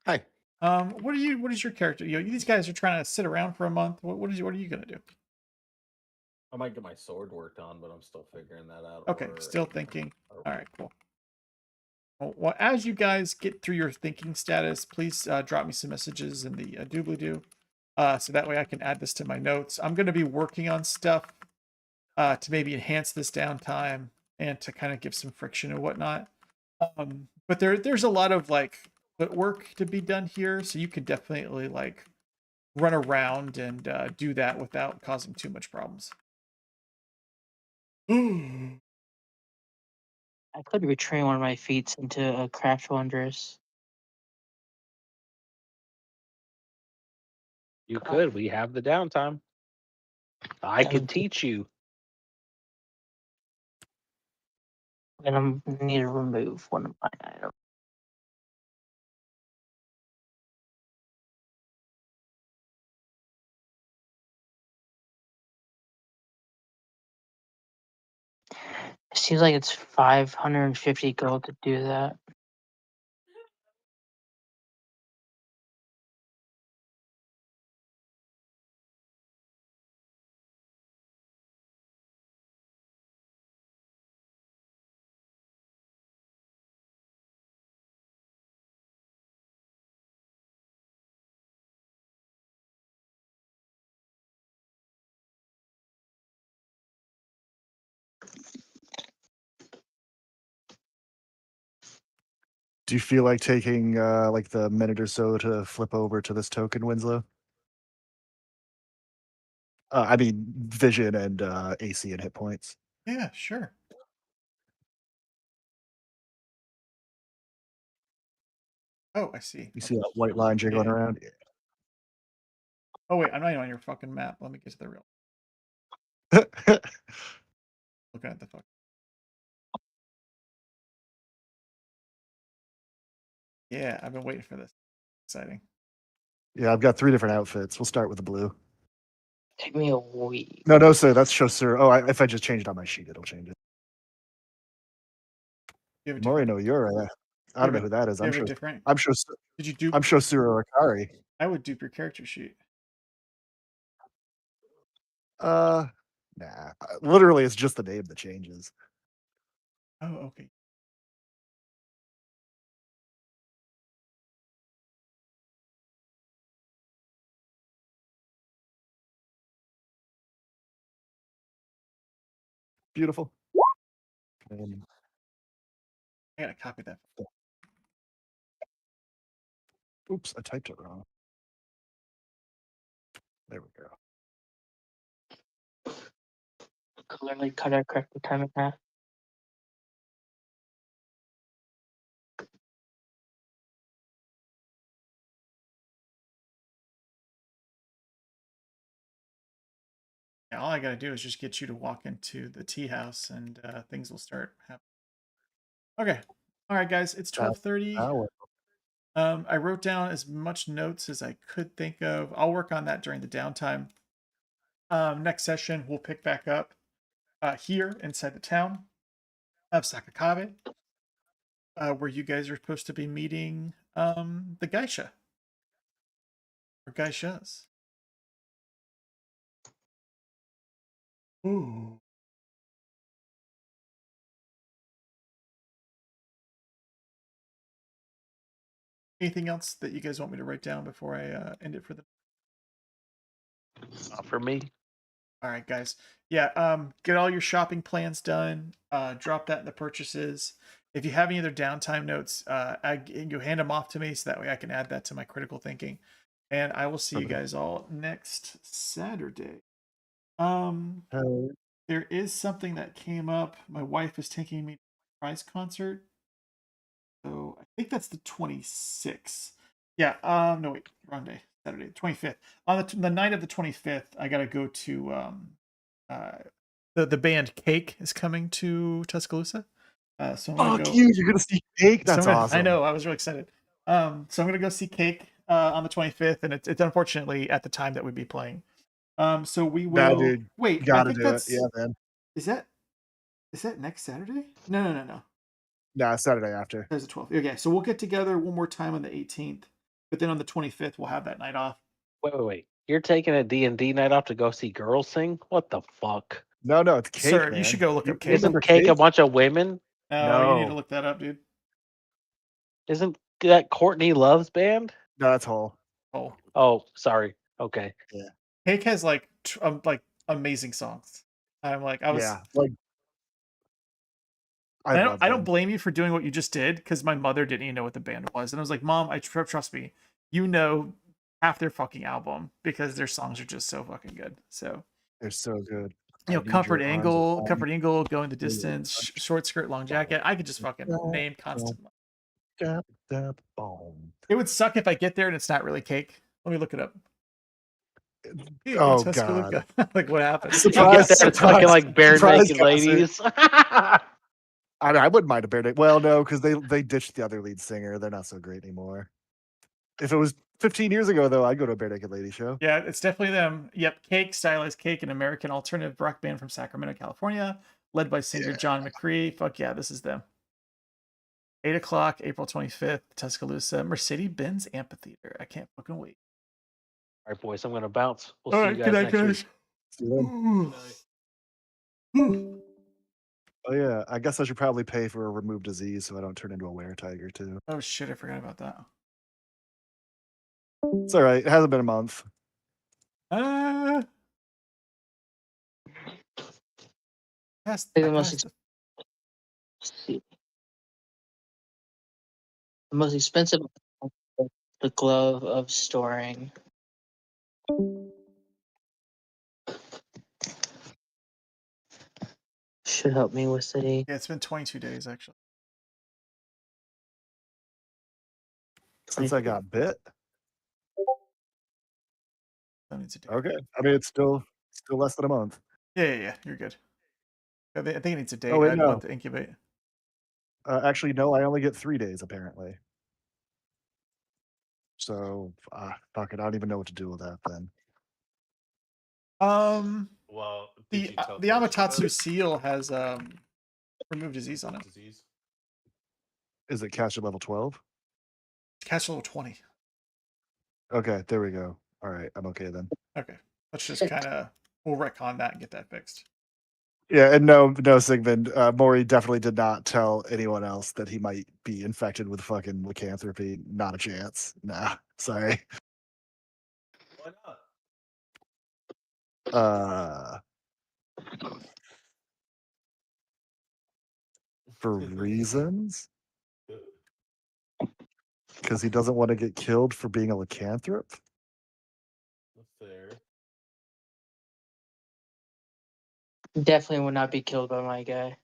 D: Hi.
B: What is your character? You know, these guys are trying to sit around for a month. What are you gonna do?
I: I might get my sword worked on, but I'm still figuring that out.
B: Okay,
I: or
B: still thinking. All right, cool. Well, as you guys get through your thinking status, please drop me some messages in the doobly-doo, so that way I can add this to my notes. I'm going to be working on stuff to maybe enhance this downtime and to kind of give some friction and whatnot. But there's a lot of like footwork to be done here, so you could definitely like run around and do that without causing too much problems.
F: I could retrain one of my feats into a craft wondrous.
C: You could. We have the downtime. I
F: That
C: can
F: would be-
C: teach you.
F: And I'm need to remove one of my items. It seems like it's 550 gold to do that.
A: Do you feel like taking like the minute or so to flip over to this token, Winslow? I mean, vision and AC and hit points.
B: Yeah, sure. Oh, I see.
A: You see that white line jiggling
B: Yeah.
A: around?
B: Oh wait, I'm not even on your fucking map. Let me get to the real.
A: Yeah.
B: Looking at the fuck. Yeah, I've been waiting for this. Exciting.
A: Yeah, I've got 3 different outfits. We'll start with the blue.
F: Take me a week.
A: No, sir, that's Chausseur. Oh, if I just change it on my sheet, it'll change it.
B: You have a
A: Mori
B: different.
A: no Yura. I don't know who that is.
B: You have a different.
A: I'm sure.
B: Did you dupe?
A: I'm Chausseur Akari.
B: I would dupe your character sheet.
A: Nah. Literally, it's just the name that changes.
B: Oh, okay.
A: Beautiful. And,
B: I gotta copy that.
A: oops, I typed it wrong. There we go.
F: Clearly cut our correct time in half.
B: Yeah, all I gotta do is just get you to walk into the tea house, and things will start happening. Okay, all right, guys. It's 12:30. I wrote down as much notes as I could think of. I'll work on that during the downtime. Next session, we'll pick back up here inside the town of Sakakabe, where you guys are supposed to be meeting the geisha or geishas. Ooh. Anything else that you guys want me to write down before I end it for the?
C: Not for me.
B: All right, guys. Yeah, get all your shopping plans done. Drop that in the purchases. If you have any other downtime notes, you hand them off to me so that way I can add that to my critical thinking. And I will see you guys all next Saturday. There is something that came up. My wife is taking me to a surprise concert. So I think that's the 26th. Yeah, no wait, wrong day. Saturday, 25th. On the night of the 25th, I gotta go to the band Cake is coming to Tuscaloosa. So I'm gonna
A: Fuck
B: go.
A: you! You're gonna see Cake.
B: So
A: That's
B: I
A: awesome.
B: know. I was really excited. So I'm gonna go see Cake on the 25th, and it's unfortunately at the time that we'd be playing. So we will.
A: Dude,
B: Wait, I
A: gotta
B: think
A: do it.
B: that's.
A: Yeah, man.
B: Is that next Saturday? No.
A: Nah, Saturday after.
B: There's the 12th. Okay, so we'll get together one more time on the 18th, but then on the 25th we'll have that night off.
C: Wait. You're taking a D&D night off to go see girls sing? What the fuck?
A: No, it's Cake,
B: Sir,
A: man.
B: you should go look up Cake.
C: Isn't Cake a bunch of women?
B: No, you need to look that up, dude.
C: Isn't that Courtney Love's band?
A: No, that's Hall.
C: Oh, sorry. Okay.
A: Yeah.
B: Cake has like amazing songs. I'm like, I was.
A: Yeah, like
B: I don't blame you for doing what you just did because my mother didn't even know what the band was, and I was like, Mom, trust me, you know half their fucking album because their songs are just so fucking good. So
A: they're so good.
B: You know, Comfort Angle, Going the Distance, Short Skirt, Long Jacket. I could just fucking name constantly. It would suck if I get there and it's not really Cake. Let me look it up.
A: Oh god!
B: Like what happened?
C: Surprise! It's fucking like bare naked ladies.
A: I wouldn't mind a bare naked. Well, no, because they ditched the other lead singer. They're not so great anymore. If it was 15 years ago, though, I'd go to a bare naked lady show.
B: Yeah, it's definitely them. Yep, Cake, Stylized Cake, an American alternative rock band from Sacramento, California, led by singer John McCree. Fuck yeah, this is them. 8 o'clock, April 25th, Tuscaloosa, Mercedes-Benz Amphitheater. I can't fucking wait.
C: All right, boys, I'm gonna bounce. We'll
B: All
C: see
B: right,
C: you guys next week.
A: See you then. Oh yeah, I guess I should probably pay for a remove disease so I don't turn into a weretiger too.
B: Oh shit, I forgot about that.
A: It's all right. It hasn't been a month.
F: The most expensive, the glove of storing. Should help me with the.
B: Yeah, it's been 22 days actually.
A: Since I got bit.
B: Okay,
A: I mean it's still less than a month.
B: Yeah, you're good. I think it needs a day.
A: Oh, wait,
B: I'd
A: no.
B: want to incubate.
A: Actually, no. I only get 3 days apparently. So fuck it. I don't even know what to do with that then.
E: Well,
B: the Amatatsu Seal has remove disease on it.
A: Is it catch at level 12?
B: Catch level 20.
A: Okay, there we go. All right, I'm okay then.
B: Okay, let's just kind of we'll retcon that and get that fixed.
A: Yeah, and no, Sigmund. Maury definitely did not tell anyone else that he might be infected with fucking lycanthropy. Not a chance. Nah, sorry.
E: Why not?
A: For reasons. Because he doesn't want to get killed for being a lycanthrope.
E: Fair.
F: Definitely would not be killed by my guy.